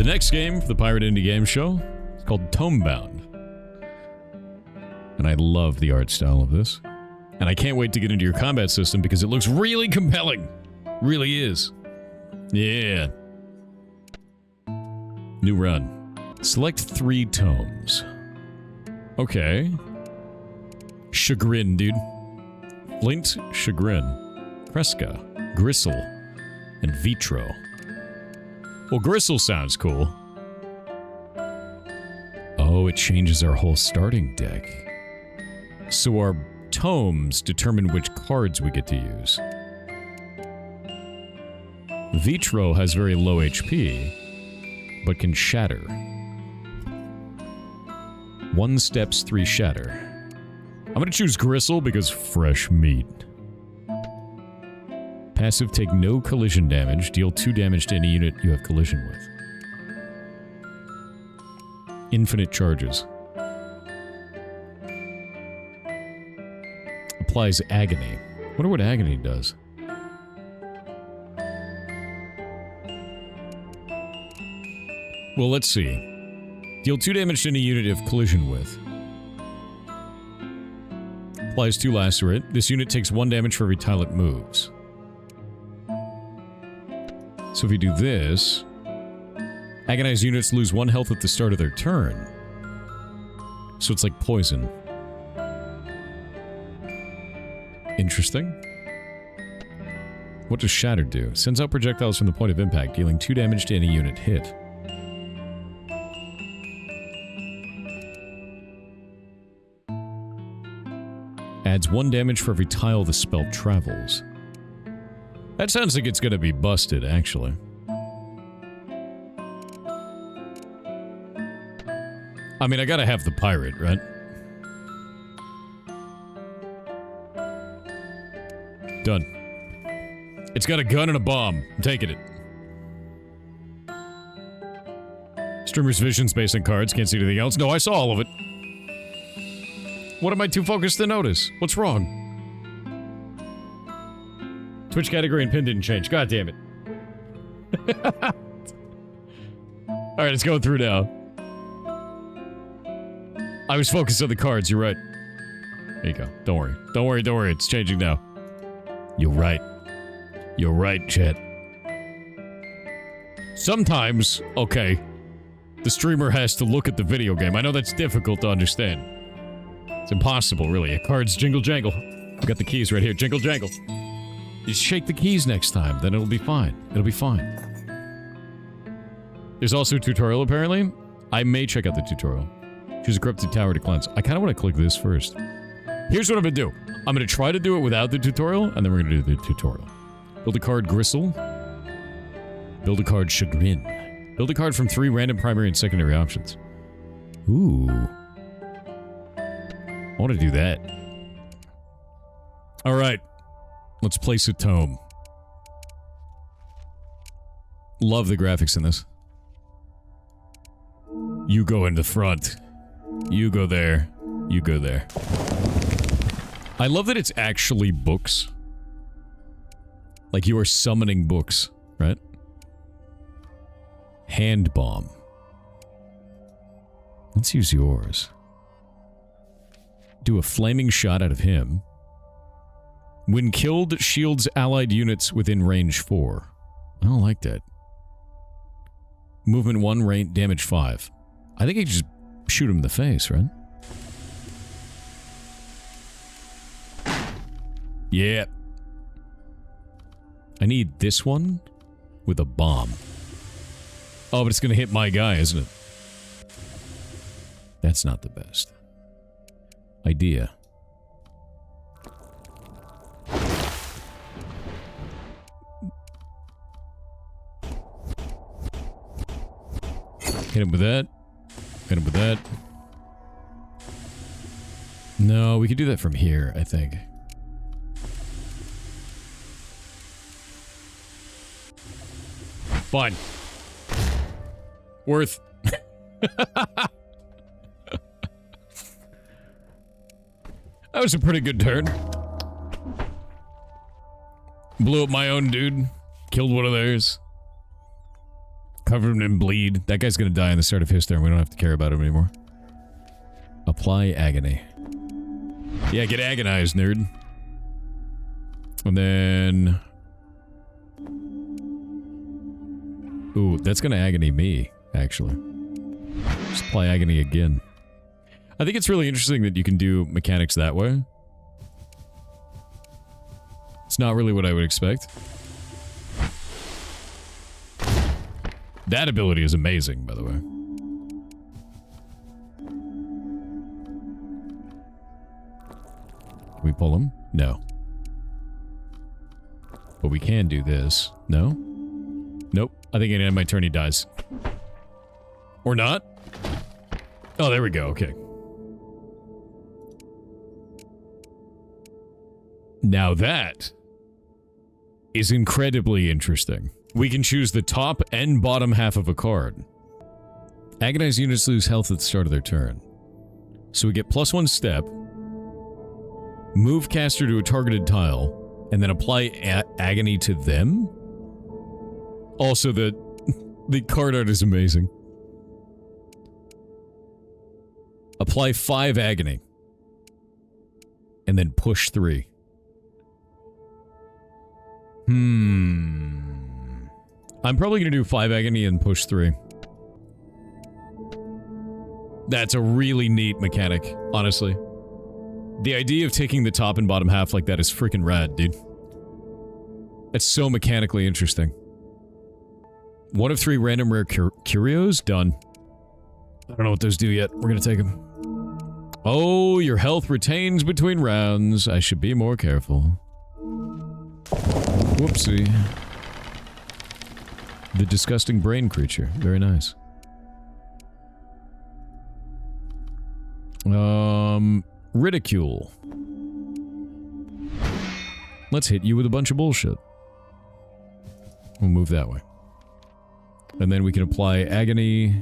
The next game for the Pirate Indie Game Show is called Tomebound. And I love the art style of this. And I can't wait to get into your combat system because it looks really compelling. Really is. Yeah. New run. Select 3 tomes. Okay. Chagrin, dude. Flint, Chagrin, Kreska, Gristle, and Vitro. Well, Gristle sounds cool. Oh, it changes our whole starting deck. So our tomes determine which cards we get to use. Vitro has very low HP, but can shatter. 1 steps, 3 shatter. I'm gonna choose Gristle because fresh meat. Passive, take no collision damage. Deal 2 damage to any unit you have collision with. Infinite charges. Applies agony. Wonder what agony does. Well, let's see. Deal 2 damage to any unit you have collision with. Applies 2 lacerate. This unit takes 1 damage for every tile it moves. So if you do this... Agonized units lose 1 health at the start of their turn. So it's like poison. Interesting. What does Shatter do? Sends out projectiles from the point of impact, dealing 2 damage to any unit hit. Adds 1 damage for every tile the spell travels. That sounds like it's gonna be busted, actually. I mean, I gotta have the pirate, right? Done. It's got a gun and a bomb. I'm taking it. Streamer's vision's based on cards. Can't see anything else. No, I saw all of it. What am I too focused to notice? What's wrong? Twitch category and pin didn't change. God damn it. Alright, it's going through now. I was focused on the cards, you're right. There you go. Don't worry. Don't worry, don't worry. It's changing now. You're right. You're right, chat. Sometimes, okay, the streamer has to look at the video game. I know that's difficult to understand. It's impossible, really. Cards jingle jangle. We got the keys right here. Jingle jangle. Just shake the keys next time, then it'll be fine. It'll be fine. There's also a tutorial, apparently. I may check out the tutorial. Choose a corrupted tower to cleanse. I kind of want to click this first. Here's what I'm going to do. I'm going to try to do it without the tutorial, and then we're going to do the tutorial. Build a card Gristle. Build a card Chagrin. Build a card from 3 random primary and secondary options. Ooh. I want to do that. Alright. Let's place a tome. Love the graphics in this. You go in the front. You go there. You go there. I love that it's actually books. Like you are summoning books, right? Hand bomb. Let's use yours. Do a flaming shot out of him. When killed, shields allied units within range 4. I don't like that. Movement 1, range, damage 5. I think I just shoot him in the face, right? Yeah. I need this one with a bomb. Oh, but it's gonna hit my guy, isn't it? That's not the best. Idea. Hit him with that. Hit him with that. No, we could do that from here, I think. Fine. Worth. That was a pretty good turn. Blew up my own dude. Killed one of theirs. Cover him in bleed. That guy's gonna die in the start of his turn. We don't have to care about him anymore. Apply agony. Yeah, get agonized, nerd. And then... Ooh, that's gonna agony me, actually. Just apply agony again. I think it's really interesting that you can do mechanics that way. It's not really what I would expect. That ability is amazing, by the way. Can we pull him? No. But we can do this. No? Nope. I think at the end of my turn he dies. Or not? Oh, there we go. Okay. Now that is incredibly interesting. We can choose the top and bottom half of a card. Agonized units lose health at the start of their turn. So we get +1 step, move caster to a targeted tile, and then apply agony to them? Also, the card art is amazing. Apply 5 agony. And then push 3. I'm probably gonna do 5 agony and push 3. That's a really neat mechanic, honestly. The idea of taking the top and bottom half like that is freaking rad, dude. It's so mechanically interesting. 1 of 3 random rare curios? Done. I don't know what those do yet. We're gonna take them. Oh, your health retains between rounds. I should be more careful. Whoopsie. The disgusting brain creature. Very nice. Ridicule. Let's hit you with a bunch of bullshit. We'll move that way. And then we can apply agony.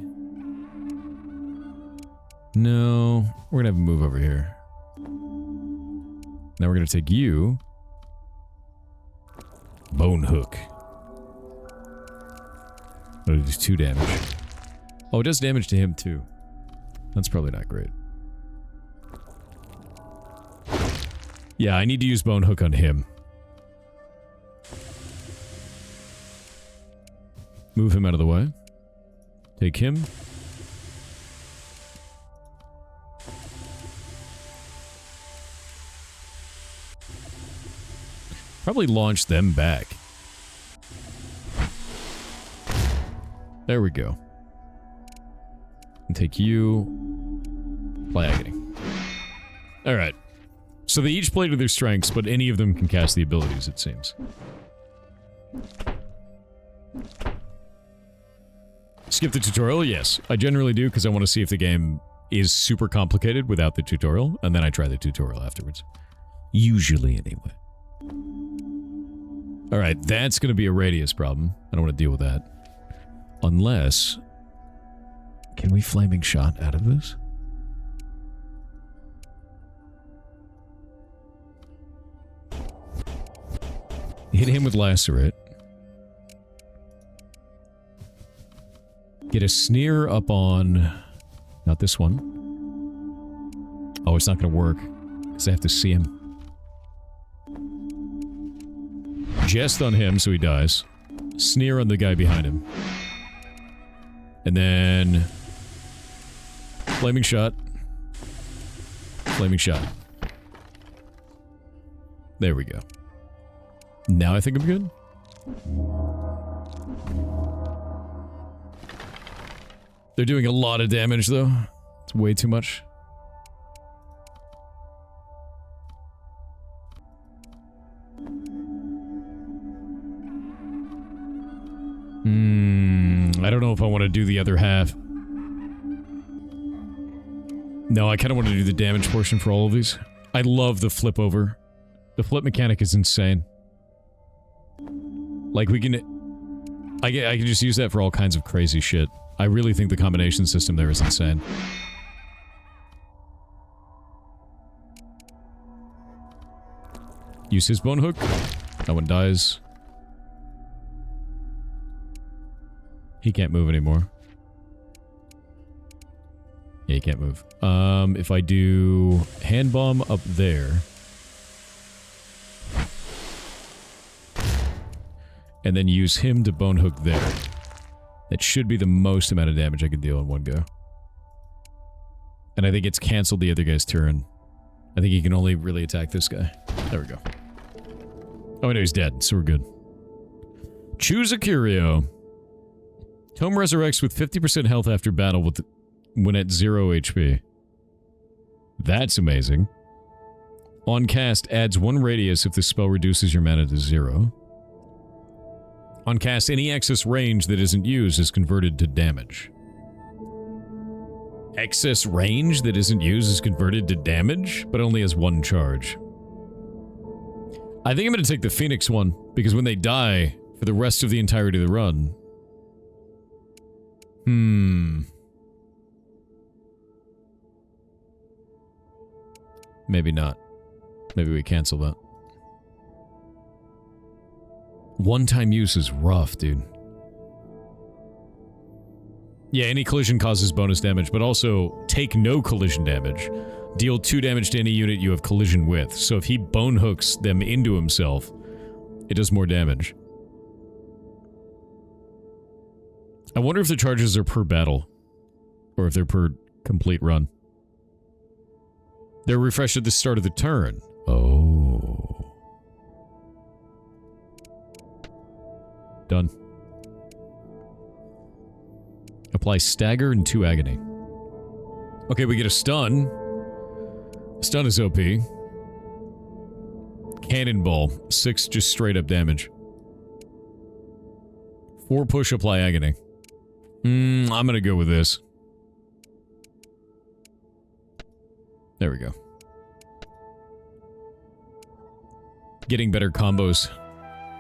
No, we're gonna have him move over here. Now we're gonna take you. Bone hook. Oh, it does 2 damage. Oh, it does damage to him too. That's probably not great. Yeah, I need to use bone hook on him. Move him out of the way. Take him. Probably launch them back. There we go. And take you. Apply agony. Alright. So they each play to their strengths, but any of them can cast the abilities, it seems. Skip the tutorial? Yes. I generally do, because I want to see if the game is super complicated without the tutorial, and then I try the tutorial afterwards. Usually, anyway. Alright, that's going to be a radius problem. I don't want to deal with that. Unless... Can we flaming shot out of this? Hit him with lacerate. Get a sneer up on... Not this one. Oh, it's not going to work. Because I have to see him. Jest on him so he dies. Sneer on the guy behind him. And then... Flaming shot. Flaming shot. There we go. Now I think I'm good. They're doing a lot of damage though. It's way too much. I don't know if I want to do the other half. No, I kind of want to do the damage portion for all of these. I love the flip over. The flip mechanic is insane. Like, we can... I can just use that for all kinds of crazy shit. I really think the combination system there is insane. Use his bone hook. That one dies. He can't move anymore. Yeah, he can't move. If I do hand bomb up there. And then use him to bone hook there. That should be the most amount of damage I can deal in one go. And I think it's canceled the other guy's turn. I think he can only really attack this guy. There we go. Oh, I know he's dead, so we're good. Choose a curio. Tome resurrects with 50% health after battle when at 0 HP. That's amazing. On cast, adds 1 radius if the spell reduces your mana to 0. On cast, any excess range that isn't used is converted to damage. Excess range that isn't used is converted to damage, but only has 1 charge. I think I'm going to take the Phoenix one, because when they die, for the rest of the entirety of the run... Maybe not. Maybe we cancel that. One-time use is rough, dude. Yeah, any collision causes bonus damage, but also take no collision damage. Deal 2 damage to any unit you have collision with. So if he bone hooks them into himself, it does more damage. I wonder if the charges are per battle. Or if they're per complete run. They're refreshed at the start of the turn. Oh. Done. Apply stagger and 2 agony. Okay, we get a stun. Stun is OP. Cannonball. 6 just straight up damage. 4 push, apply agony. I'm gonna go with this. There we go. Getting better combos.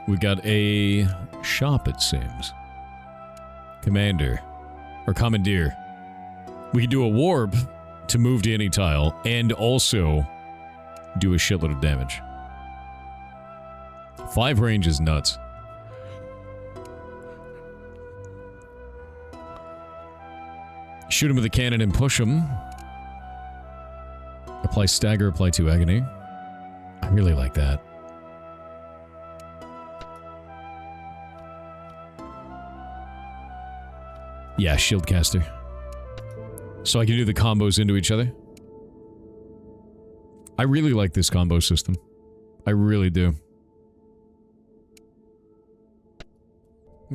We got a shop, it seems. Commander. Or commandeer. We can do a warp to move to any tile, and also do a shitload of damage. 5 range is nuts. Shoot him with a cannon and push him. Apply stagger, apply 2 agony. I really like that. Yeah, shield caster. So I can do the combos into each other. I really like this combo system. I really do.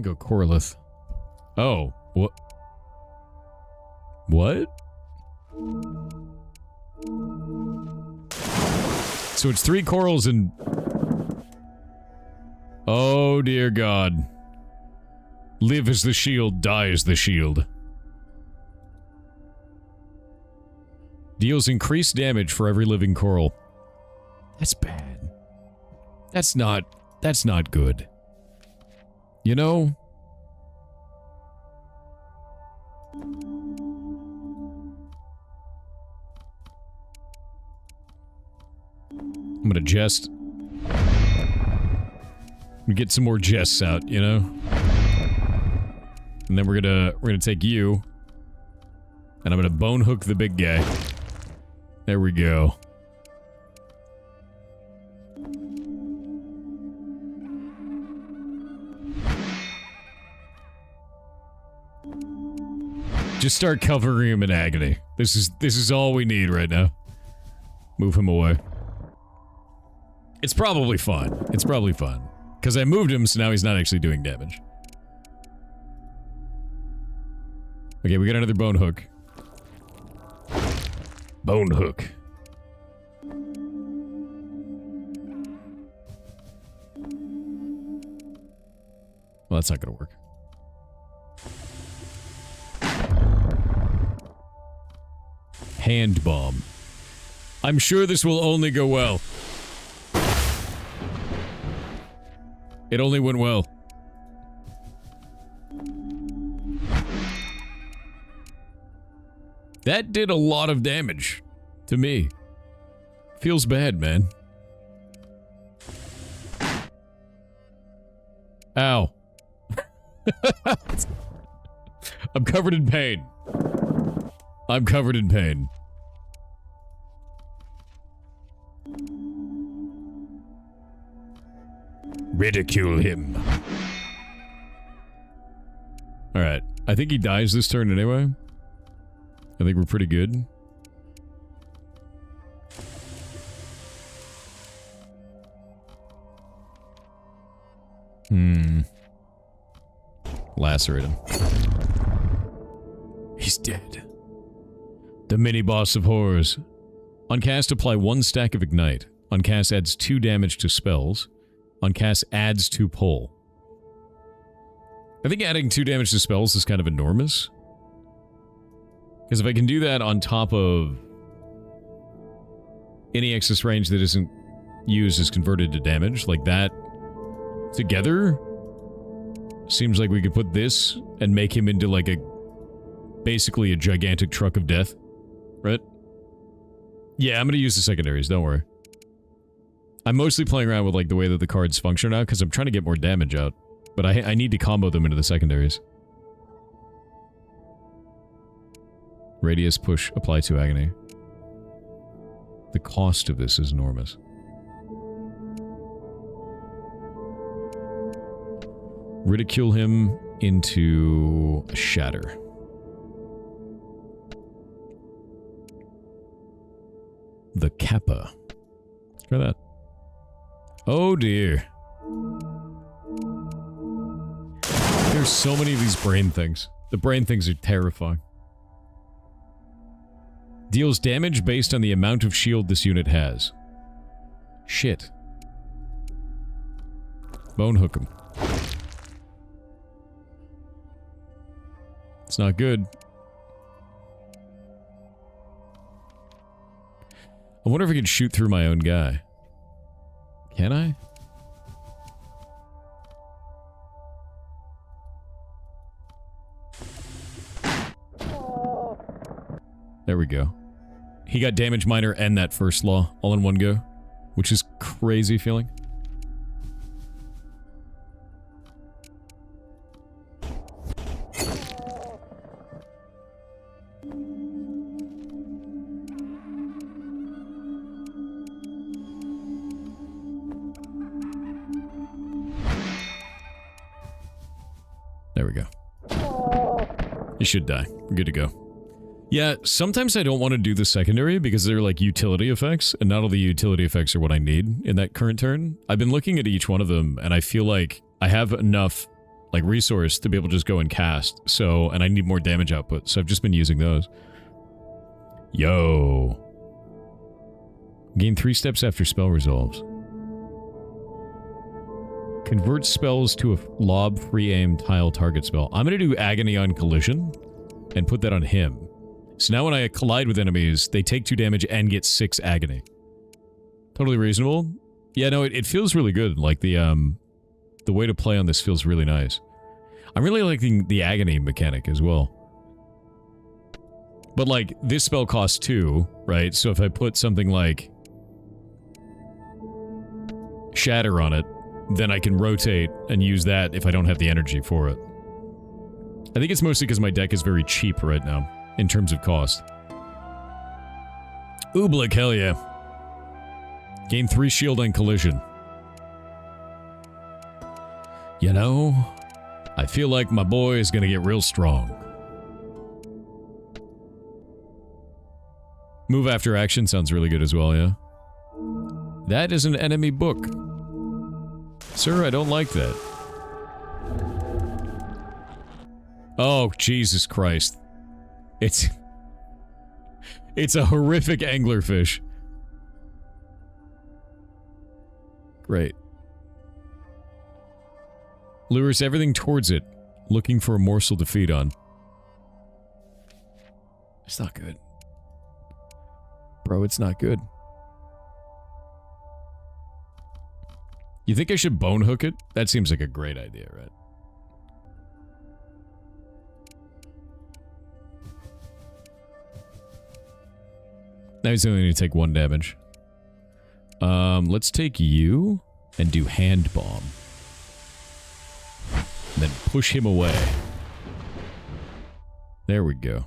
Go Corlith. Oh, what? What? So it's 3 corals and... Oh dear God. Live as the shield, die as the shield. Deals increased damage for every living coral. That's bad. That's not good. You know? I'm gonna jest. We get some more jests out, you know? And then we're gonna take you. And I'm gonna bone hook the big guy. There we go. Just start covering him in agony. This is all we need right now. Move him away. It's probably fun. It's probably fun. Because I moved him, so now he's not actually doing damage. Okay, we got another bone hook. Bone hook. Well, that's not gonna work. Hand bomb. I'm sure this will only go well. It only went well. That did a lot of damage to me. Feels bad, man. Ow. I'm covered in pain. I'm covered in pain. Ridicule him. Alright. I think he dies this turn anyway. I think we're pretty good. Lacerate him. He's dead. The mini-boss of horrors. On cast, apply 1 stack of Ignite. On cast, adds 2 damage to spells. On cast, adds 2 pull. I think adding 2 damage to spells is kind of enormous. Because if I can do that on top of any excess range that isn't used is converted to damage, like that together, seems like we could put this and make him into like a basically a gigantic truck of death, right? Yeah, I'm gonna use the secondaries, don't worry. I'm mostly playing around with like the way that the cards function now because I'm trying to get more damage out, but I need to combo them into the secondaries. Radius, push, apply to agony. The cost of this is enormous. Ridicule him into a shatter. The Kappa. Let's try that. Oh dear. There's so many of these brain things. The brain things are terrifying. Deals damage based on the amount of shield this unit has. Shit. Bone hook him. It's not good. I wonder if I can shoot through my own guy. Can I? There we go. He got damage minor and that first law all in one go, which is crazy feeling. There we go. You should die. We're good to go. Yeah, sometimes I don't want to do the secondary because they're like utility effects, and not all the utility effects are what I need in that current turn. I've been looking at each one of them, and I feel like I have enough like resource to be able to just go and cast, so, and I need more damage output, so I've just been using those. Yo. Gain 3 steps after spell resolves. Convert spells to a lob, free aim, tile, target spell. I'm gonna do Agony on Collision and put that on him. So now when I collide with enemies, they take 2 damage and get 6 agony. Totally reasonable. Yeah, no, it feels really good. Like the way to play on this feels really nice. I'm really liking the agony mechanic as well. But like, this spell costs 2, right? So if I put something like Shatter on it, then I can rotate and use that if I don't have the energy for it. I think it's mostly because my deck is very cheap right now. In terms of cost. Ooblik, hell yeah. Gain 3 shield on collision. You know, I feel like my boy is gonna get real strong. Move after action sounds really good as well, yeah? That is an enemy book. Sir, I don't like that. Oh, Jesus Christ. It's a horrific anglerfish. Great. Lures everything towards it, looking for a morsel to feed on. It's not good. Bro, it's not good. You think I should bone hook it? That seems like a great idea, right? Now he's only going to take 1 damage. Let's take you and do hand bomb. And then push him away. There we go.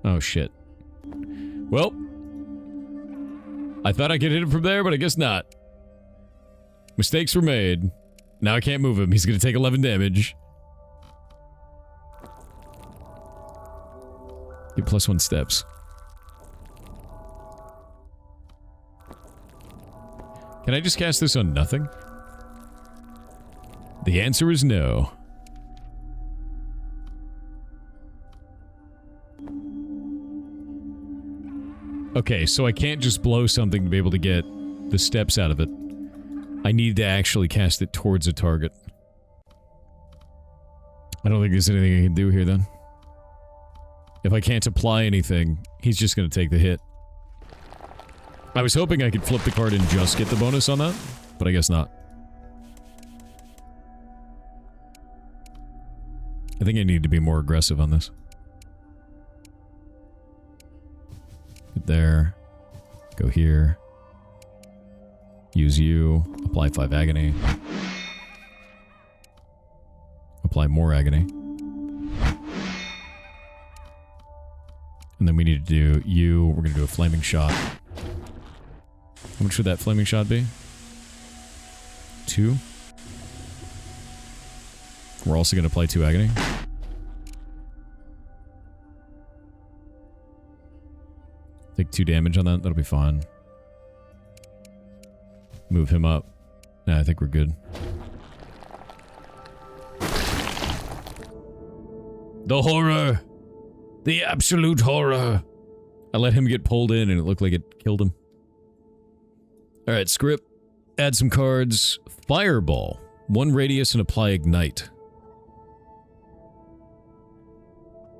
Oh, shit. Well, I thought I could hit him from there, but I guess not. Mistakes were made. Now I can't move him. He's gonna take 11 damage. Get +1 steps. Can I just cast this on nothing? The answer is no. Okay, so I can't just blow something to be able to get the steps out of it. I need to actually cast it towards a target. I don't think there's anything I can do here then. If I can't apply anything, he's just gonna take the hit. I was hoping I could flip the card and just get the bonus on that, but I guess not. I think I need to be more aggressive on this. Get there. Go here. Use you. Apply 5 agony. Apply more agony. And then we need to do you. We're going to do a flaming shot. How much would that flaming shot be? 2. We're also going to apply 2 agony. Take 2 damage on that. That'll be fine. Move him up. Nah, I think we're good. The horror! The absolute horror! I let him get pulled in and it looked like it killed him. Alright, script. Add some cards. Fireball. 1 radius and apply ignite.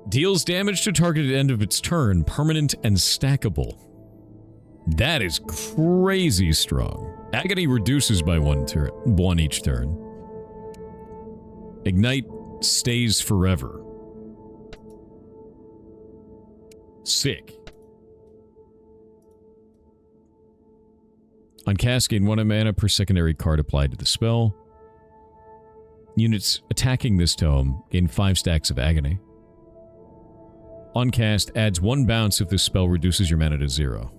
Deals damage to target at the end of its turn, permanent and stackable. That is crazy strong. Agony reduces by 1 each turn. Ignite stays forever. Sick. On cast, gain 1 mana per secondary card applied to the spell. Units attacking this tome gain 5 stacks of agony. On cast, adds 1 bounce if this spell reduces your mana to 0.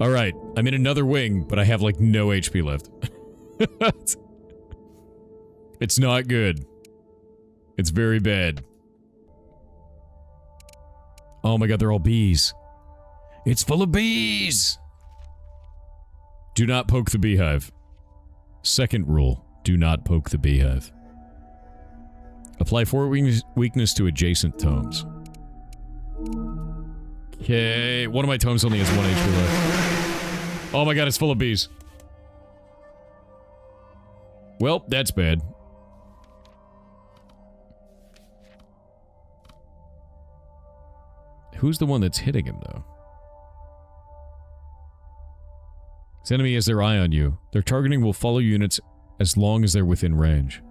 Alright, I'm in another wing, but I have like no HP left. It's not good. It's very bad. Oh my god, they're all bees. It's full of bees! Do not poke the beehive. Second rule. Do not poke the beehive. Apply 4 weakness to adjacent tomes. Okay, one of my tomes only has 1 HP left. Oh my god, it's full of bees. Well, that's bad. Who's the one that's hitting him, though? This enemy has their eye on you. Their targeting will follow units as long as they're within range.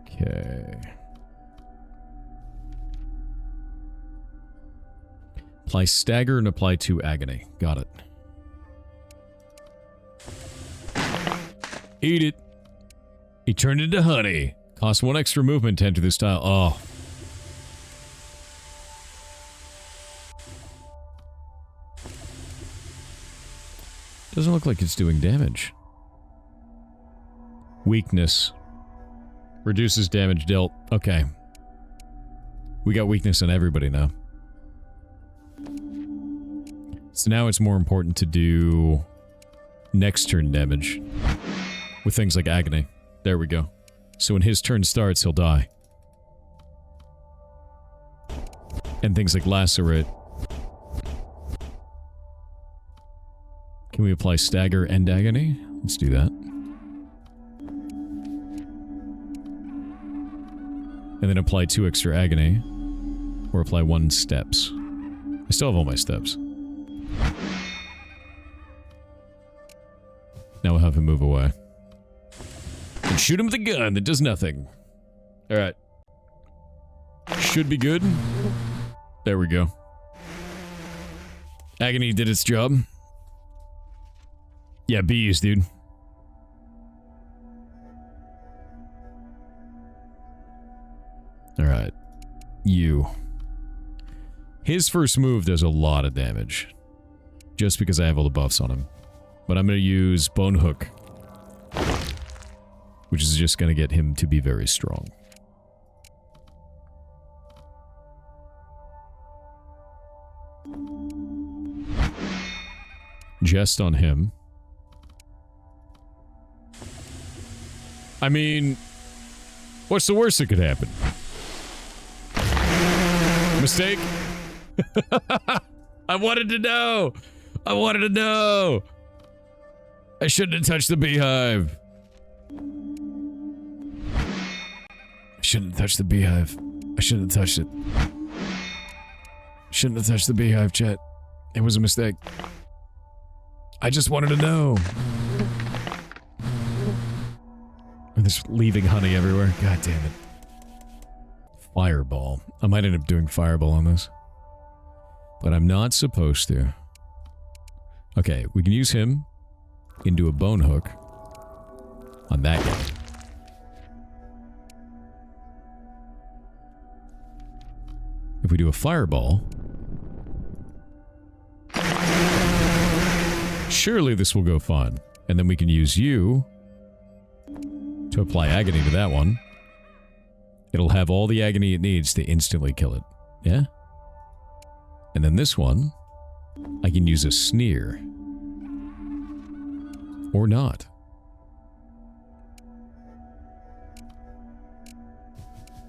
Okay. Apply stagger and apply 2 agony. Got it. Eat it. He turned into honey. Cost 1 extra movement to enter this tile. Oh. Doesn't look like it's doing damage. Weakness. Reduces damage dealt. Okay. We got weakness on everybody now. So now it's more important to do next turn damage. With things like agony. There we go. So when his turn starts, he'll die. And things like lacerate. Can we apply stagger and agony? Let's do that. And then apply 2 extra agony. Or apply 1 steps. I still have all my steps. Now we'll have him move away. And shoot him with a gun that does nothing. Alright. Should be good. There we go. Agony did its job. Yeah, bees, dude. Alright. You. His first move does a lot of damage. Just because I have all the buffs on him. But I'm going to use Bone Hook. Which is just going to get him to be very strong. Jest on him. I mean, what's the worst that could happen? Mistake? I wanted to know! I wanted to know! I shouldn't have touched the beehive. I shouldn't have touched the beehive. I shouldn't have touched it. Shouldn't have touched the beehive, chat. It was a mistake. I just wanted to know. And there's leaving honey everywhere. God damn it. Fireball. I might end up doing fireball on this. But I'm not supposed to. Okay, we can use him into a bone hook on that guy. If we do a fireball, surely this will go fine. And then we can use you to apply agony to that one. It'll have all the agony it needs to instantly kill it. Yeah? And then this one, I can use a sneer. Or not.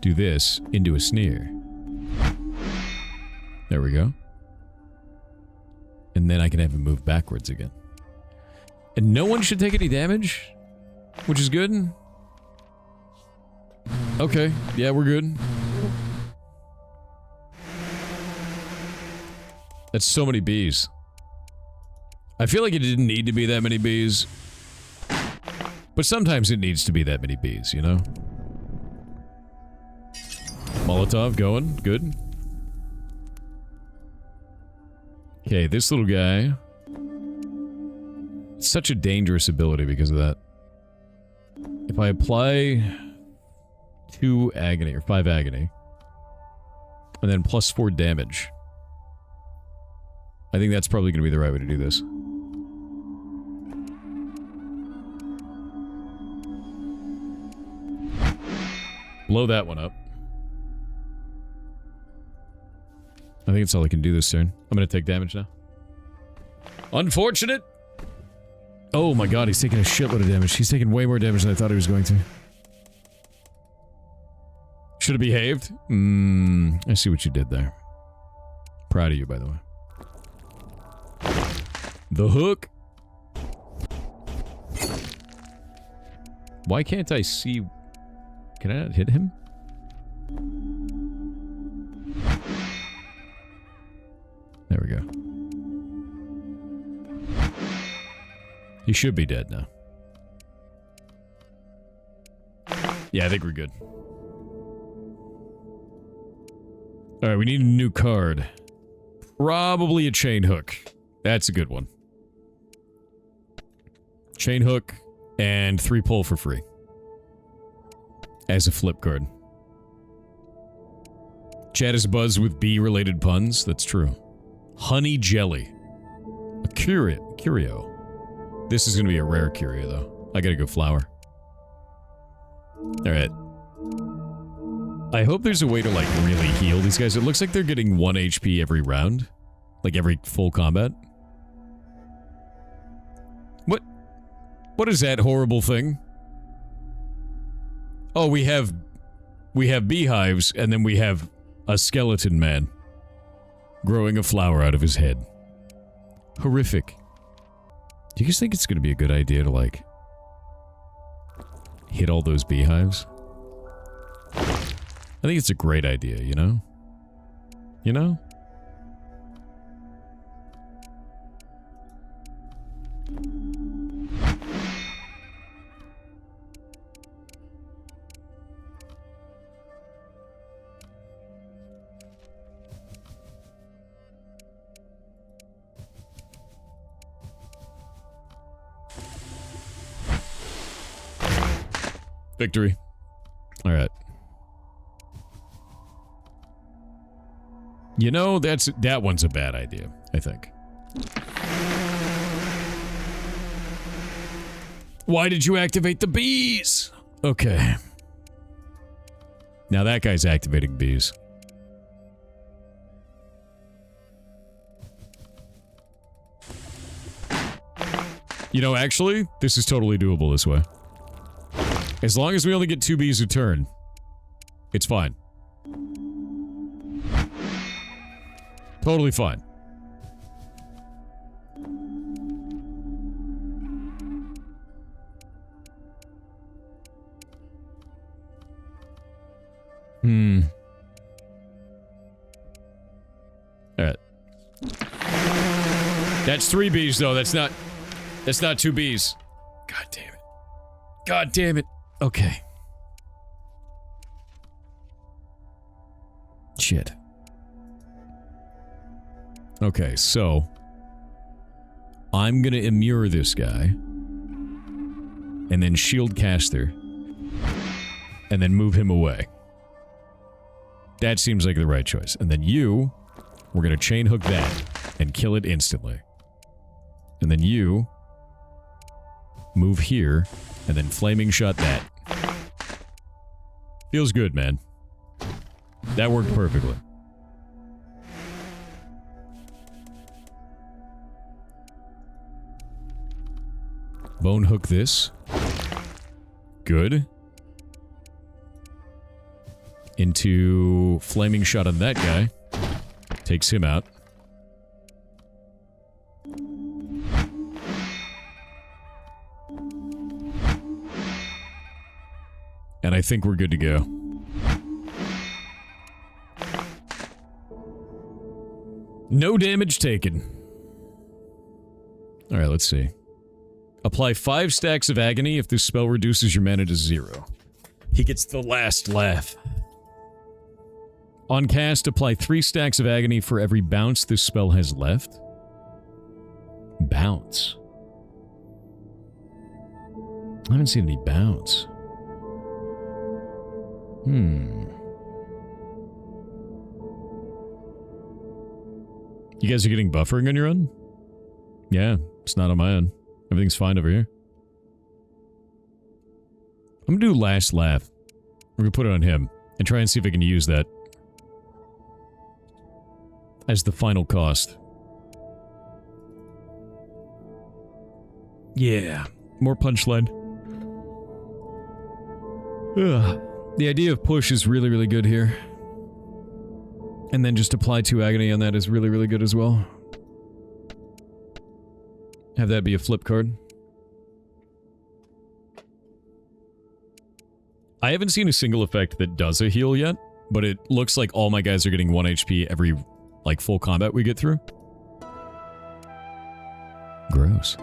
Do this into a sneer. There we go. And then I can have him move backwards again. And no one should take any damage? Which is good. Okay, yeah, we're good. That's so many bees. I feel like it didn't need to be that many bees. But sometimes it needs to be that many bees, you know? Molotov going, good. Okay, this little guy. It's such a dangerous ability because of that. If I apply 2 agony, or 5 agony, and then plus 4 damage, I think that's probably going to be the right way to do this. Blow that one up. I think that's all I can do this turn. I'm going to take damage now. Unfortunate! Oh my god, he's taking a shitload of damage. He's taking way more damage than I thought he was going to. Should have behaved? I see what you did there. Proud of you, by the way. The hook! Why can't I see... Can I not hit him? There we go. He should be dead now. Yeah, I think we're good. Alright, we need a new card. Probably a chain hook. That's a good one. Chain hook and 3 pull for free. As a flip card. Chat is buzzed with bee-related puns. That's true. Honey jelly. A curio. This is going to be a rare curio, though. I gotta go flower. Alright. I hope there's a way to, like, really heal these guys. It looks like they're getting 1 HP every round. Like, every full combat. What is that horrible thing? Oh, we have beehives, and then we have a skeleton man growing a flower out of his head. Horrific. Do you guys think it's going to be a good idea to, like, hit all those beehives? I think it's a great idea, you know? You know? Victory. All right. You know, that one's a bad idea, I think. Why did you activate the bees? Okay. Now that guy's activating bees. You know, actually, this is totally doable this way. As long as we only get 2 bees a turn, it's fine. Totally fine. Alright. That's 3 bees, though. That's not 2 bees. God damn it. God damn it. Okay. Shit. Okay, so I'm gonna immure this guy and then shield caster and then move him away. That seems like the right choice. And then we're gonna chain hook that and kill it instantly. And then you move here and then flaming shot that. Feels good, man. That worked perfectly. Bone hook this. Good. Into flaming shot on that guy. Takes him out. And I think we're good to go. No damage taken. Alright, let's see. Apply 5 stacks of agony if this spell reduces your mana to 0. He gets the last laugh. On cast, apply 3 stacks of agony for every bounce this spell has left. Bounce. I haven't seen any bounce. You guys are getting buffering on your end? Yeah, it's not on my end. Everything's fine over here. I'm gonna do last laugh. We're gonna put it on him and try and see if I can use that as the final cost. Yeah, more punchline. Ugh. The idea of push is really, really good here. And then just apply 2 agony on that is really, really good as well. Have that be a flip card. I haven't seen a single effect that does a heal yet, but it looks like all my guys are getting 1 HP every, like, full combat we get through. Gross.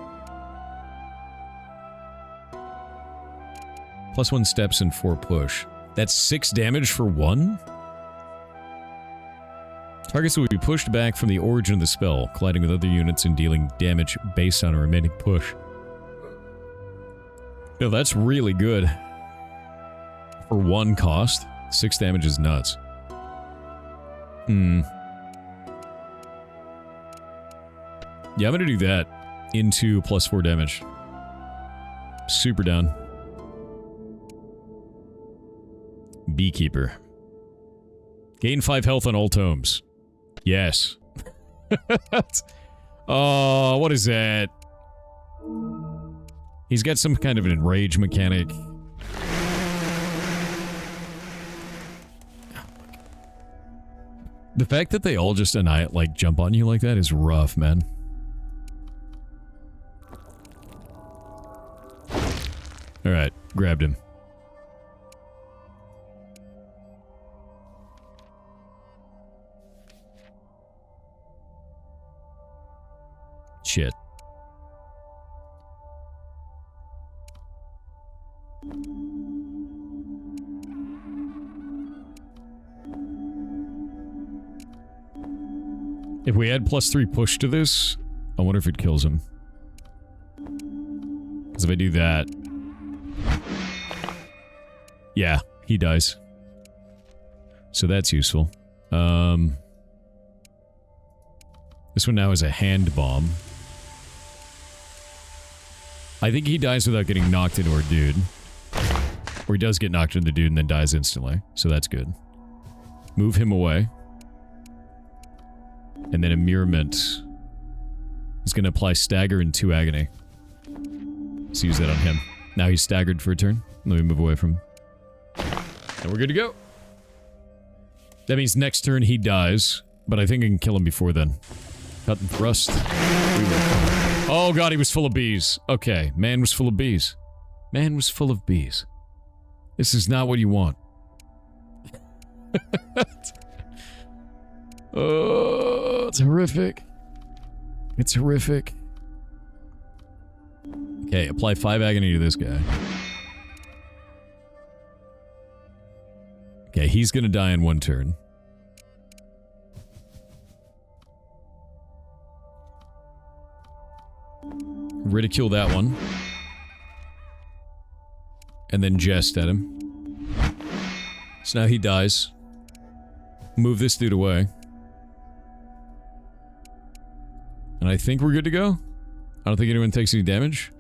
+1 steps and 4 push. That's 6 damage for 1? Targets will be pushed back from the origin of the spell, colliding with other units and dealing damage based on a remaining push. No, that's really good. For 1 cost, 6 damage is nuts. Yeah, I'm gonna do that into +4 damage. Super down. Beekeeper. Gain 5 health on all tomes. Yes. Oh, what is that? He's got some kind of an enrage mechanic. The fact that they all just annihilate, like, jump on you like that is rough, man. Alright, grabbed him. Shit. If we add +3 push to this, I wonder if it kills him. Because if I do that... Yeah, he dies. So that's useful. This one now is a hand bomb. I think he dies without getting knocked into our dude. Or he does get knocked into the dude and then dies instantly. So that's good. Move him away. And then Immurement is going to apply Stagger and 2 Agony. Let's use that on him. Now he's staggered for a turn. Let me move away from him. And we're good to go. That means next turn he dies. But I think I can kill him before then. Cut and thrust. Oh god, he was full of bees. Okay, man was full of bees. Man was full of bees. This is not what you want. Oh, it's horrific. It's horrific. Okay, apply 5 Agony to this guy. Okay, he's gonna die in 1 turn. Ridicule that one. And then jest at him. So now he dies. Move this dude away. And I think we're good to go. I don't think anyone takes any damage.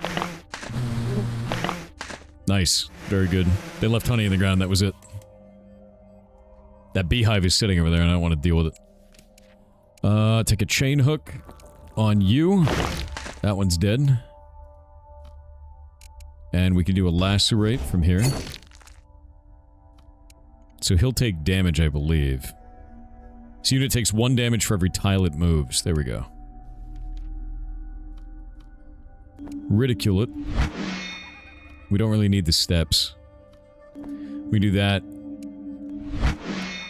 Nice. Very good. They left honey in the ground, that was it. That beehive is sitting over there and I don't want to deal with it. Take a chain hook on you. That one's dead. And we can do a lacerate from here. So he'll take damage, I believe. This unit takes 1 damage for every tile it moves. There we go. Ridicule it. We don't really need the steps. We do that.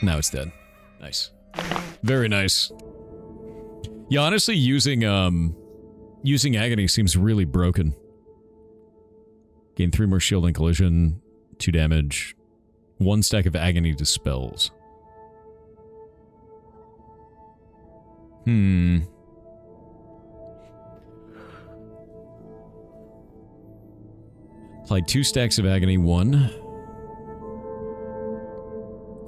Now it's dead. Nice. Very nice. Yeah, honestly, using Agony seems really broken. Gain 3 more shield and collision, 2 damage, 1 stack of Agony dispels. Apply 2 stacks of Agony, 1.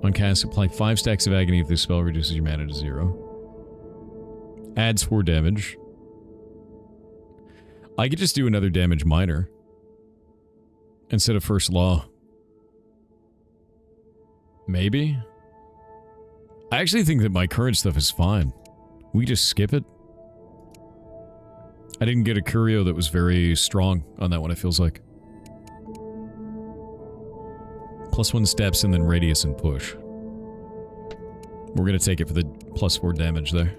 On cast, apply 5 stacks of Agony if the spell reduces your mana to 0. Adds 4 damage. I could just do another damage minor. Instead of first law. Maybe? I actually think that my current stuff is fine. We just skip it. I didn't get a curio that was very strong on that one, it feels like. +1 steps and then radius and push. We're gonna take it for the +4 damage there.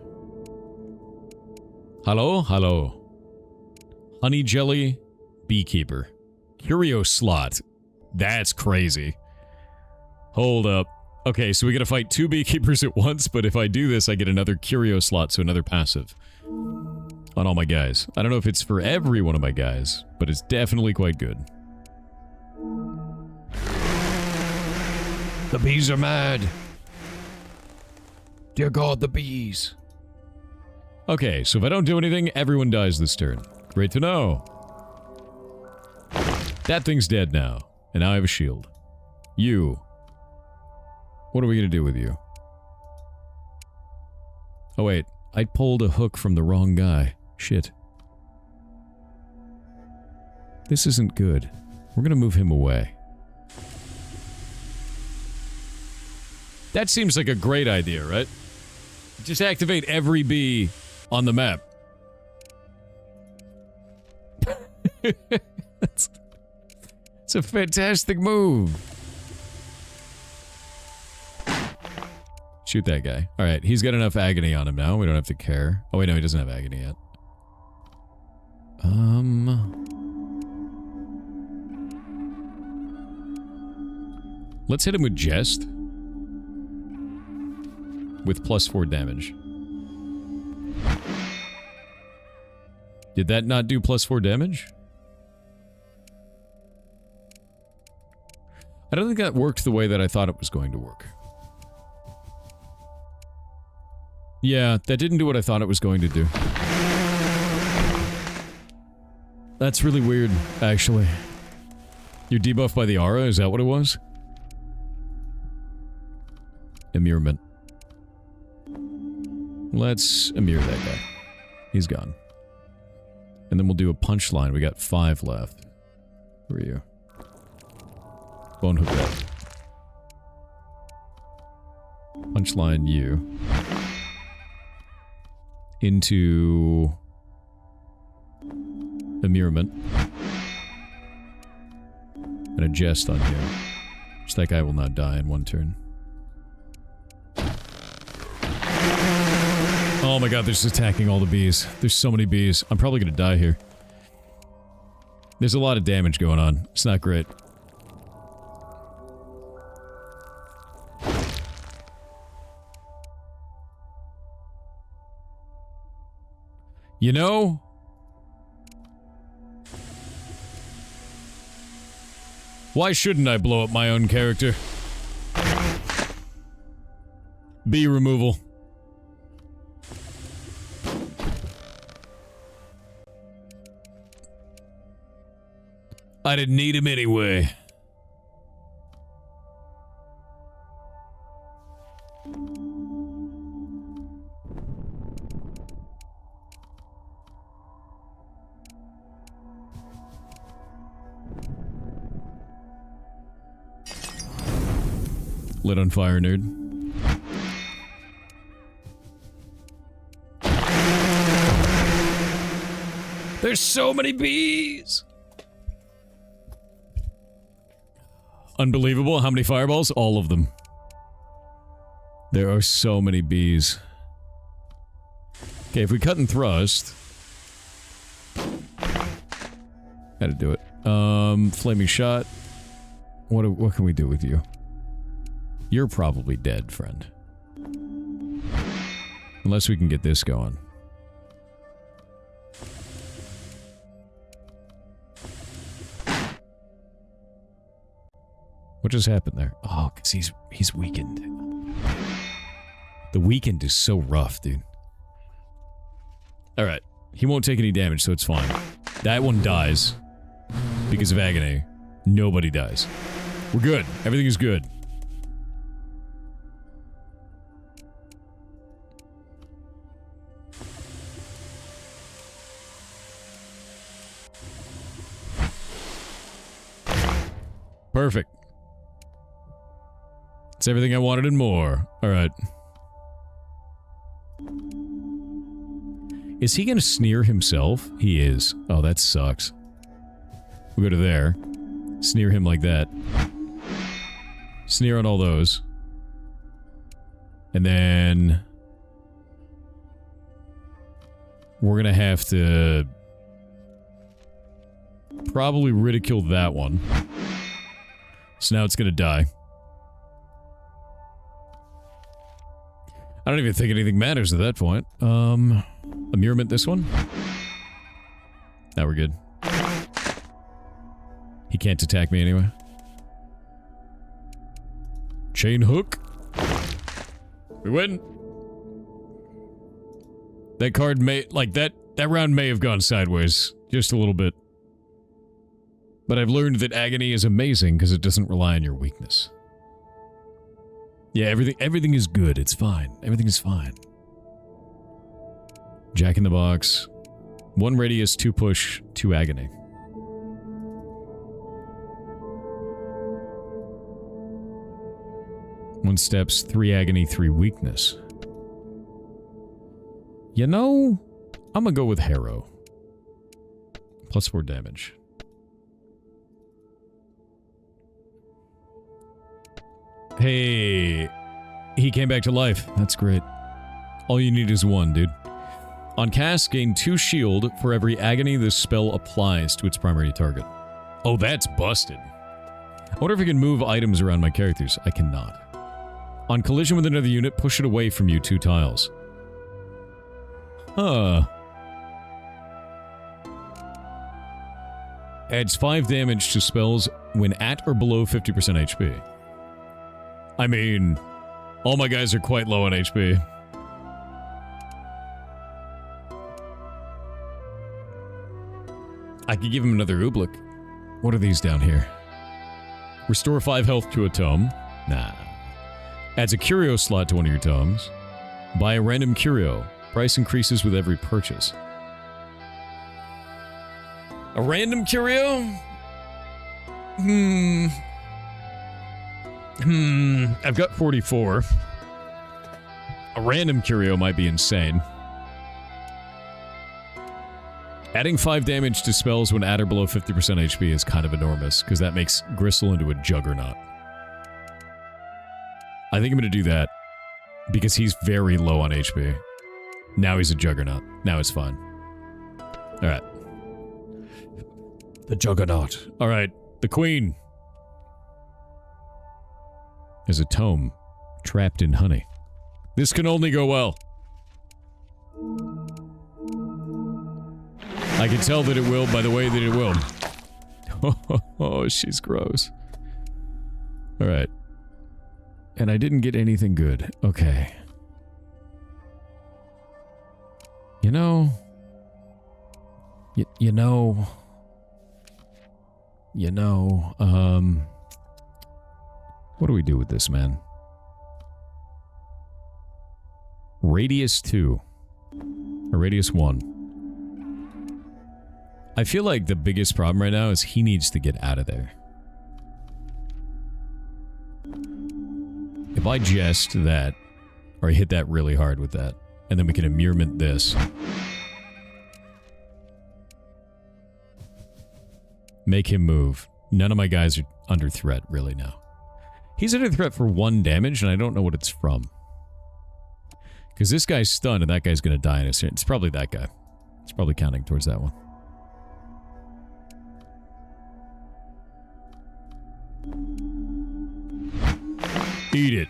Hello? Hello. Honey Jelly Beekeeper. Curio slot. That's crazy. Hold up. Okay, so we gotta fight 2 beekeepers at once, but if I do this, I get another curio slot, so another passive. On all my guys. I don't know if it's for every one of my guys, but it's definitely quite good. The bees are mad. Dear God, the bees. Okay, so if I don't do anything, everyone dies this turn. Great to know. That thing's dead now, and now I have a shield. You. What are we gonna do with you? Oh wait, I pulled a hook from the wrong guy. Shit. This isn't good. We're gonna move him away. That seems like a great idea, right? Just activate every bee on the map. It's a fantastic move. Shoot that guy. Alright, he's got enough agony on him now. We don't have to care. Oh wait, no, he doesn't have agony yet. Let's hit him with Jest. With +4 damage. Did that not do +4 damage? I don't think that worked the way that I thought it was going to work. Yeah, that didn't do what I thought it was going to do. That's really weird, actually. You're debuffed by the aura? Is that what it was? Immurement. Let's immure that guy. He's gone. And then we'll do a punchline. We got 5 left. Who are you? Bone hook that. Punchline you. Into... Immurement. And a jest on you. Just that guy will not die in 1 turn. Oh my god, they're just attacking all the bees. There's so many bees. I'm probably gonna die here. There's a lot of damage going on. It's not great. You know... why shouldn't I blow up my own character? Bee removal. I didn't need him anyway. Lit on fire, nerd. There's so many bees! Unbelievable. How many fireballs? All of them. There are so many bees. Okay, if we cut and thrust... How to do it. Flaming shot. What can we do with you? You're probably dead, friend. Unless we can get this going. What just happened there? Oh, because he's weakened. The weakened is so rough, dude. Alright. He won't take any damage, so it's fine. That one dies. Because of agony. Nobody dies. We're good. Everything is good. Perfect. It's everything I wanted and more. Alright. Is he gonna sneer himself? He is. Oh, that sucks. We'll go to there. Sneer him like that. Sneer on all those. And then... we're gonna have to... probably ridicule that one. So now it's gonna die. I don't even think anything matters at that point. Immurement this one? Now we're good. He can't attack me anyway. Chain hook. We win. That card may... like, that round may have gone sideways. Just a little bit. But I've learned that agony is amazing because it doesn't rely on your weakness. Yeah, everything is good. It's fine. Everything is fine. Jack in the box. 1 radius, 2 push, 2 agony. One steps, 3 agony, 3 weakness. You know, I'm gonna go with Harrow. Plus 4 damage. Hey, he came back to life. That's great. All you need is 1, dude. On cast, gain 2 shield for every agony this spell applies to its primary target. Oh, that's busted. I wonder if I can move items around my characters. I cannot. On collision with another unit, push it away from you 2 tiles. Huh. Adds 5 damage to spells when at or below 50% HP. I mean, all my guys are quite low on HP. I could give him another Ooblik. What are these down here? Restore 5 health to a tome. Nah. Adds a curio slot to one of your tomes. Buy a random curio. Price increases with every purchase. A random curio? I've got 44. A random curio might be insane. Adding 5 damage to spells when at or below 50% HP is kind of enormous, because that makes Gristle into a juggernaut. I think I'm going to do that, because he's very low on HP. Now he's a juggernaut. Now it's fine. Alright. The juggernaut. Alright, the queen. Is a tome trapped in honey. This can only go well. I can tell that it will by the way that it will. Oh, she's gross. Alright. And I didn't get anything good. Okay. You know... You know... What do we do with this, man? Radius 2. Or Radius 1. I feel like the biggest problem right now is he needs to get out of there. If I jest that, or I hit that really hard with that, and then we can immurement this. Make him move. None of my guys are under threat, really, now. He's under threat for 1 damage, and I don't know what it's from. Because this guy's stunned, and that guy's gonna die in a second. It's probably that guy. It's probably counting towards that one. Eat it.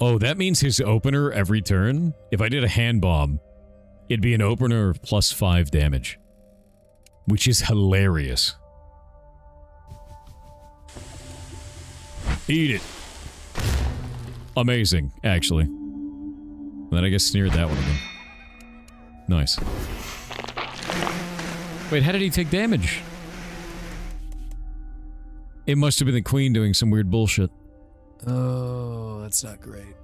Oh, that means his opener every turn? If I did a hand bomb, it'd be an opener of +5 damage. Which is hilarious. Eat it. Amazing, actually. And then I guess sneered that one again. Nice. Wait, how did he take damage? It must have been the queen doing some weird bullshit. Oh, that's not great.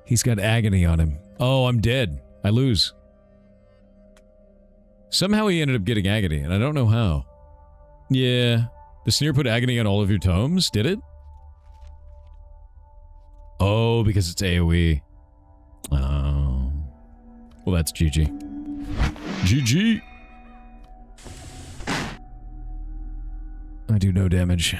He's got agony on him. Oh, I'm dead. I lose. Somehow he ended up getting agony, and I don't know how. Yeah. The sneer put agony on all of your tomes, did it? Oh, because it's AoE. Oh. Well, that's GG. GG! I do no damage.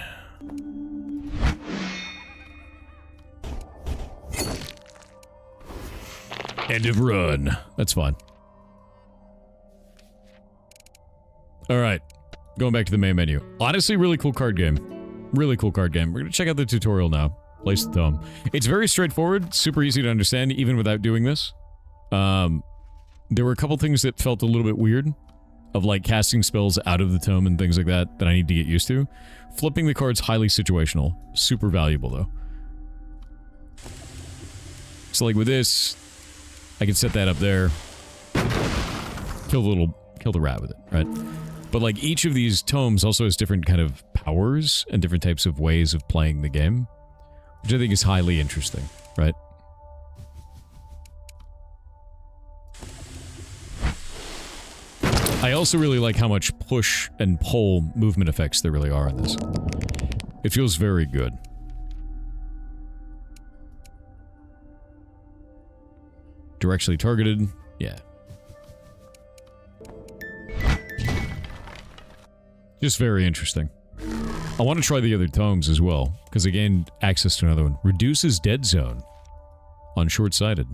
End of run. That's fine. Alright. Going back to the main menu. Honestly, really cool card game. Really cool card game. We're gonna check out the tutorial now. Place the tome. It's very straightforward, super easy to understand, even without doing this. There were a couple things that felt a little bit weird, of like casting spells out of the tome and things like that, that I need to get used to. Flipping the cards, highly situational. Super valuable, though. So like with this, I can set that up there. Kill the rat with it, right? But like each of these tomes also has different kind of powers and different types of ways of playing the game, which I think is highly interesting, right? I also really like how much push and pull movement effects there really are in this. It feels very good. Directly targeted, yeah. Just very interesting. I want to try the other tomes as well, because I gained access to another one. Reduces dead zone on short-sighted.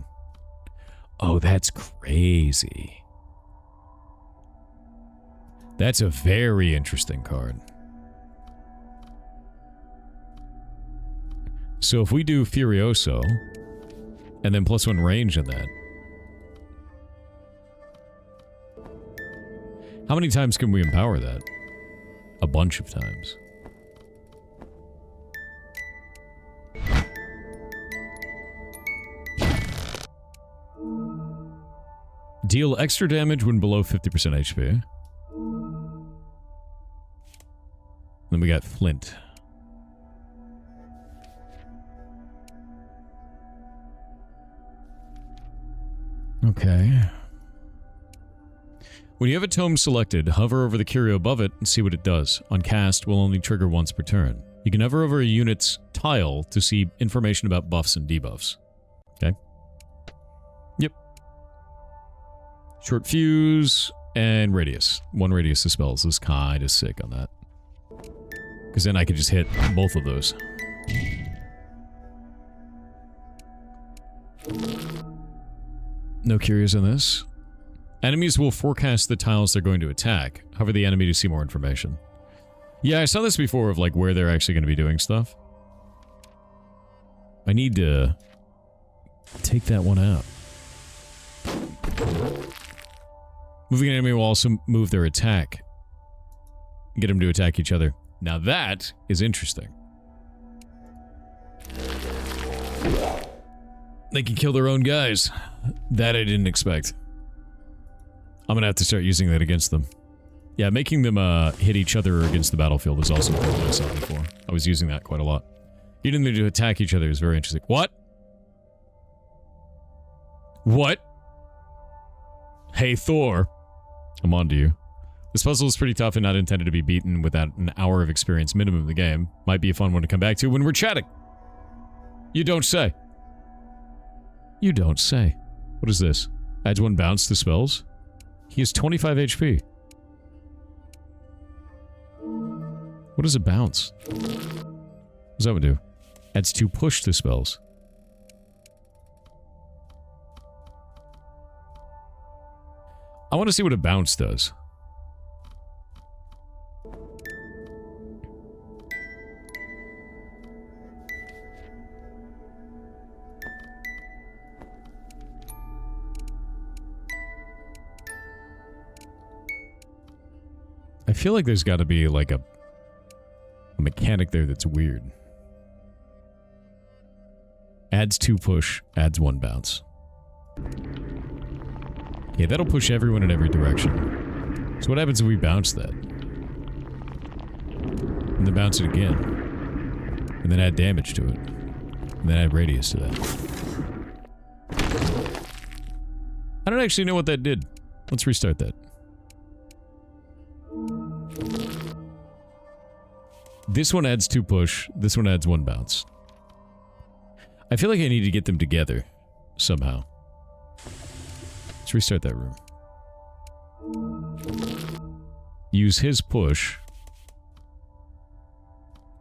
Oh, that's crazy. That's a very interesting card. So if we do Furioso, and then +1 range in that, how many times can we empower that? A bunch of times. Deal extra damage when below 50% HP. Then we got Flint. Okay. When you have a tome selected, hover over the curio above it and see what it does. On cast, will only trigger once per turn. You can hover over a unit's tile to see information about buffs and debuffs. Okay. Yep. Short fuse and radius. One radius to spells is kind of sick on that. Because then I could just hit both of those. No curios on this. Enemies will forecast the tiles they're going to attack. Hover the enemy to see more information. Yeah, I saw this before of like where they're actually going to be doing stuff. I need to take that one out. Moving an enemy will also move their attack. Get them to attack each other. Now that is interesting. They can kill their own guys. That I didn't expect. I'm gonna have to start using that against them. Yeah, making them hit each other against the battlefield is also something I saw before. I was using that quite a lot. Getting them to attack each other is very interesting. What? What? Hey, Thor. I'm on to you. This puzzle is pretty tough and not intended to be beaten without an hour of experience minimum in the game. Might be a fun one to come back to when we're chatting. You don't say. You don't say. What is this? Adds 1 bounce to spells? He has 25 HP. What does a bounce? What does that one do? Adds 2 push to spells. I want to see what a bounce does. I feel like there's got to be like a mechanic there that's weird. Adds 2 push, adds 1 bounce. Okay, that'll push everyone in every direction. So what happens if we bounce that? And then bounce it again. And then add damage to it. And then add radius to that. I don't actually know what that did. Let's restart that. This one adds 2 push, this one adds 1 bounce. I feel like I need to get them together, somehow. Let's restart that room. Use his push.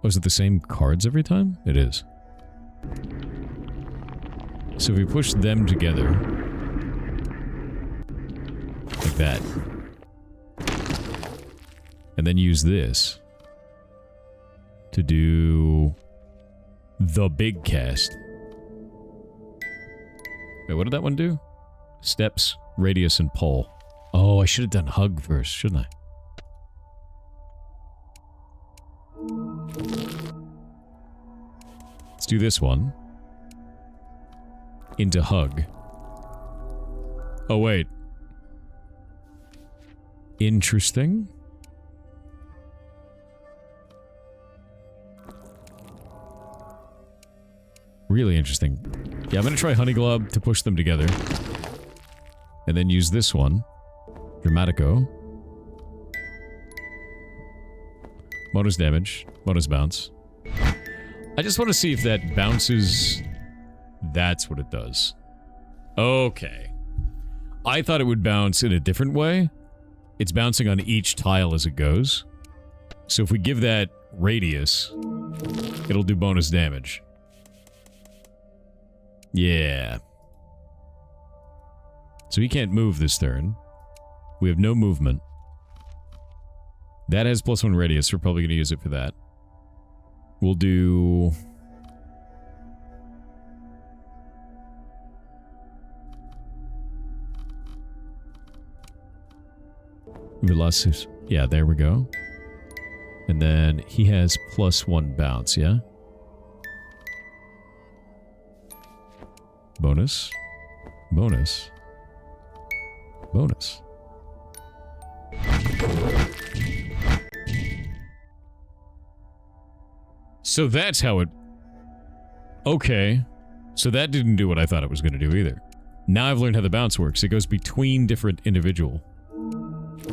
Oh, is it the same cards every time? It is. So if we push them together... like that. And then use this... to do the big cast. Wait, what did that one do? Steps, radius, and pull. Oh, I should have done hug first, shouldn't I? Let's do this one. Into hug. Oh, wait. Interesting. Really interesting. Yeah, I'm gonna try Honey Glove to push them together. And then use this one. Dramatico. Bonus damage. Bonus bounce. I just want to see if that bounces... That's what it does. Okay. I thought it would bounce in a different way. It's bouncing on each tile as it goes. So if we give that radius, it'll do bonus damage. Yeah. So he can't move this turn. We have no movement. That has +1 radius. We're probably going to use it for that. We'll do... Velocity. Yeah, there we go. And then he has +1 bounce, yeah? Bonus. Bonus. Bonus. So that's how it... Okay. So that didn't do what I thought it was going to do either. Now I've learned how the bounce works. It goes between different individual.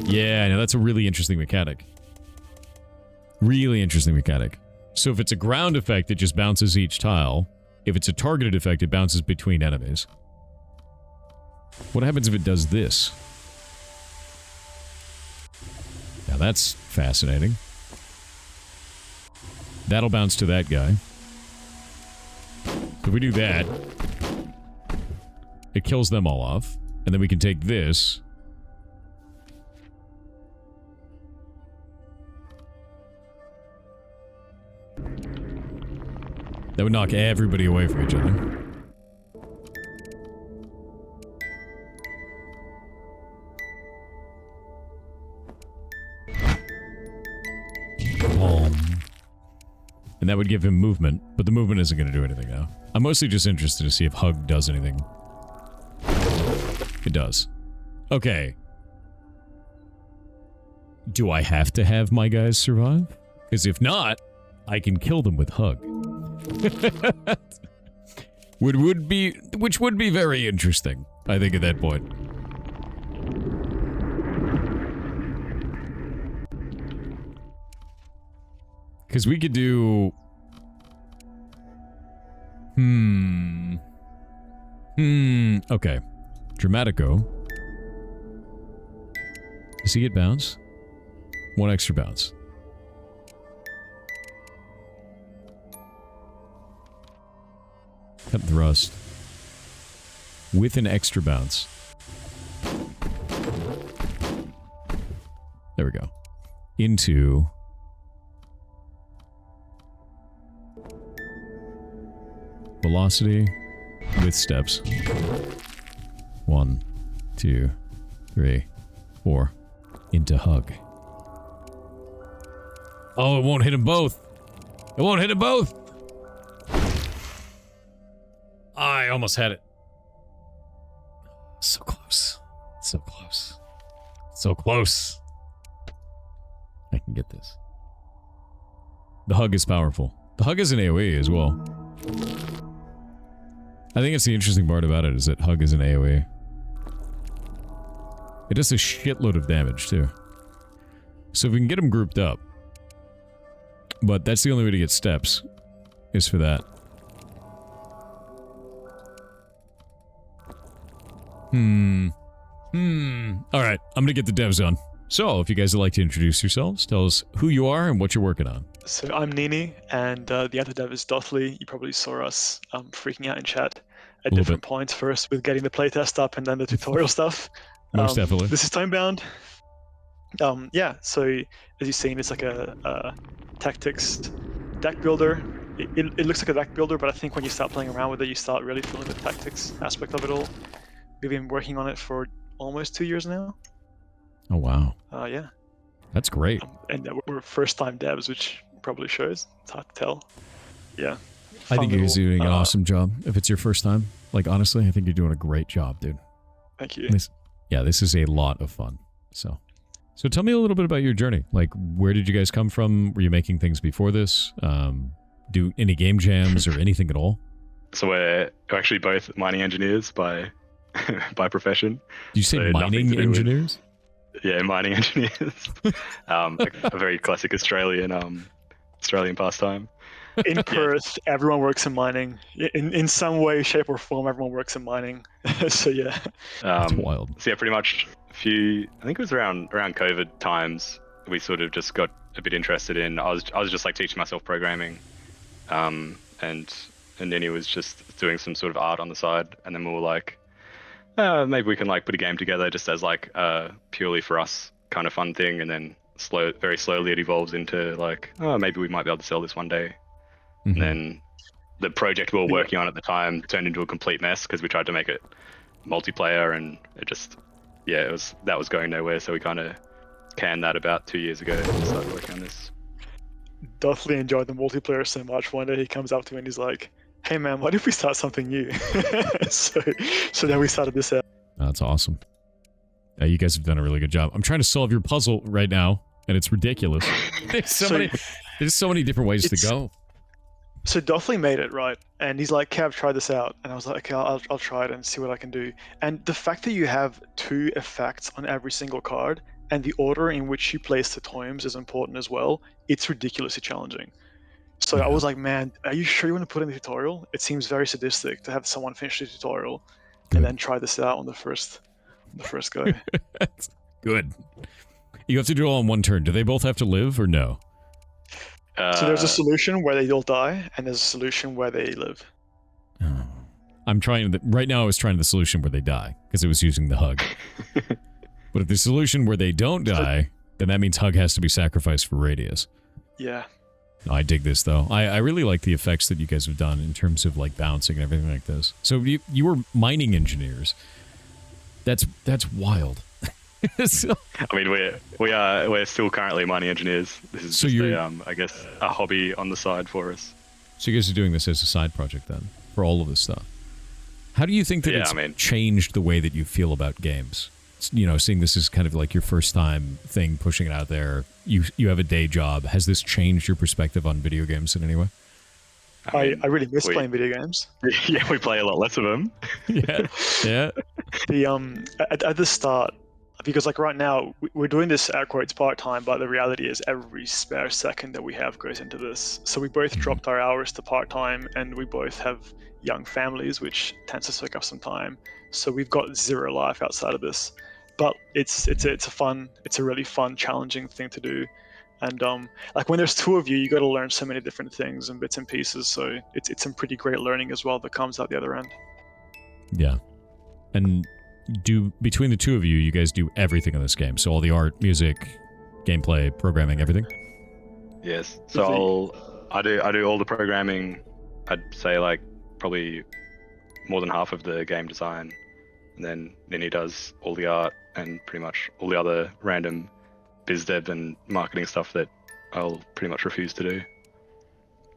Yeah, no, that's a really interesting mechanic. Really interesting mechanic. So if it's a ground effect, it just bounces each tile. If it's a targeted effect, it bounces between enemies. What happens if it does this? Now that's fascinating. That'll bounce to that guy. If we do that, it kills them all off. And then we can take this. That would knock everybody away from each other. And that would give him movement, but the movement isn't going to do anything now. I'm mostly just interested to see if Hug does anything. It does. Okay. Do I have to have my guys survive? Because if not, I can kill them with Hug. Which would be very interesting, I think, at that point. Because we could do... Okay. Dramatico. Does he get bounce? One extra bounce. Cut thrust. With an extra bounce. There we go. Into... velocity with steps. 1, 2, 3, 4. Into Hug. Oh, it won't hit them both. It won't hit them both. I almost had it. So close. So close. So close. I can get this. The Hug is powerful. The Hug is an AoE as well. I think it's the interesting part about it is that Hug is an AoE. It does a shitload of damage too. So if we can get them grouped up. But that's the only way to get steps. Is for that. Alright, I'm gonna get the devs on. So, if you guys would like to introduce yourselves, tell us who you are and what you're working on. So I'm Nini, and the other dev is Dothly. You probably saw us freaking out in chat at different points, first with getting the playtest up and then the tutorial stuff. Most definitely. This is Tomebound. Yeah, so as you've seen, it's like a tactics deck builder. It looks like a deck builder, but I think when you start playing around with it, you start really feeling the tactics aspect of it all. We've been working on it for almost 2 years now. Oh, wow. Yeah. That's great. And we're first-time devs, which probably shows. It's hard to tell. Yeah. I think you're doing an awesome job. If it's your first time, like, honestly, I think you're doing a great job, dude. Thank you. This is a lot of fun. So tell me a little bit about your journey. Like, where did you guys come from? Were you making things before this? Do any game jams or anything at all? So we're actually both mining engineers by profession. Did you say mining engineers? Yeah, mining engineers. A very classic Australian pastime. In Perth, everyone works in mining. In some way, shape, or form, everyone works in mining. So yeah. That's wild. So yeah, pretty much I think it was around COVID times, we sort of just got a bit interested in, I was just like teaching myself programming. And Nini was just doing some sort of art on the side, and then we were like, maybe we can like put a game together just as like purely for us kind of fun thing, and then very slowly it evolves into like, oh, maybe we might be able to sell this one day. And then the project we were working on at the time turned into a complete mess because we tried to make it multiplayer, and it just, that was going nowhere. So we kind of canned that about 2 years ago and started working on this. Dothly enjoyed the multiplayer so much. One day he comes up to me and he's like, hey man, what if we start something new? so then we started this out. That's awesome. You guys have done a really good job. I'm trying to solve your puzzle right now, and it's ridiculous. There's so many different ways to go. So Doffley made it, right? And he's like, Cav, try this out. And I was like, okay, I'll try it and see what I can do. And the fact that you have 2 effects on every single card, and the order in which you place the tomes is important as well, it's ridiculously challenging. So I was like, man, are you sure you want to put in the tutorial? It seems very sadistic to have someone finish the tutorial Good. and then try this out on the first go. That's good. You have to do it all in one turn. Do they both have to live or no? So there's a solution where they all die, and there's a solution where they live. Oh. I'm trying right now. I was trying the solution where they die because it was using the hug. But if the solution where they don't die, then that means hug has to be sacrificed for radius. Yeah. I dig this though. I really like the effects that you guys have done in terms of like bouncing and everything like this. So you were mining engineers. That's wild. So, I mean, we're still currently mining engineers. This is so just I guess a hobby on the side for us. So you guys are doing this as a side project then for all of this stuff. How do you think that it's changed the way that you feel about games? You know, seeing this as kind of like your first time thing, pushing it out there. You have a day job. Has this changed your perspective on video games in any way? I really miss playing video games. Yeah, we play a lot less of them. Yeah. At the start, because like right now we're doing this air quotes part-time, but the reality is every spare second that we have goes into this. So we both dropped our hours to part-time, and we both have young families, which tends to soak up some time. So we've got zero life outside of this. But it's a really fun, challenging thing to do. And like when there's 2 of you, you got to learn so many different things and bits and pieces. So it's some pretty great learning as well that comes out the other end. Yeah. And between the 2 of you, you guys do everything in this game. So all the art, music, gameplay, programming, everything? Yes. So I do all the programming. I'd say like probably more than half of the game design. And then he does all the art and pretty much all the other random biz dev and marketing stuff that I'll pretty much refuse to do.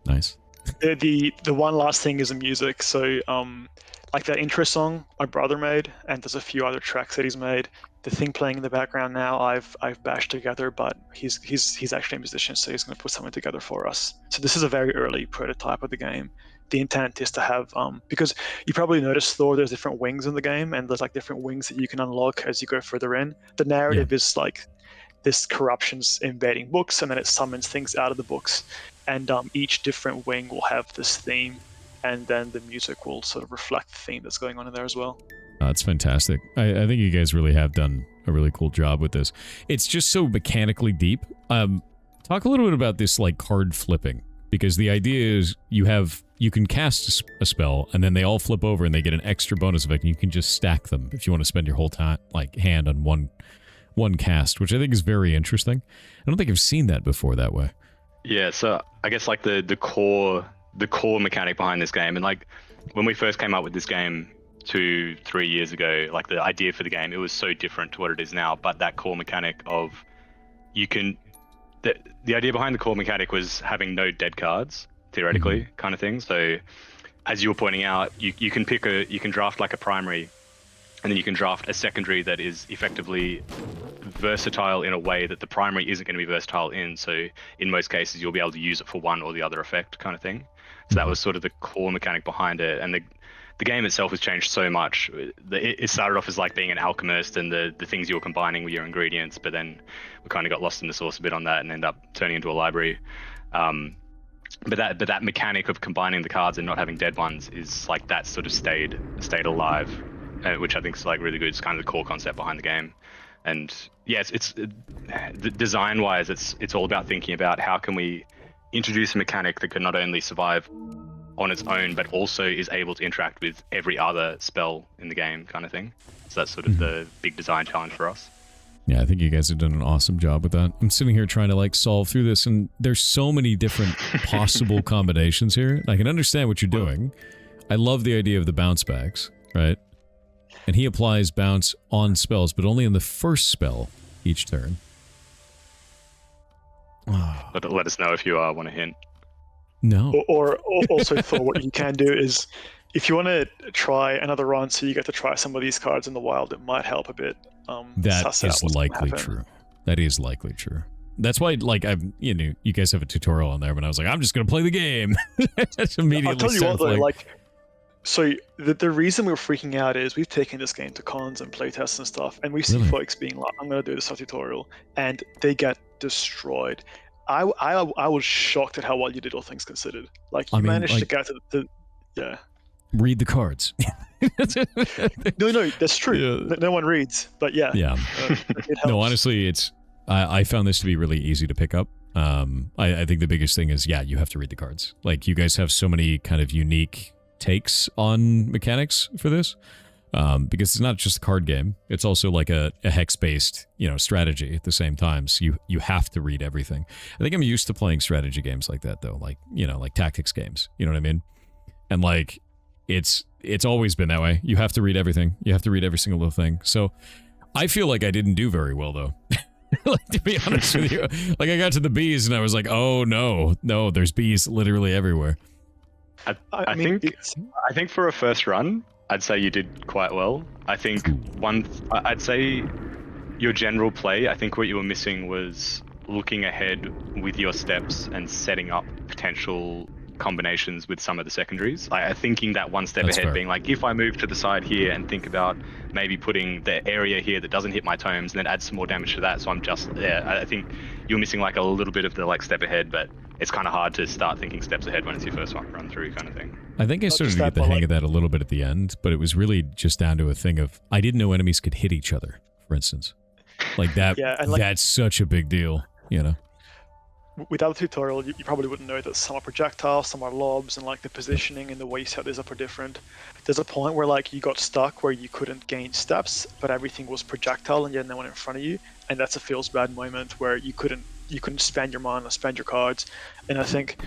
Nice. The one last thing is the music. So like that intro song my brother made, and there's a few other tracks that he's made. The thing playing in the background now I've bashed together, but he's actually a musician, so he's going to put something together for us. So this is a very early prototype of the game. The intent is to have because you probably noticed, Thor, there's different wings in the game, and there's like different wings that you can unlock as you go further in. The narrative is like this corruption's invading books, and then it summons things out of the books, and each different wing will have this theme, and then the music will sort of reflect the theme that's going on in there as well. That's fantastic. I think you guys really have done a really cool job with this. It's just so mechanically deep. Talk a little bit about this like card flipping, because the idea is you can cast a spell, and then they all flip over and they get an extra bonus effect, and you can just stack them if you want to spend your whole time like hand on one cast, which I think is very interesting. I don't think I've seen that before that way. Yeah, so I guess like the core mechanic behind this game, and like when we first came up with this game 2-3 years ago, like the idea for the game, it was so different to what it is now. But that core mechanic of the idea behind the core mechanic was having no dead cards, theoretically, kind of thing. So as you were pointing out, you can draft like a primary, and then you can draft a secondary that is effectively versatile in a way that the primary isn't going to be versatile in. So in most cases, you'll be able to use it for one or the other effect, kind of thing. So that was sort of the core mechanic behind it. And the game itself has changed so much. It started off as like being an alchemist and the things you were combining with your ingredients, but then we kind of got lost in the sauce a bit on that and ended up turning into a library. But that mechanic of combining the cards and not having dead ones is like that sort of stayed alive, which I think is like really good. It's kind of the core concept behind the game. And yes, it's design wise, it's all about thinking about how can we introduce a mechanic that can not only survive on its own, but also is able to interact with every other spell in the game, kind of thing. So that's sort of the big design challenge for us. Yeah, I think you guys have done an awesome job with that. I'm sitting here trying to like solve through this, and there's so many different possible combinations here. I can understand what you're doing. I love the idea of the bounce backs, right? And he applies bounce on spells, but only in the first spell each turn. Let us know if you want a hint. No. Or also, for what you can do is, if you want to try another run, so you get to try some of these cards in the wild, it might help a bit. That is likely true. That is likely true. That's why, like, you guys have a tutorial on there, but I was like, I'm just gonna play the game. Just immediately. I'll tell you start what, though, playing. like, so the reason we're freaking out is we've taken this game to cons and playtests and stuff, and we see Really? folks being like, "I'm gonna do this tutorial," and they get destroyed. I was shocked at how well you did, all things considered. Like, you managed to get to the yeah. Read the cards. No, that's true. Yeah. No one reads, but yeah. Yeah. It helps. No, honestly, it's I found this to be really easy to pick up. I think the biggest thing is, yeah, you have to read the cards. Like, you guys have so many kind of unique takes on mechanics for this, because it's not just a card game. It's also like a hex-based, strategy at the same time. So you have to read everything. I think I'm used to playing strategy games like that, though, like tactics games. You know what I mean? And like, it's always been that way. You have to read everything. You have to read every single little thing. So I feel like I didn't do very well, though. Like, to be honest with you, like, I got to the bees and I was like, oh no, there's bees literally everywhere. I think for a first run, I'd say you did quite well. I think I'd say your general play, I think what you were missing was looking ahead with your steps and setting up potential combinations with some of the secondaries. Thinking that one step ahead, being like, if I move to the side here and think about maybe putting the area here that doesn't hit my tomes and then add some more damage to that, so I'm just there. I think you're missing like a little bit of the like step ahead, but it's kind of hard to start thinking steps ahead when it's your first one run through kind of thing. I think I started to get the hang of that a little bit at the end, but it was really just down to a thing of, I didn't know enemies could hit each other, for instance. Like that, that's such a big deal, Without the tutorial, you probably wouldn't know that some are projectiles, some are lobs, and like the positioning and the way you set these up are different. There's a point where like you got stuck where you couldn't gain steps, but everything was projectile and you had no one in front of you, and that's a feels bad moment where you couldn't spend your mana, spend your cards. And I think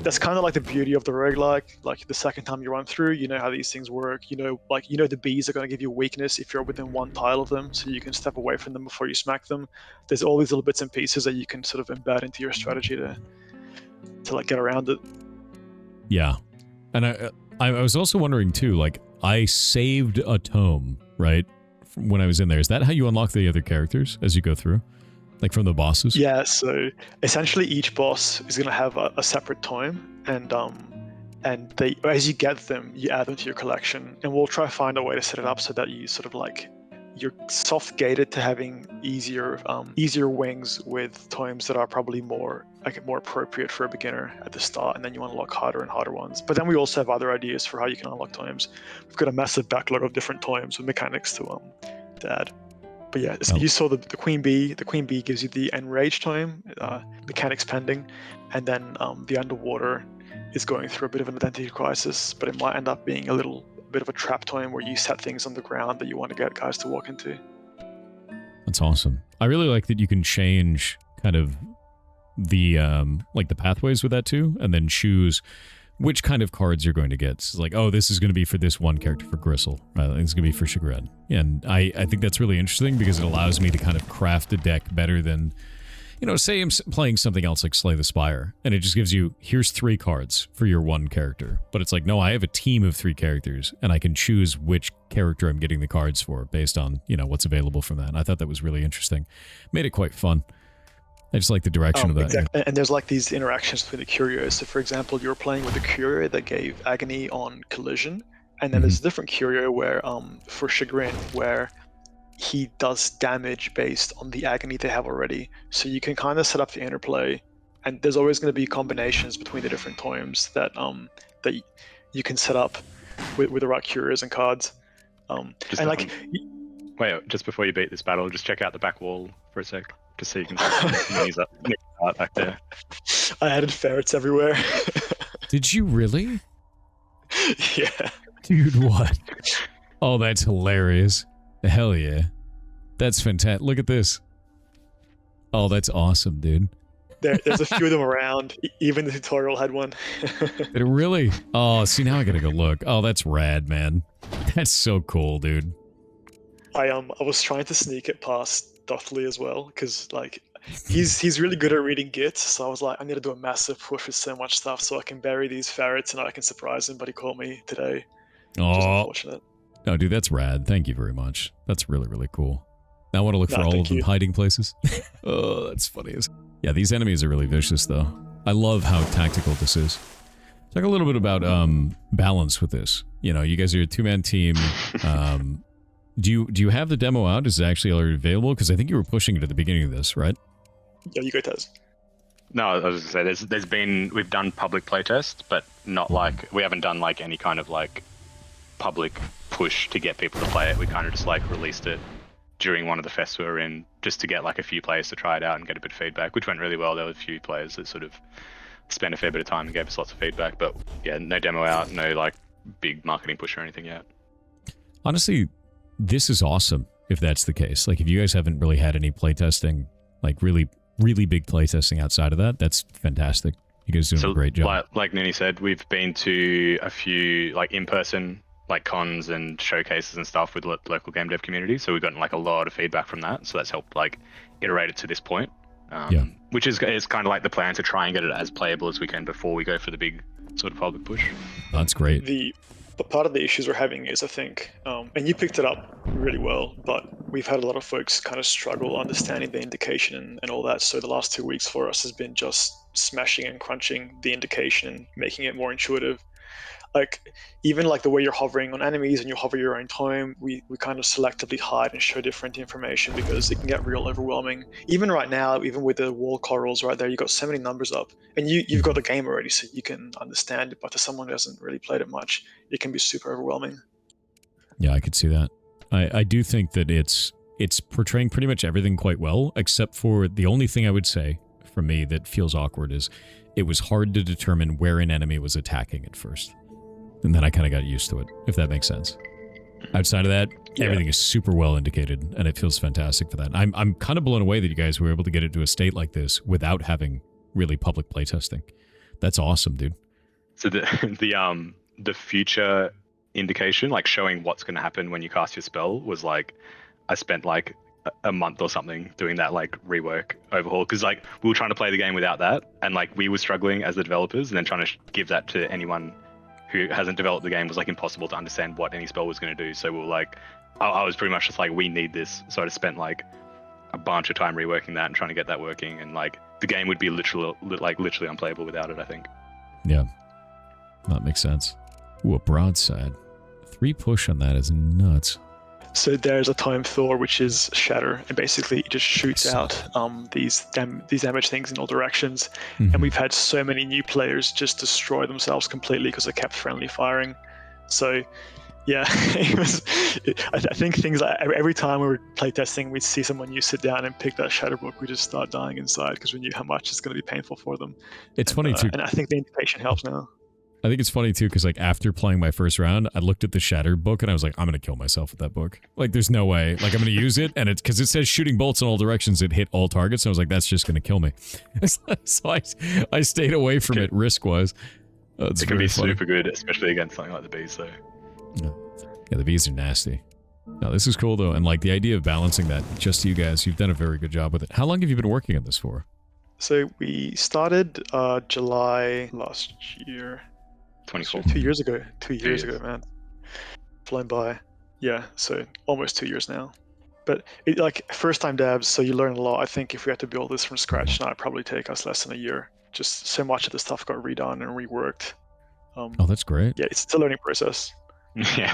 that's kind of like the beauty of the roguelike. Like the second time you run through, you know how these things work. The bees are going to give you weakness if you're within one tile of them, so you can step away from them before you smack them. There's all these little bits and pieces that you can sort of embed into your strategy to like get around it. Yeah. And I was also wondering too, like, I saved a tome, right? When I was in there. Is that how you unlock the other characters as you go through? Like from the bosses? Yeah, so essentially each boss is going to have a separate tome, and they, as you get them, you add them to your collection, and we'll try to find a way to set it up so that you sort of like, you're soft gated to having easier wings with tomes that are probably more appropriate for a beginner at the start, and then you unlock harder and harder ones. But then we also have other ideas for how you can unlock tomes. We've got a massive backlog of different tomes with mechanics to add. But yeah, you saw the Queen Bee. The Queen Bee gives you the Enrage tome, mechanics pending, and then the Underwater is going through a bit of an identity crisis, but it might end up being a bit of a trap tome where you set things on the ground that you want to get guys to walk into. That's awesome. I really like that you can change kind of the like the pathways with that too, and then choose which kind of cards you're going to get. It's like, oh, this is going to be for this one character, for Gristle. It's going to be for Chagrin. And I think that's really interesting because it allows me to kind of craft a deck better than, say I'm playing something else like Slay the Spire, and it just gives you, here's 3 cards for your one character. But it's like, no, I have a team of 3 characters, and I can choose which character I'm getting the cards for based on, what's available from that. And I thought that was really interesting. Made it quite fun. I just like the direction of that. Exactly. And there's like these interactions between the curios. So for example, you're playing with a curio that gave agony on collision, and then there's a different curio where for Chagrin where he does damage based on the agony they have already. So you can kind of set up the interplay, and there's always going to be combinations between the different tomes that you can set up with the right curios and cards. Wait, just before you beat this battle, just check out the back wall for a sec. Just so you can see art back there. I added ferrets everywhere. Did you really? Yeah. Dude, what? Oh, that's hilarious. Hell yeah. That's fantastic. Look at this. Oh, that's awesome, dude. There's a few of them around. Even the tutorial had one. Did it really? Oh, see, now I gotta go look. Oh, that's rad, man. That's so cool, dude. I was trying to sneak it past Dothley as well, because like he's really good at reading gits, so I was like, I need to do a massive push with so much stuff so I can bury these ferrets and I can surprise him, but he caught me today. Which is unfortunate. No, dude, that's rad. Thank you very much. That's really, really cool. Now I want to look for all of them hiding places. Oh, that's funny as Yeah, these enemies are really vicious, though. I love how tactical this is. Talk a little bit about balance with this. You know, you guys are a two-man team. Do you have the demo out? Is it actually already available? Because I think you were pushing it at the beginning of this, right? Yeah, you go, Taz. No, I was gonna say we've done public playtests, but not like we haven't done like any kind of like public push to get people to play it. We kind of just like released it during one of the fests we were in, just to get like a few players to try it out and get a bit of feedback, which went really well. There were a few players that sort of spent a fair bit of time and gave us lots of feedback, but yeah, no demo out, no like big marketing push or anything yet. Honestly, this is awesome if that's the case. Like, if you guys haven't really had any playtesting, like really big playtesting outside of that, that's fantastic. You guys are doing a great job. Like Nini said, we've been to a few like in-person like cons and showcases and stuff with local game dev community, so we've gotten like a lot of feedback from that, so that's helped like iterate it to this point. Which is kind of like the plan, to try and get it as playable as we can before we go for the big sort of public push. That's great. But part of the issues we're having is, I think, and you picked it up really well, but we've had a lot of folks kind of struggle understanding the indication and all that. So the last 2 weeks for us has been just smashing and crunching the indication and making it more intuitive. Like, even like the way you're hovering on enemies and you hover your own tome, we kind of selectively hide and show different information because it can get real overwhelming. Even right now, even with the wall corals right there, you've got so many numbers up, and you've got the game already, so you can understand it. But to someone who hasn't really played it much, it can be super overwhelming. Yeah, I could see that. I do think that it's portraying pretty much everything quite well, except for the only thing I would say for me that feels awkward is it was hard to determine where an enemy was attacking at first. And then I kind of got used to it, if that makes sense. Outside of that, everything is super well indicated, and it feels fantastic for that. I'm kind of blown away that you guys were able to get it to a state like this without having really public playtesting. That's awesome, dude. So the future indication, like showing what's going to happen when you cast your spell, was like, I spent like a month or something doing that like rework overhaul, because like we were trying to play the game without that, and like we were struggling as the developers, and then trying to give that to anyone who hasn't developed the game was like impossible to understand what any spell was going to do. So we were like, I was pretty much just like, we need this. So I just spent like a bunch of time reworking that and trying to get that working, and like the game would be literally unplayable without it, I think. Yeah, that makes sense. Ooh, a broadside. 3 push on that is nuts. So there's a time Thor, which is shatter, and basically it just shoots out these damage things in all directions. And we've had so many new players just destroy themselves completely because they kept friendly firing. So yeah, I think things like every time we were playtesting, we'd see someone new sit down and pick that shatter book, we just start dying inside because we knew how much it's going to be painful for them. It's funny too. And I think the indication helps now. I think it's funny too, because like after playing my first round, I looked at the Shatter book and I was like, I'm gonna kill myself with that book. Like, there's no way. Like, I'm gonna use it, and it's because it says shooting bolts in all directions, it hit all targets. And I was like, that's just gonna kill me. So I stayed away from it risk wise. It can be super good, especially against something like the bees, though. Yeah, the bees are nasty. No, this is cool though, and like the idea of balancing that, just you guys, you've done a very good job with it. How long have you been working on this for? So we started July last year. 24. 2 years ago. 2 years ago, man. Flown by. Yeah, so almost 2 years now. But like first time devs, so you learn a lot. I think if we had to build this from scratch now, it'd probably take us less than a year. Just so much of the stuff got redone and reworked. Oh, that's great. Yeah, it's a learning process. Yeah,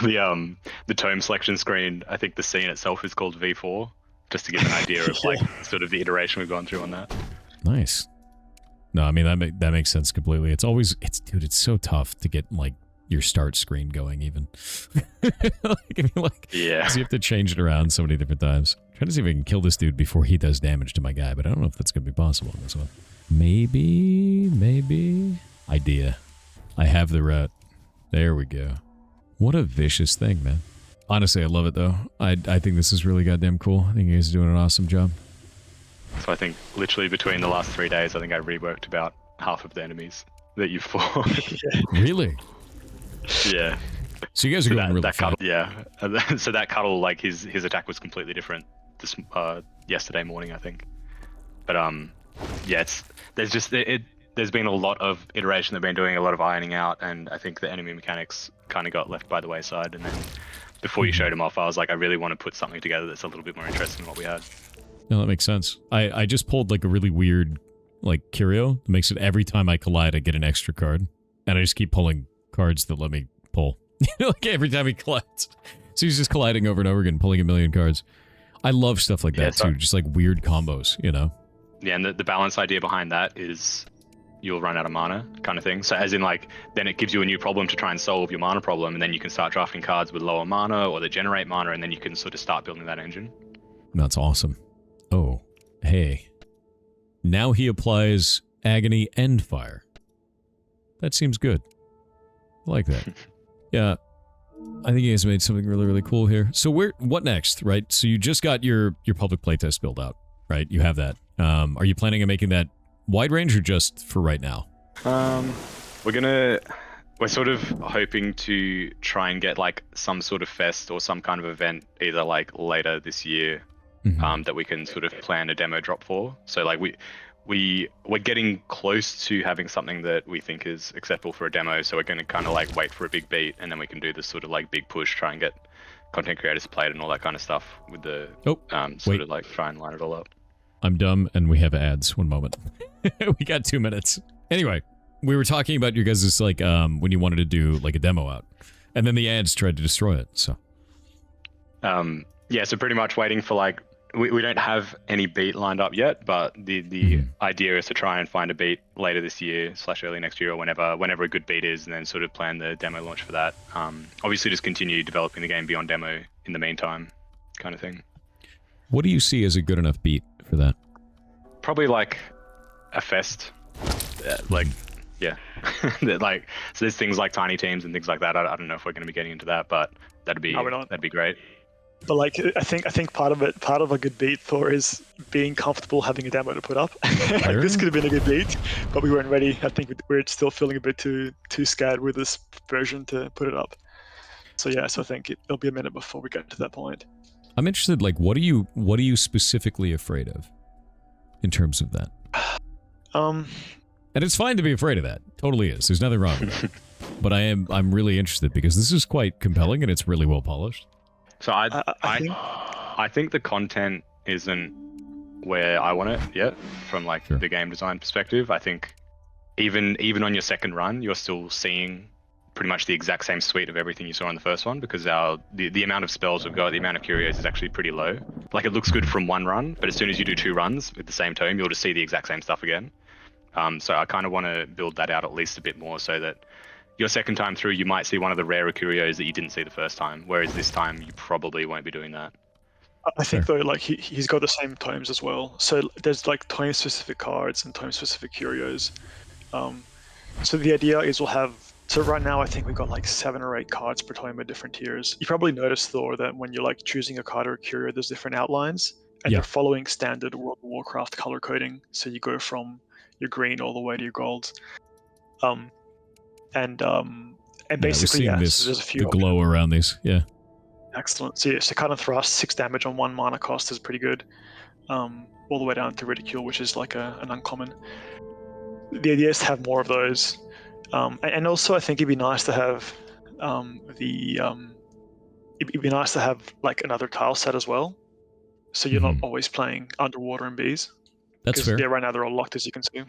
the tome selection screen, I think the scene itself is called V4, just to give an idea of like sort of the iteration we've gone through on that. Nice. No, I mean that makes sense completely. It's so tough to get like your start screen going even. Yeah. So you have to change it around so many different times. I'm trying to see if I can kill this dude before he does damage to my guy, but I don't know if that's gonna be possible in this one. Maybe. Idea. I have the route. There we go. What a vicious thing, man. Honestly, I love it though. I think this is really goddamn cool. I think you guys are doing an awesome job. So I think literally between the last 3 days, I think I reworked about half of the enemies that you've fought. Really? Yeah. So you guys are going really fast. Yeah. So that Cuddle, like his attack was completely different this yesterday morning, I think. But yeah, there's been a lot of iteration they've been doing, a lot of ironing out, and I think the enemy mechanics kind of got left by the wayside. And then before you showed them off, I was like, I really want to put something together that's a little bit more interesting than what we had. No, that makes sense. I just pulled like a really weird like curio. It makes it every time I collide, I get an extra card. And I just keep pulling cards that let me pull. Like every time he collides. So he's just colliding over and over again, pulling a million cards. I love stuff like that too, just like weird combos, you know? Yeah, and the balance idea behind that is you'll run out of mana kind of thing. So as in like, then it gives you a new problem to try and solve your mana problem, and then you can start drafting cards with lower mana or that generate mana, and then you can sort of start building that engine. That's awesome. Oh, hey. Now he applies Agony and Fire. That seems good. I like that. Yeah. I think you guys made something really, really cool here. So what next, right? So you just got your public playtest build out, right? You have that. Are you planning on making that wide range or just for right now? We're sort of hoping to try and get like some sort of fest or some kind of event either like later this year that we can sort of plan a demo drop for. So like we're getting close to having something that we think is acceptable for a demo, so we're going to kind of like wait for a big beat, and then we can do this sort of like big push, try and get content creators to play it and all that kind of stuff with the sort of like try and line it all up. I'm dumb and we have ads. 1 moment. We got 2 minutes. Anyway, we were talking about you guys' like when you wanted to do like a demo out, and then the ads tried to destroy it. So yeah, so pretty much waiting for like we don't have any beat lined up yet, but the idea is to try and find a beat later this year / early next year, or whenever a good beat is, and then sort of plan the demo launch for that. Obviously just continue developing the game beyond demo in the meantime, kind of thing. What do you see as a good enough beat for that? Probably like a fest, like yeah. Like so there's things like tiny teams and things like that. I don't know if we're going to be getting into that, but that'd be great. But like, I think part of a good beat, Thor, is being comfortable having a demo to put up. Like, this could have been a good beat, but we weren't ready. I think we're still feeling a bit too scared with this version to put it up. So yeah, so I think it'll be a minute before we get to that point. I'm interested, like, what are you specifically afraid of in terms of that? And it's fine to be afraid of that. Totally is. There's nothing wrong with that. But I'm really interested because this is quite compelling and it's really well polished. So I think the content isn't where I want it yet from like the game design perspective. I think even on your second run, you're still seeing pretty much the exact same suite of everything you saw on the first one, because the amount of spells we've got, the amount of curios is actually pretty low. Like it looks good from one run, but as soon as you do 2 runs with the same tome, you'll just see the exact same stuff again. So I kind of want to build that out at least a bit more, so that your second time through, you might see one of the rarer curios that you didn't see the first time, whereas this time you probably won't be doing that. I think though, like he's got the same tomes as well. So there's like tome specific cards and tome specific curios. So the idea is we'll have. So right now I think we've got like 7 or 8 cards per tome at different tiers. You probably noticed Thor that when you're like choosing a card or a curio, there's different outlines, and they're following standard World of Warcraft color coding. So you go from your green all the way to your golds. And basically, so there's a few. The glow around these, yeah. Excellent. So kind of thrust, 6 damage on 1 mana cost is pretty good. All the way down to ridicule, which is like an uncommon. The idea is to have more of those, and also I think it'd be nice to have it'd be nice to have like another tile set as well, so you're not always playing underwater and bees. That's fair. Yeah, right now they're all locked, as you can see.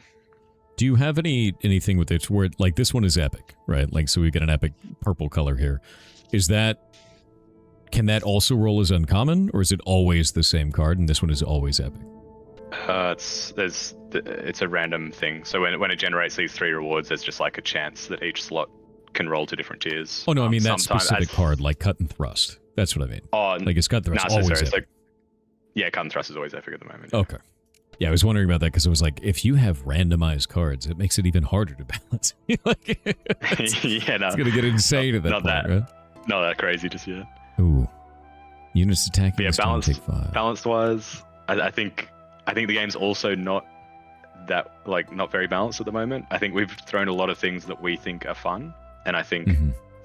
Do you have anything with it where, like, this one is epic, right? Like, so we get an epic purple color here. Can that also roll as uncommon, or is it always the same card, and this one is always epic? It's a random thing. So when it generates these 3 rewards, there's just like a chance that each slot can roll to different tiers. Oh no, I mean that specific card, like cut and thrust. That's what I mean. Oh, like is cut and thrust always epic? Yeah, cut and thrust is always epic at the moment. Yeah. Okay. Yeah, I was wondering about that because it was like, if you have randomized cards, it makes it even harder to balance. Like, it's going to get insane at that point, right? Not that crazy just yet. Ooh. Units attacking yeah, take 5. Balanced-wise, I think the game's also not very balanced at the moment. I think we've thrown a lot of things that we think are fun, and I think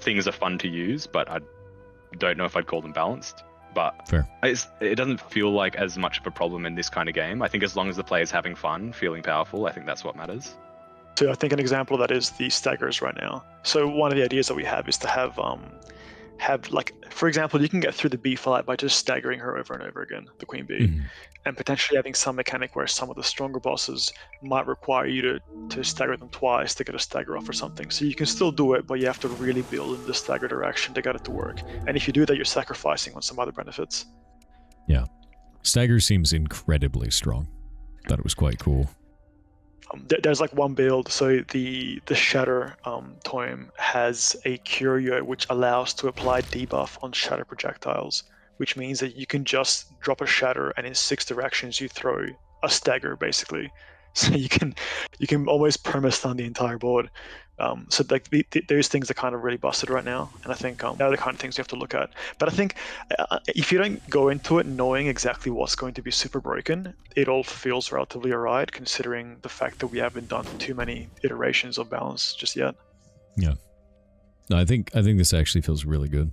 things are fun to use, but I don't know if I'd call them balanced. But fair. It doesn't feel like as much of a problem in this kind of game. I think as long as the player's having fun, feeling powerful, I think that's what matters. So I think an example of that is the staggers right now. So one of the ideas that we have is to have have, like, for example, you can get through the B fight by just staggering her over and over again, the queen bee, and potentially having some mechanic where some of the stronger bosses might require you to stagger them twice to get a stagger off or something. So you can still do it, but you have to really build in the stagger direction to get it to work. And if you do that, you're sacrificing on some other benefits. Yeah. Stagger seems incredibly strong. Thought it was quite cool. There's like one build, so the Shatter Tome has a curio which allows to apply debuff on shatter projectiles, which means that you can just drop a shatter and in 6 directions you throw a stagger basically. So you can almost perma-stun the entire board. So like those things are kind of really busted right now, and I think they're the kind of things you have to look at. But I think if you don't go into it knowing exactly what's going to be super broken, it all feels relatively alright, considering the fact that we haven't done too many iterations of balance just yet. Yeah, no, I think this actually feels really good,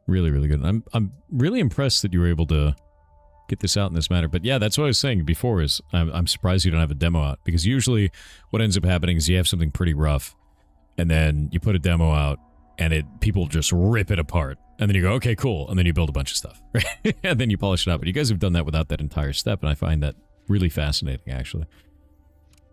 really good. I'm really impressed that you were able to get this out in this manner. But yeah, that's what I was saying before. Is I'm surprised you don't have a demo out, because usually what ends up happening is you have something pretty rough, and then you put a demo out, and people just rip it apart. And then you go, okay, cool. And then you build a bunch of stuff, right? And then you polish it out. But you guys have done that without that entire step, and I find that really fascinating, actually.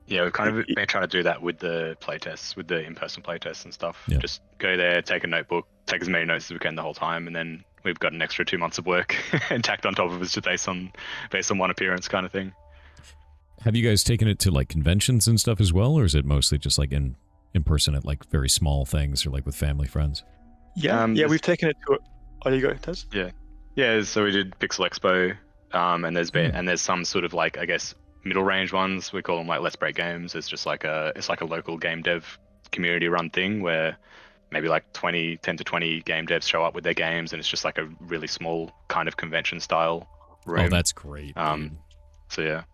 Yeah, we've kind of been trying to do that with the playtests, with the in-person playtests and stuff. Yeah. Just go there, take a notebook, take as many notes as we can the whole time, and then we've got an extra 2 months of work and tacked on top of it just based on one appearance kind of thing. Have you guys taken it to like conventions and stuff as well, or is it mostly just like in person at like very small things, or like with family friends? Yeah, we've taken it to. Oh, you go, Tez. Yeah. So we did Pixel Expo, and there's some sort of like, I guess, middle range ones. We call them like Let's Break Games. It's just like a local game dev community run thing where maybe like 10 to 20 game devs show up with their games, and it's just like a really small kind of convention style room. Oh, that's great. So yeah.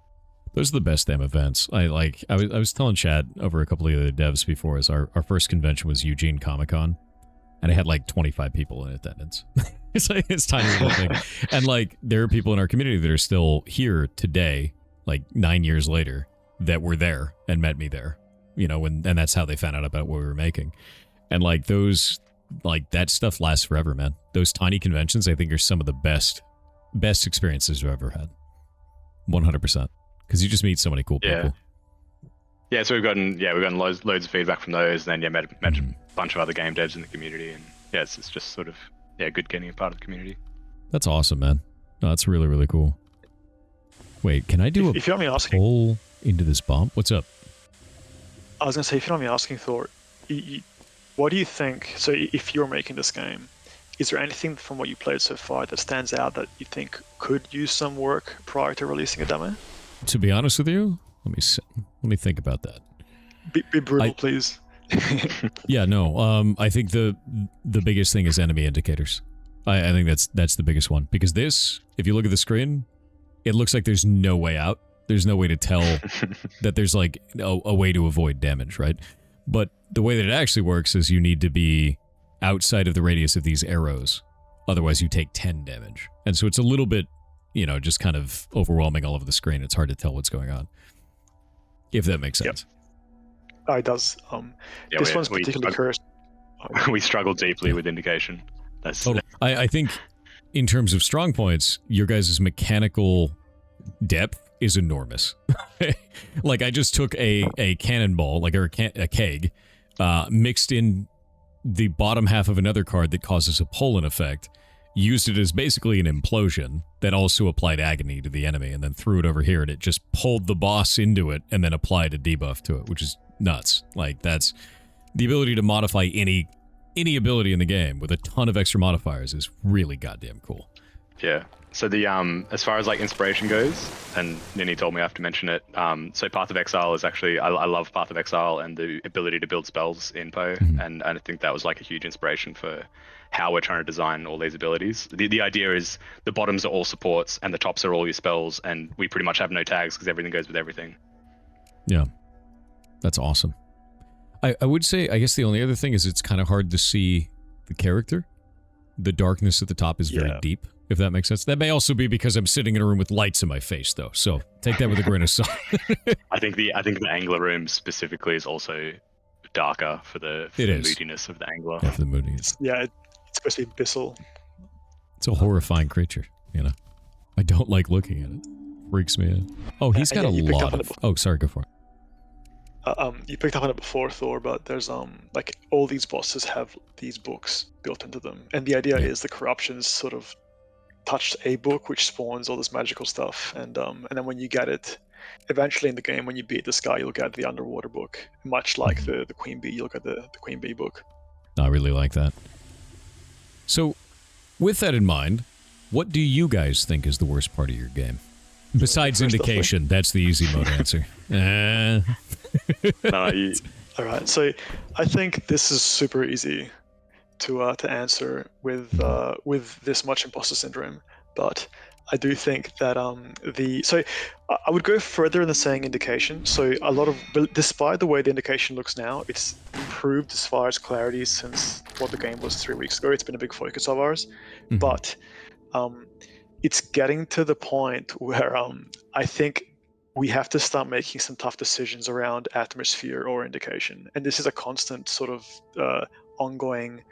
Those are the best damn events. I was telling Chad over a couple of the devs before, is our first convention was Eugene Comic-Con, and it had like 25 people in attendance. It's like it's tiny little thing. And like there are people in our community that are still here today, like 9 years later, that were there and met me there. You know, and that's how they found out about what we were making. And like those, like that stuff lasts forever, man. Those tiny conventions, I think, are some of the best experiences I've ever had. 100%. Because you just meet so many cool people. Yeah, so we've gotten loads of feedback from those, and then met a bunch of other game devs in the community, and yeah, it's just sort of good getting a part of the community. That's awesome, man. No, that's really, really cool. Wait, can I do if you don't mind me asking, poll into this bomb? What's up? I was gonna say, if you don't mind me asking, Thor, what do you think? So if you're making this game, is there anything from what you played so far that stands out that you think could use some work prior to releasing a demo? To be honest with you, let me think about that. Be brutal, please. Yeah, no. I think the biggest thing is enemy indicators. I think that's the biggest one, because this, if you look at the screen, it looks like there's no way out. There's no way to tell that there's like a way to avoid damage, right? But the way that it actually works is you need to be outside of the radius of these arrows, otherwise you take 10 damage. And so it's a little bit, you know, just kind of overwhelming all over the screen. It's hard to tell what's going on, if that makes sense. Yep. It does. This one's particularly cursed. We struggle deeply with indication. I think in terms of strong points, your guys' mechanical depth is enormous. Like I just took a cannonball, like a keg, mixed in the bottom half of another card that causes a pull-in effect, used it as basically an implosion that also applied agony to the enemy, and then threw it over here, and it just pulled the boss into it and then applied a debuff to it, which is nuts. Like that's the ability to modify any ability in the game with a ton of extra modifiers is really goddamn cool. Yeah. So the as far as like inspiration goes, and Nini told me I have to mention it. So Path of Exile is actually I love Path of Exile and the ability to build spells in Poe, and I think that was like a huge inspiration for how we're trying to design all these abilities. The idea is the bottoms are all supports and the tops are all your spells, and we pretty much have no tags because everything goes with everything. Yeah, that's awesome. I would say, I guess the only other thing is it's kind of hard to see the character. The darkness at the top is very deep, if that makes sense. That may also be because I'm sitting in a room with lights in my face, though. So take that with a grain of salt. I think the Angler room specifically is also darker for the moodiness of the Angler. Yeah, for the moodiness. Yeah, It's supposed to be Bissell. It's a horrifying creature, you know. I don't like looking at it. Freaks me out. Oh, he's got a lot of... Oh, sorry, go for it. You picked up on it before, Thor, but there's like all these bosses have these books built into them, and the idea is the corruptions sort of touch a book which spawns all this magical stuff, and then when you get it, eventually in the game when you beat this guy, you'll get the underwater book, much like the Queen Bee. You'll get the Queen Bee book. I really like that. So, with that in mind, what do you guys think is the worst part of your game? Besides indication, that's the easy mode answer. All right, so I think this is super easy to answer with this much imposter syndrome, but I do think that so I would go further than saying indication. So a lot of, despite the way the indication looks now, it's improved as far as clarity since what the game was 3 weeks ago. It's been a big focus of ours, but it's getting to the point where I think we have to start making some tough decisions around atmosphere or indication. And this is a constant sort of ongoing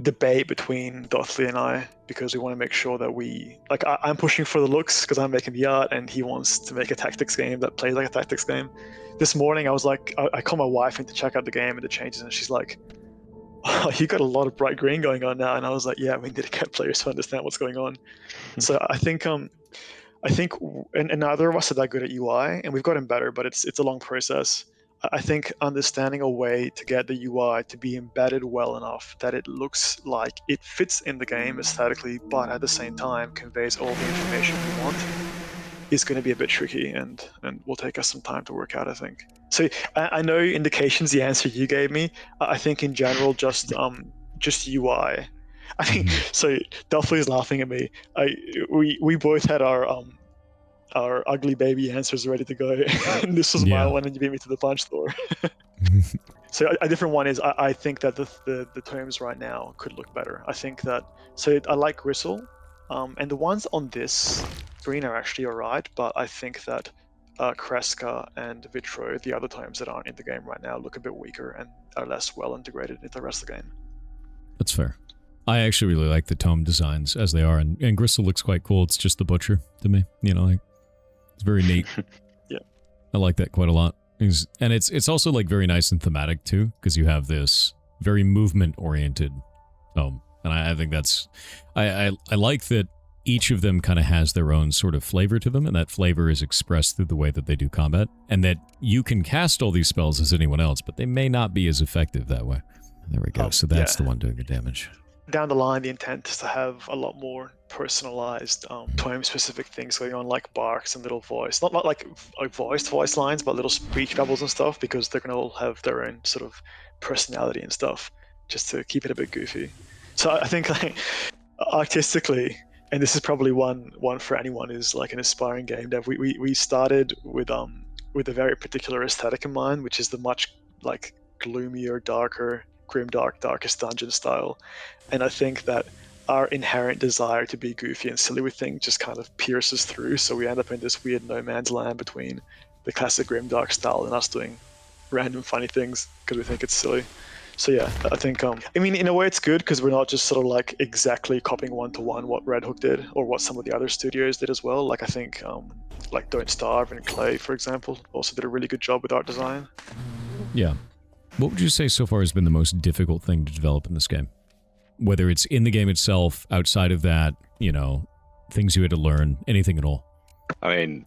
debate between Dothley and I, because we want to make sure that I'm pushing for the looks because I'm making the art, and he wants to make a tactics game that plays like a tactics game. This morning I was like, I called my wife in to check out the game and the changes, and she's like, oh, you got a lot of bright green going on now. And I was like, yeah, we need to get players to understand what's going on. So I think and neither of us are that good at UI, and we've gotten better, but it's a long process. I think understanding a way to get the UI to be embedded well enough that it looks like it fits in the game aesthetically, but at the same time conveys all the information we want, is going to be a bit tricky, and will take us some time to work out, I think. So I know indication's the answer you gave me. I think in general, just UI. I mean, so Duffley is laughing at me. We both had our ugly baby answers ready to go. And this was my one, and you beat me to the punch, Thor. So a different one is I think that the tomes right now could look better. I think that, so I like Gristle, and the ones on this screen are actually alright, but I think that Kreska and Vitro, the other tomes that aren't in the game right now, look a bit weaker and are less well integrated into the rest of the game. That's fair. I actually really like the tome designs as they are, and Gristle looks quite cool. It's just the butcher to me, you know, like, it's very neat. Yeah, I like that quite a lot. And it's also like very nice and thematic too, because you have this very movement oriented tome, and I think that's I like that each of them kind of has their own sort of flavor to them, and that flavor is expressed through the way that they do combat, and that you can cast all these spells as anyone else, but they may not be as effective that way. There we go. So that's the one doing the damage. Down the line, the intent is to have a lot more personalized tome-specific things going on, like barks and little voice, not like voice lines, but little speech bubbles and stuff, because they're going to all have their own sort of personality and stuff, just to keep it a bit goofy. So I think, like, artistically, and this is probably one for anyone who's like an aspiring game dev, we started with a very particular aesthetic in mind, which is the much like gloomier, darker, grimdark, darkest dungeon style. And I think that our inherent desire to be goofy and silly with things just kind of pierces through, so we end up in this weird no man's land between the classic grimdark style and us doing random funny things because we think it's silly. So yeah, I think, I mean, in a way it's good because we're not just sort of like exactly copying one-to-one what Red Hook did or what some of the other studios did as well. Like I think like Don't Starve and Clay, for example, also did a really good job with art design. Yeah. What would you say so far has been the most difficult thing to develop in this game? Whether it's in the game itself, outside of that, you know, things you had to learn, anything at all. I mean,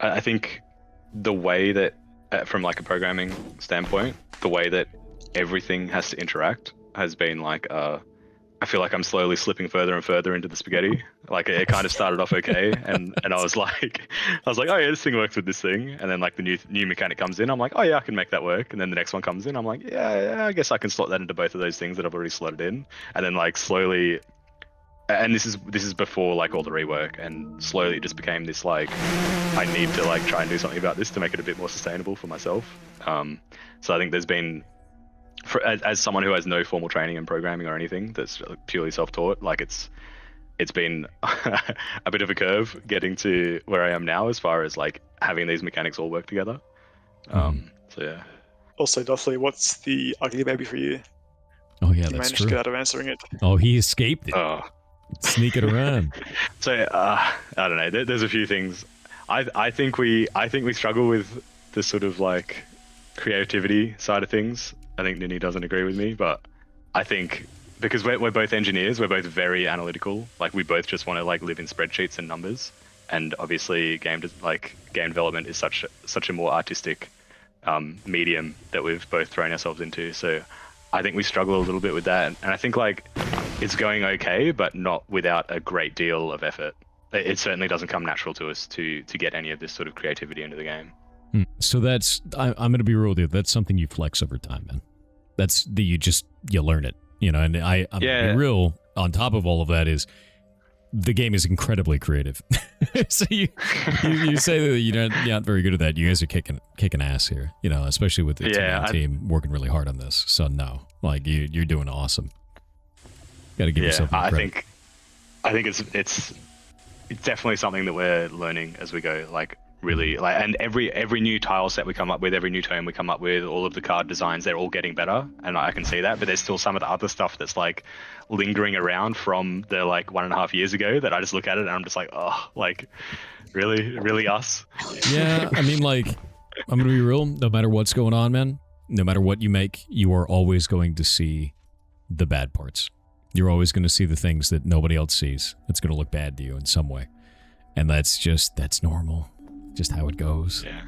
I think the way that, from like a programming standpoint, the way that everything has to interact has been like, I feel like I'm slowly slipping further and further into the spaghetti. Like it kind of started off okay, and I was like, oh yeah, this thing works with this thing, and then like the new mechanic comes in, I'm like, oh yeah, I can make that work, and then the next one comes in, I'm like, yeah, I guess I can slot that into both of those things that I've already slotted in, and then like slowly, and this is before like all the rework, and slowly it just became this like, I need to like try and do something about this to make it a bit more sustainable for myself. So I think there's been, as someone who has no formal training in programming or anything, that's purely self-taught, like it's been a bit of a curve getting to where I am now as far as like having these mechanics all work together. So yeah. Also, Duffley, what's the ugly baby for you? Oh yeah, He that's managed to true. get out of answering it. Oh, he escaped it. Oh. Sneaking around. So I don't know. There's a few things. I think we struggle with the sort of like creativity side of things. I think Nini doesn't agree with me, but I think because we're both engineers, we're both very analytical. Like we both just want to like live in spreadsheets and numbers. And obviously, game development is such a more artistic medium that we've both thrown ourselves into. So I think we struggle a little bit with that, and I think like it's going okay, but not without a great deal of effort. It certainly doesn't come natural to us to get any of this sort of creativity into the game. So that's I'm going to be real with you. That's something you flex over time, man. That's you learn it, you know. And I'm gonna be real. On top of all of that is the game is incredibly creative. So you say that you're not very good at that. You guys are kicking ass here, you know, especially with the team working really hard on this. So no, like you're doing awesome. Got to give yourself credit. I think it's definitely something that we're learning as we go. Like really, like, and every new tile set we come up with, every new tone we come up with, all of the card designs, they're all getting better, and I can see that. But there's still some of the other stuff that's like lingering around from the like 1.5 years ago that I just look at it and I'm just like, oh, like really us. Yeah, I mean, like, I'm gonna be real. No matter what's going on, man, no matter what you make, you are always going to see the bad parts. You're always going to see the things that nobody else sees. It's going to look bad to you in some way. And that's normal. Just how it goes. Yeah.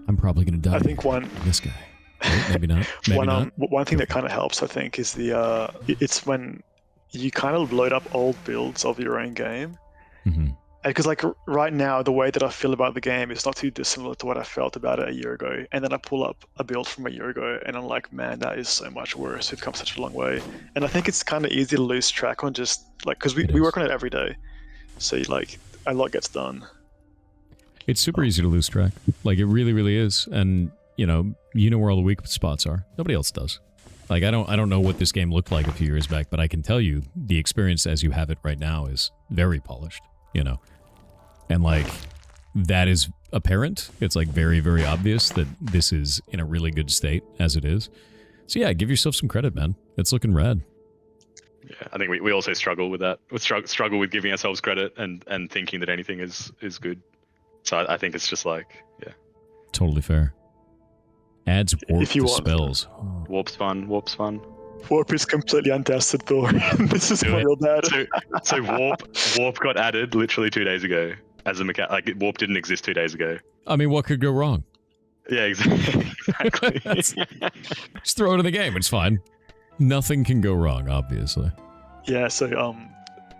I'm probably going to die. I think This guy. Right? Maybe not. Maybe not. One thing that kind of helps, I think, is it's when you kind of load up old builds of your own game. Mm-hmm. Because like right now, the way that I feel about the game is not too dissimilar to what I felt about it a year ago. And then I pull up a build from a year ago, and I'm like, man, that is so much worse. We've come such a long way. And I think it's kind of easy to lose track on just like, because we work on it every day, so like a lot gets done. It's super easy to lose track. Like it really, really is. And you know where all the weak spots are. Nobody else does. Like I don't know what this game looked like a few years back, but I can tell you the experience as you have it right now is very polished. You know, and like that is apparent. It's like very, very obvious that this is in a really good state as it is. So yeah, give yourself some credit, man. It's looking rad. Yeah, I think we also struggle with that. We struggle with giving ourselves credit and thinking that anything is good. So I think it's just like, yeah. Totally fair. Warp to spells. Warp's fun. Warp is completely untested, Thor. This is real bad. So Warp got added literally 2 days ago as a mechanic. Like Warp didn't exist 2 days ago. I mean, what could go wrong? Yeah, exactly. Just throw it in the game. It's fine. Nothing can go wrong, obviously. Yeah. So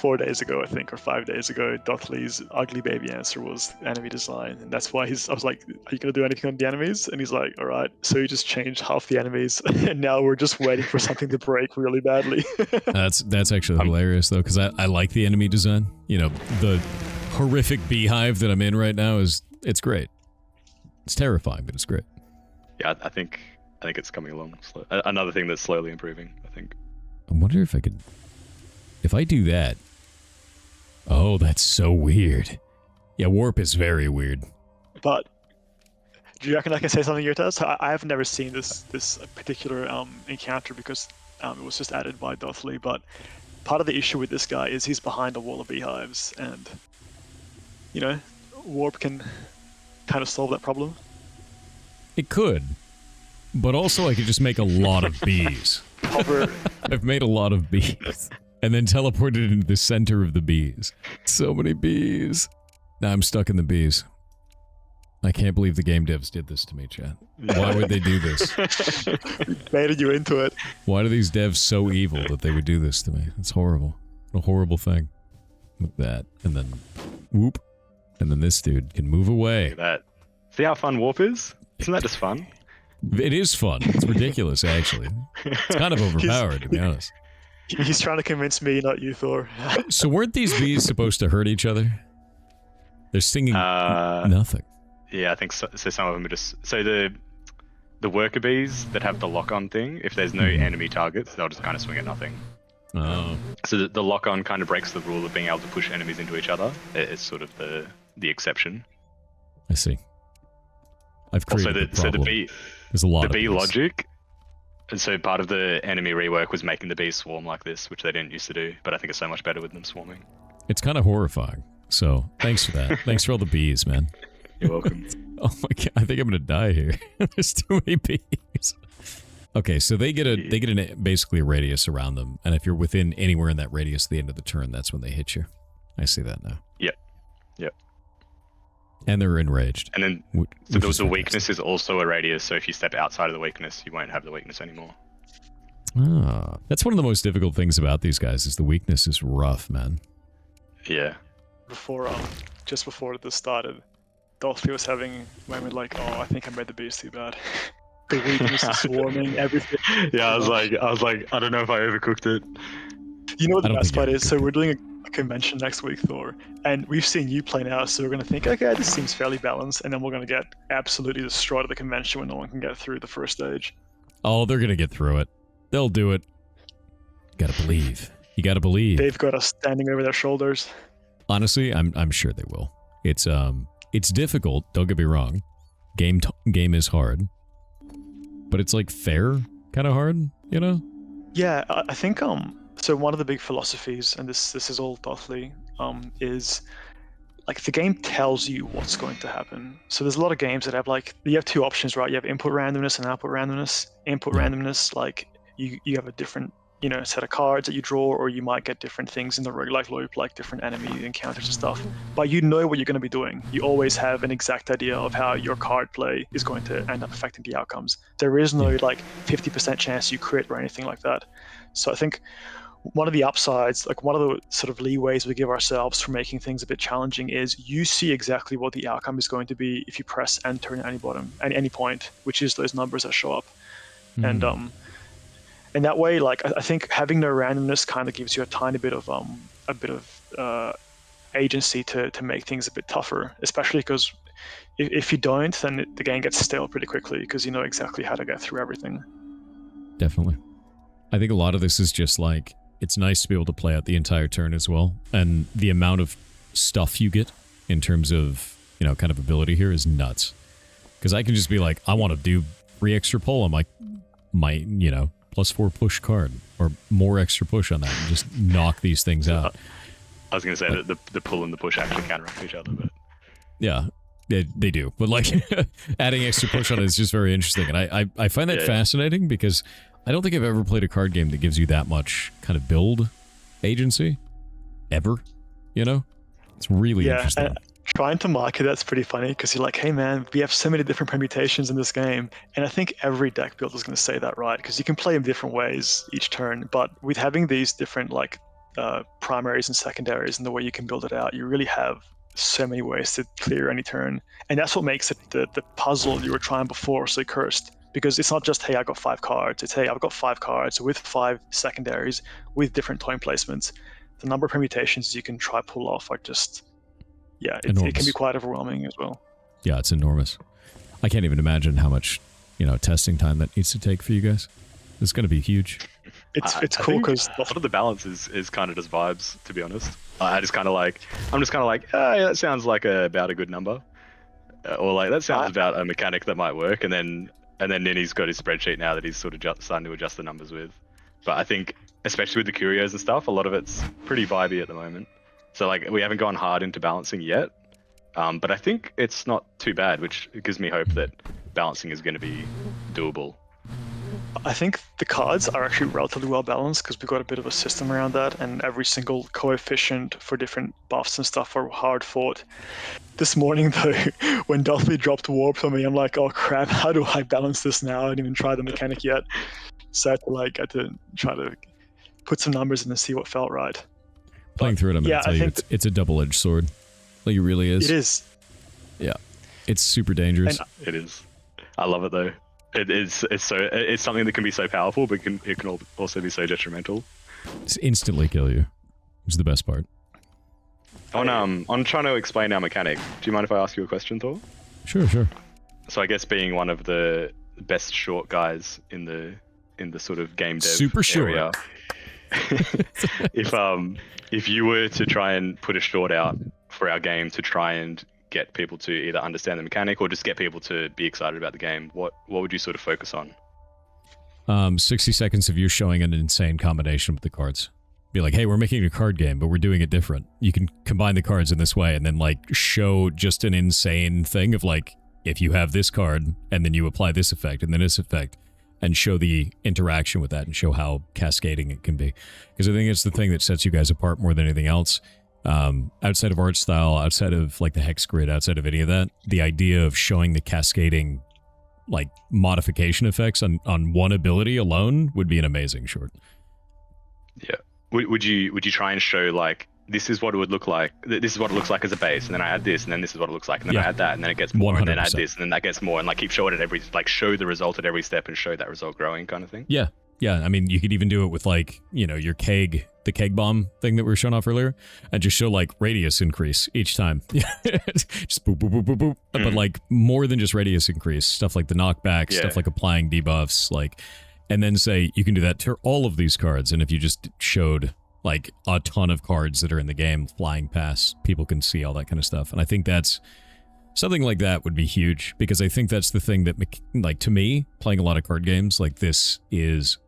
4 days ago, I think, or 5 days ago, Dothley's ugly baby answer was enemy design, and that's why I was like, "Are you gonna do anything on the enemies?" And he's like, "All right." So he just changed half the enemies, and now we're just waiting for something to break really badly. That's actually hilarious though, because I like the enemy design. You know, the horrific beehive that I'm in right now it's great. It's terrifying, but it's great. Yeah, I think it's coming along. Another thing that's slowly improving, I think. I wonder if I do that. Oh, that's so weird. Yeah, Warp is very weird. But do you reckon I can say something here, Tess? I have never seen this particular encounter because it was just added by Dothley. But part of the issue with this guy is he's behind a wall of beehives, and you know, Warp can kind of solve that problem. It could, but also I could just make a lot of bees. I've made a lot of bees. And then teleported into the center of the bees. So many bees. Now I'm stuck in the bees. I can't believe the game devs did this to me, chat. Why would they do this? Baited you into it. Why are these devs so evil that they would do this to me? It's horrible. A horrible thing. Look at that. And then, whoop. And then this dude can move away. Look at that. See how fun Warp is? Isn't that just fun? It is fun. It's ridiculous, actually. It's kind of overpowered, to be honest. He's trying to convince me, not you, Thor. So weren't these bees supposed to hurt each other? They're stinging nothing. Yeah, I think so. So some of them are just... So the worker bees that have the lock-on thing, if there's no enemy targets, they'll just kind of swing at nothing. Oh. So the lock-on kind of breaks the rule of being able to push enemies into each other. It's sort of the exception. I see. I've created the problem. So the bee... There's a lot the of bee these. logic And so part of the enemy rework was making the bees swarm like this, which they didn't used to do, but I think it's so much better with them swarming. It's kind of horrifying. So thanks for that. Thanks for all the bees, man. You're welcome. Oh my god, I think I'm gonna die here. There's too many bees. Okay, so they get basically a radius around them, and if you're within anywhere in that radius at the end of the turn, that's when they hit you. I see that now. Yep. And they're enraged. And then, so there was a weakness is also a radius, so if you step outside of the weakness, you won't have the weakness anymore. Ah, that's one of the most difficult things about these guys is the weakness is rough, man. Yeah. Just before this started, Dolphy was having a moment like, oh, I think I made the bees too bad. The weakness is swarming, everything. Yeah, I was like, I don't know if I overcooked it. You know what the best part is? So we're doing a convention next week, Thor, and we've seen you play now, so we're going to think, okay, this seems fairly balanced, and then we're going to get absolutely destroyed at the convention when no one can get through the first stage. Oh, they're going to get through it. They'll do it. Gotta believe. You gotta believe. They've got us standing over their shoulders. Honestly, I'm sure they will. It's difficult, don't get me wrong. Game is hard. But it's like fair kind of hard, you know? Yeah, I think so one of the big philosophies, and this is all Dolphy, is like the game tells you what's going to happen. So there's a lot of games that have you have two options, right? You have input randomness and output randomness. Input randomness, like you have a different set of cards that you draw, or you might get different things in the roguelike loop, like different enemy encounters and stuff. But you know what you're going to be doing. You always have an exact idea of how your card play is going to end up affecting the outcomes. There is no 50% chance you crit or anything like that. So I think one of the upsides, one of the sort of leeways we give ourselves for making things a bit challenging is you see exactly what the outcome is going to be if you press enter at any point, which is those numbers that show up. And that way, I think having no randomness kind of gives you a tiny bit of agency to make things a bit tougher, especially because if you don't, then the game gets stale pretty quickly because you know exactly how to get through everything. Definitely. I think a lot of this is just it's nice to be able to play out the entire turn as well, and the amount of stuff you get in terms of kind of ability here is nuts. Because I can just be like, I want to do 3 extra pull on my +4 push card, or more extra push on that, and just knock these things out. I was going to say that the pull and the push actually counteract each other, but yeah, they do. But adding extra push on it is just very interesting, and I find that fascinating because I don't think I've ever played a card game that gives you that much kind of build agency, ever. It's really interesting. Trying to market that's pretty funny because you're like, hey man, we have so many different permutations in this game, and I think every deck builder is going to say that, right? Because you can play them different ways each turn, but with having these different primaries and secondaries and the way you can build it out, you really have so many ways to clear any turn, and that's what makes it the puzzle you were trying before so cursed. Because it's not just, hey, I got 5 cards. It's, hey, I've got 5 cards with 5 secondaries with different toy placements. The number of permutations you can try pull off are just, it can be quite overwhelming as well. Yeah, it's enormous. I can't even imagine how much, testing time that needs to take for you guys. It's going to be huge. It's cool because a lot of the balance is kind of just vibes, to be honest. I'm just kind of like, yeah, that sounds like about a good number, or that sounds about a mechanic that might work, and then Ninny's got his spreadsheet now that he's sort of starting to adjust the numbers with. But I think, especially with the curios and stuff, a lot of it's pretty vibey at the moment. So we haven't gone hard into balancing yet, but I think it's not too bad, which gives me hope that balancing is going to be doable. I think the cards are actually relatively well balanced because we've got a bit of a system around that, and every single coefficient for different buffs and stuff are hard fought. This morning though, when Dolphy dropped warp on me, I'm like, oh crap, how do I balance this now? I didn't even try the mechanic yet. So I had to try to put some numbers in and see what felt right. Playing through it, I'm going to tell you, it's a double-edged sword. It really is. It is. Yeah. It's super dangerous. It is. I love it though. It's something that can be so powerful, but it can also be so detrimental. It's instantly kill you, which is the best part. On trying to explain our mechanic, do you mind if I ask you a question, Thor? Sure. So I guess being one of the best short guys in the sort of game dev super area, short. if you were to try and put a short out for our game to try and get people to either understand the mechanic or just get people to be excited about the game, what would you sort of focus on? 60 seconds of you showing an insane combination with the cards. Be like, hey, we're making a card game, but we're doing it different. You can combine the cards in this way, and then like show just an insane thing of like, if you have this card, and then you apply this effect, and then this effect, and show the interaction with that, and show how cascading it can be. Because I think it's the thing that sets you guys apart more than anything else. Outside of art style, outside of like the hex grid, outside of any of that, the idea of showing the cascading like modification effects on one ability alone would be an amazing short. Yeah. Would you try and show like, this is what it would look like, this is what it looks like as a base, and then I add this, and then this is what it looks like, and then I add that, and then it gets more, 100%. And then add this, and then that gets more, and like keep showing it every, like show the result at every step and show that result growing kind of thing. Yeah. I mean, you could even do it with like, you know, your keg, the keg bomb thing that we were showing off earlier, and just show like radius increase each time. Just boop, boop, boop, boop, boop. But like more than just radius increase, stuff like the knockback, stuff like applying debuffs, like, and then say you can do that to all of these cards. And if you just showed like a ton of cards that are in the game flying past, people can see all that kind of stuff. And I think that's something like that would be huge, because I think that's the thing that, like, to me, playing a lot of card games like this is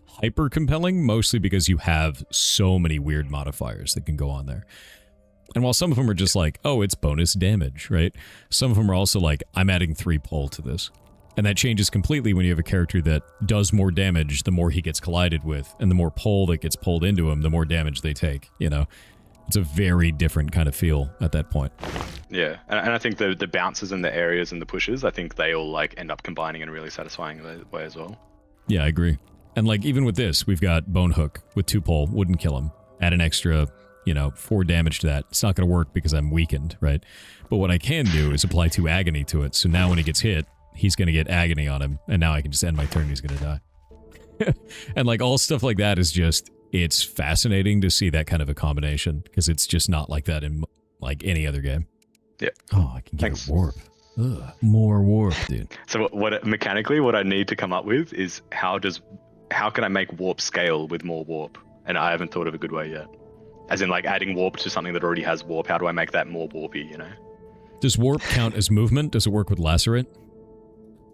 hyper compelling, mostly because you have so many weird modifiers that can go on there. And while some of them are just like, oh, it's bonus damage, right? Some of them are also like, I'm adding 3 pull to this. And that changes completely when you have a character that does more damage the more he gets collided with, and the more pull that gets pulled into him, the more damage they take, you know? It's a very different kind of feel at that point. Yeah, and I think the bounces and the areas and the pushes, I think they all like end up combining in a really satisfying way as well. Yeah, I agree. And like even with this, we've got Bone Hook with 2 pull, wouldn't kill him. Add an extra, 4 damage to that. It's not going to work because I'm weakened, right? But what I can do is apply 2 agony to it. So now when he gets hit, he's going to get agony on him, and now I can just end my turn, he's going to die. And like all stuff like that is just, it's fascinating to see that kind of a combination, because it's just not like that in like any other game. Yeah. Oh, I can get a warp. Ugh, more warp, dude. So mechanically, what I need to come up with is how can I make warp scale with more warp? And I haven't thought of a good way yet. As in like adding warp to something that already has warp, how do I make that more warpy, Does warp count as movement? Does it work with lacerate?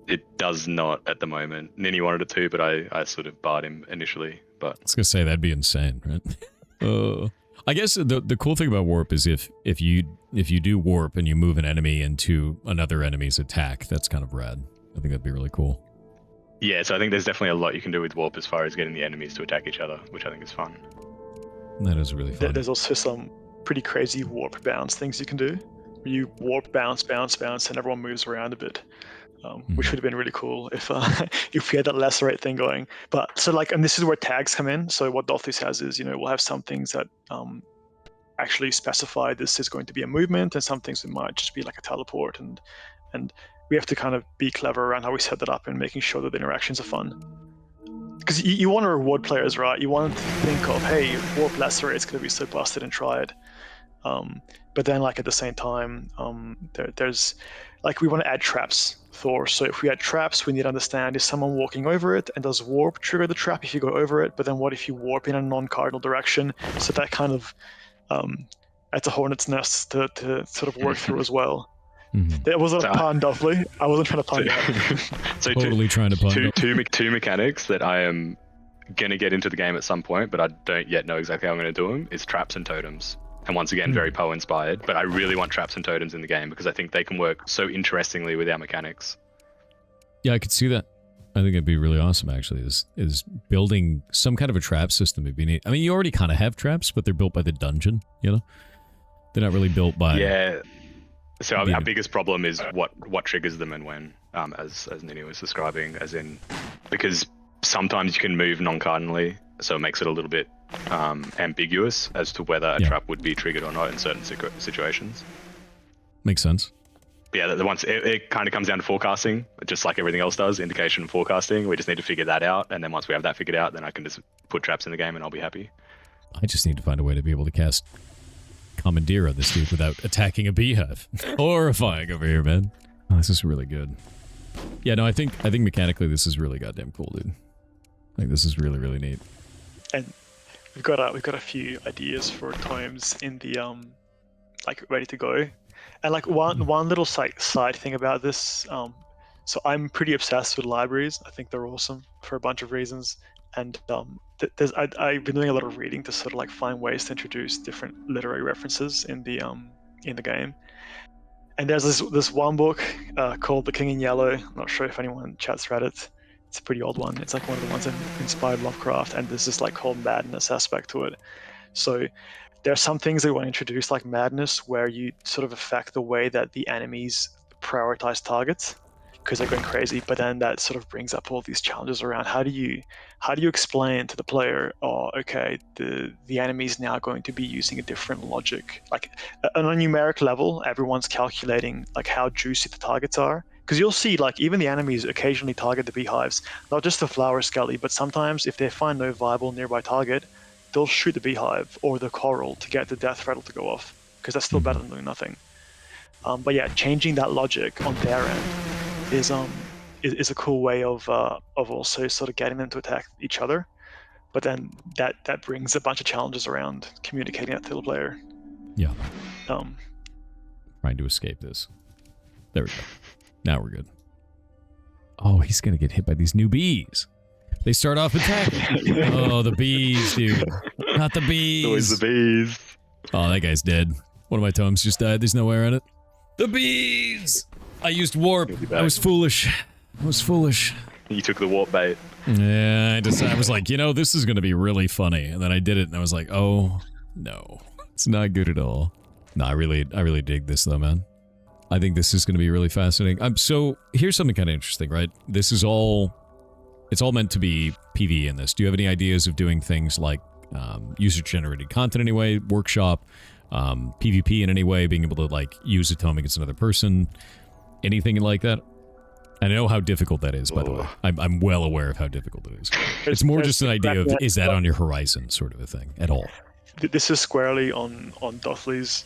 It does not at the moment. Nini wanted it to, but I sort of barred him initially. But I was gonna say that'd be insane, right? I guess the cool thing about warp is if you do warp and you move an enemy into another enemy's attack, that's kind of rad. I think that'd be really cool. Yeah, so I think there's definitely a lot you can do with warp as far as getting the enemies to attack each other, which I think is fun. That is really fun. There's also some pretty crazy warp bounce things you can do. You warp, bounce, bounce, bounce, and everyone moves around a bit. Which would have been really cool if we had that lacerate thing going. But so like, and this is where tags come in. So what Dolphus has is, we'll have some things that actually specify this is going to be a movement, and some things that might just be like a teleport, and we have to kind of be clever around how we set that up and making sure that the interactions are fun. Because you want to reward players, right? You want to think of, hey, warp lacerate is going to be so busted and tried. But then like at the same time, there's like, we want to add traps. Thor. So if we add traps, we need to understand, is someone walking over it, and does warp trigger the trap if you go over it? But then what if you warp in a non-cardinal direction? So that kind of adds a hornet's nest to sort of work through as well. That wasn't a pun, Duffley. I wasn't trying to pun that. So totally trying to pun. Two mechanics that I am going to get into the game at some point, but I don't yet know exactly how I'm going to do them, is traps and totems. And once again, very Poe inspired, but I really want traps and totems in the game because I think they can work so interestingly with our mechanics. Yeah, I could see that. I think it'd be really awesome, actually, is building some kind of a trap system would be neat. I mean, you already kind of have traps, but they're built by the dungeon, They're not really built by... Yeah. So our biggest problem is what triggers them and when, as Nini was describing, as in, because sometimes you can move non-cardinally, so it makes it a little bit ambiguous as to whether a trap would be triggered or not in certain situations. Makes sense. Yeah, it kind of comes down to forecasting, just like everything else does, indication and forecasting. We just need to figure that out, and then once we have that figured out, then I can just put traps in the game and I'll be happy. I just need to find a way to be able to cast Commandeer on this dude without attacking a beehive. Horrifying over here, man. Oh, this is really good. Yeah, no, I think mechanically this is really goddamn cool, dude. Like, this is really, really neat. And we've got a few ideas for tomes in the like ready to go. And like one little side thing about this, So I'm pretty obsessed with libraries. I think they're awesome for a bunch of reasons. And I've been doing a lot of reading to sort of like find ways to introduce different literary references in the game. And there's this one book called The King in Yellow. I'm not sure if anyone chats Reddit. It's a pretty old one. It's like one of the ones that inspired Lovecraft, and there's this like whole madness aspect to it. So there are some things that want to introduce, like madness, where you sort of affect the way that the enemies prioritize targets because they're going crazy. But then that sort of brings up all these challenges around how do you explain to the player, oh, okay, the enemy is now going to be using a different logic. Like on a numeric level, everyone's calculating like how juicy the targets are. Because you'll see, like, even the enemies occasionally target the beehives, not just the flower skelly, but sometimes if they find no viable nearby target, they'll shoot the beehive or the coral to get the death rattle to go off, because that's still better than doing nothing. But yeah, changing that logic on their end is a cool way of also sort of getting them to attack each other. But then that brings a bunch of challenges around communicating that to the player. Yeah. Trying to escape this. There we go. Now we're good. Oh, he's going to get hit by these new bees. They start off attacking. Oh, the bees, dude. Not the bees. Always the bees. Oh, that guy's dead. One of my totems just died. There's no way around it. The bees! I used warp. I was foolish. You took the warp bait. Yeah, I was like, this is going to be really funny. And then I did it, and I was like, oh, no. It's not good at all. No, I really dig this, though, man. I think this is going to be really fascinating. So here's something kind of interesting, right? This is all, it's all meant to be PvE in this. Do you have any ideas of doing things like user-generated content anyway, workshop, PvP in any way, being able to like use a tome against another person, anything like that? I know how difficult that is, by the way. I'm well aware of how difficult it is. It's more just an idea of, is that on your horizon sort of a thing at all? This is squarely on Dothley's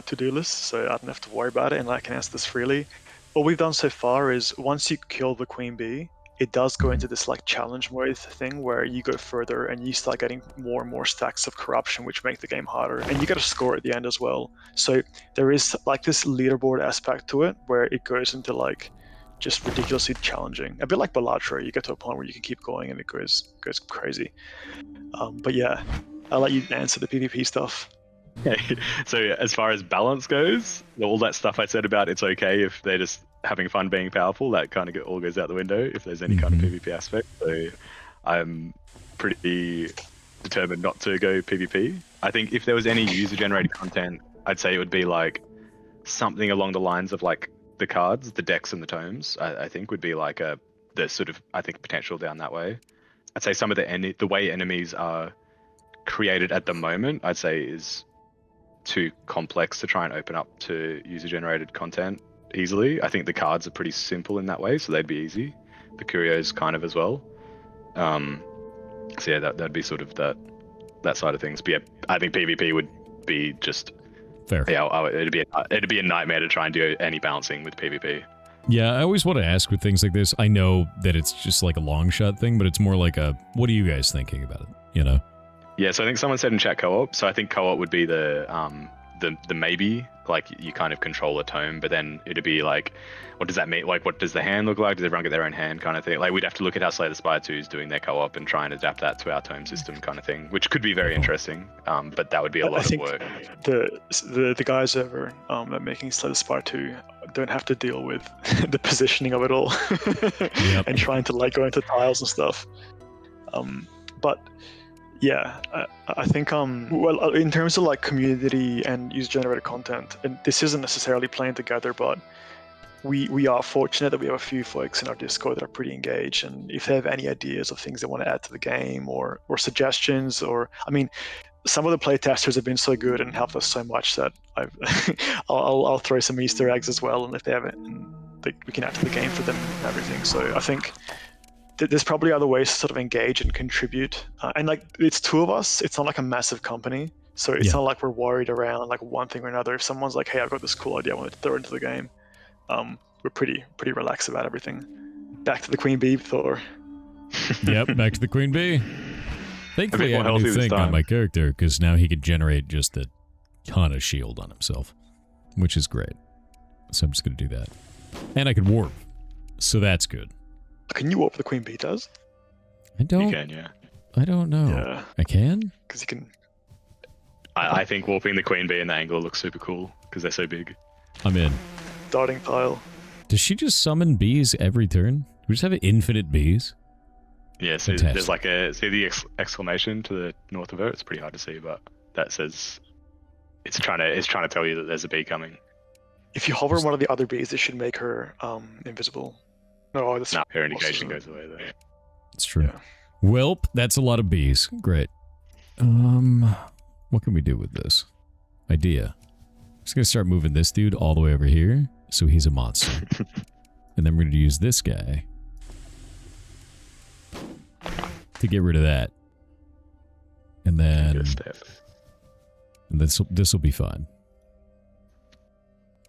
to-do list, so I don't have to worry about it, and I can answer this freely. What we've done so far is once you kill the queen bee, it does go into this like challenge mode thing where you go further and you start getting more and more stacks of corruption, which make the game harder, and you get a score at the end as well. So there is like this leaderboard aspect to it where it goes into like just ridiculously challenging, a bit like Balatro. You get to a point where you can keep going and it goes crazy. But yeah, I'll let you answer the PvP stuff. So as far as balance goes, all that stuff I said about it's okay if they're just having fun being powerful, that kind of all goes out the window if there's any kind of PvP aspect. So I'm pretty determined not to go PvP. I think if there was any user-generated content, I'd say it would be like something along the lines of like the cards, the decks and the tomes, I think would be like the sort of, I think, potential down that way. I'd say some of the way enemies are created at the moment, I'd say is too complex to try and open up to user-generated content easily. I think the cards are pretty simple in that way, so they'd be easy. The curios kind of as well. So yeah, that'd be sort of that side of things. But yeah, I think PvP would be just fair. Yeah, it'd be a nightmare to try and do any balancing with PvP. Yeah, I always want to ask with things like this. I know that it's just like a long shot thing, but it's more like a, what are you guys thinking about it? Yeah, so I think someone said in chat co-op. So I think co-op would be the maybe, like you kind of control a tome, but then it'd be like, what does that mean? Like, what does the hand look like? Does everyone get their own hand kind of thing? Like, we'd have to look at how Slay the Spire 2 is doing their co-op and try and adapt that to our tome system kind of thing, which could be very interesting. But that would be a lot of work. The guys over at making Slay the Spire 2 don't have to deal with the positioning of it all and trying to like go into tiles and stuff. But yeah, I think well, in terms of like community and user-generated content, and this isn't necessarily playing together, but we are fortunate that we have a few folks in our Discord that are pretty engaged, and if they have any ideas of things they want to add to the game or suggestions, or I mean, some of the playtesters have been so good and helped us so much that I'll throw some Easter eggs as well, and if they have it, we can add to the game for them and everything. So I think there's probably other ways to sort of engage and contribute. And like, it's two of us, it's not like a massive company. So it's not like we're worried around like one thing or another. If someone's like, hey, I've got this cool idea I want to throw into the game, we're pretty relaxed about everything. Back to the Queen Bee, Thor. Yep, back to the Queen Bee. Thankfully, I have a new thing on my character, because now he could generate just a ton of shield on himself, which is great. So I'm just going to do that. And I could warp. So that's good. Can you warp the queen bee does? I don't. You can, yeah. I don't know. Yeah. I can? Because you can. I think warping the queen bee in the angle looks super cool because they're so big. I'm in. Darting pile. Does she just summon bees every turn? Do we just have infinite bees? Yeah, so Fantastic. there's like a see the exclamation to the north of her. It's pretty hard to see, but that says it's trying to tell you that there's a bee coming. If you hover one of the other bees, it should make her invisible. No, that's No, her indication goes away though. It's true. Yeah. Welp, that's a lot of bees. Great. What can we do with this? Idea. Just gonna start moving this dude all the way over here, so he's a monster. And then we're gonna use this guy to get rid of that. And then Good step. this will be fine.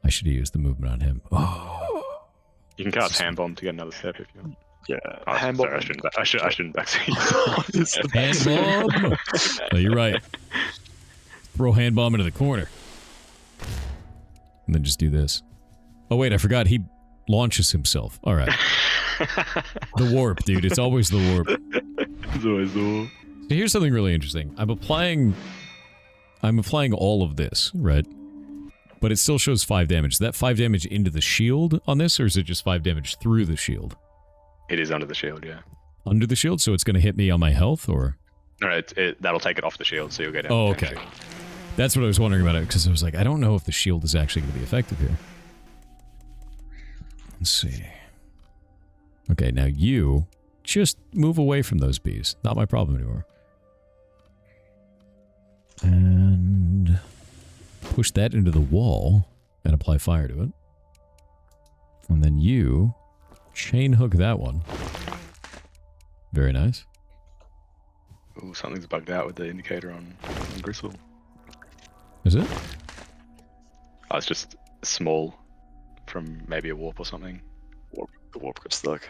I should have used the movement on him. Oh. You can cast hand bomb to get another step if you want. Yeah. Oh, Hand sorry, bomb. I shouldn't backseat. It's the Hand bomb. No, you're right. Throw hand bomb into the corner. And then just do this. Oh wait, I forgot he launches himself. All right. The warp, dude. It's always the warp. It's always the warp. So here's something really interesting. I'm applying all of this, right? But it still shows 5 damage. Is that 5 damage into the shield on this, or is it just 5 damage through the shield? It is under the shield, yeah. Under the shield, so it's going to hit me on my health, or? No, that'll take it off the shield, so you'll get it. Oh, okay. That's what I was wondering about it, because I was like, I don't know if the shield is actually going to be effective here. Let's see. Okay, now you just move away from those bees. Not my problem anymore. And push that into the wall and apply fire to it. And then you chain hook that one. Very nice. Ooh, something's bugged out with the indicator on Gristle. Is it? Oh, it's just small from maybe a warp or something. The warp got stuck.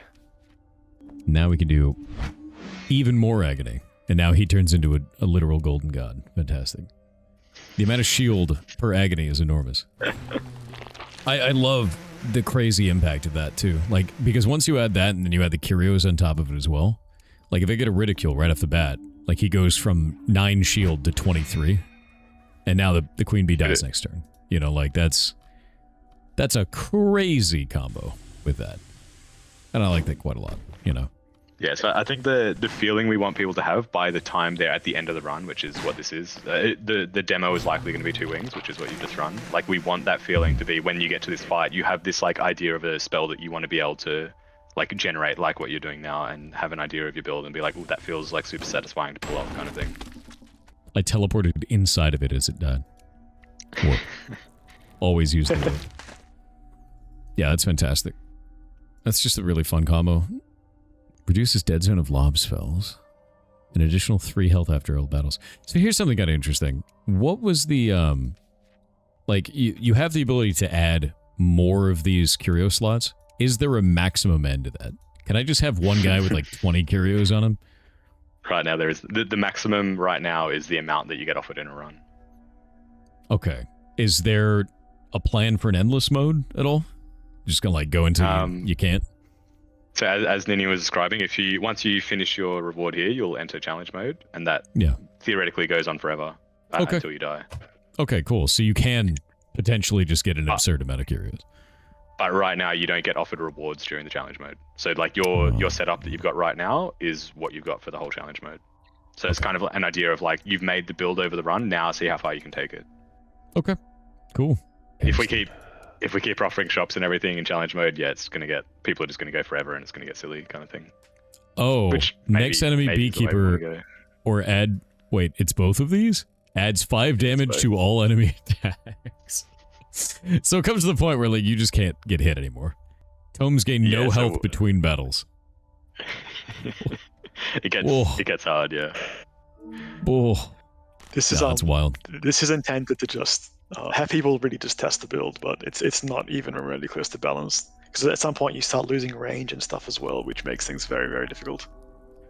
Now we can do even more agony. And now he turns into a literal golden god. Fantastic. The amount of shield per agony is enormous. I love the crazy impact of that too. Like, because once you add that and then you add the curios on top of it as well, like if I get a ridicule right off the bat, like he goes from 9 shield to 23. And now the queen bee dies next turn. You know, like that's a crazy combo with that. And I like that quite a lot, you know. Yeah, so I think the feeling we want people to have by the time they're at the end of the run, which is what this is, the demo is likely going to be 2 wings, which is what you just run. Like, we want that feeling to be when you get to this fight, you have this like idea of a spell that you want to be able to like generate like what you're doing now and have an idea of your build and be like, oh, that feels like super satisfying to pull off kind of thing. I teleported inside of it as it died. Warp. Always use the warp. Yeah, that's fantastic. That's just a really fun combo. Reduces dead zone of lob spells. An additional 3 health after all battles. So here's something kind of interesting. What was the, like, you have the ability to add more of these curio slots. Is there a maximum end to that? Can I just have one guy with like 20 curios on him? Right now, there is the maximum right now is the amount that you get offered in a run. Okay. Is there a plan for an endless mode at all? Just gonna like go into you can't? So as Nini was describing, once you finish your reward here, you'll enter challenge mode, and that theoretically goes on forever until you die. Okay, cool. So you can potentially just get an absurd amount of curios. But right now, you don't get offered rewards during the challenge mode. So like your setup that you've got right now is what you've got for the whole challenge mode. So it's kind of an idea of like, you've made the build over the run, now see how far you can take it. Okay, cool. If we keep offering shops and everything in challenge mode, people are just gonna go forever and it's gonna get silly kind of thing. Oh, next enemy beekeeper or add, wait, it's both of these? Adds 5 damage to all enemy attacks. So it comes to the point where like you just can't get hit anymore. Tomes gain no health between battles. It gets hard, yeah. Oh, that's wild. This is intended to just have people really just test the build, but it's not even remotely close to balanced. Because at some point you start losing range and stuff as well, which makes things very, very difficult.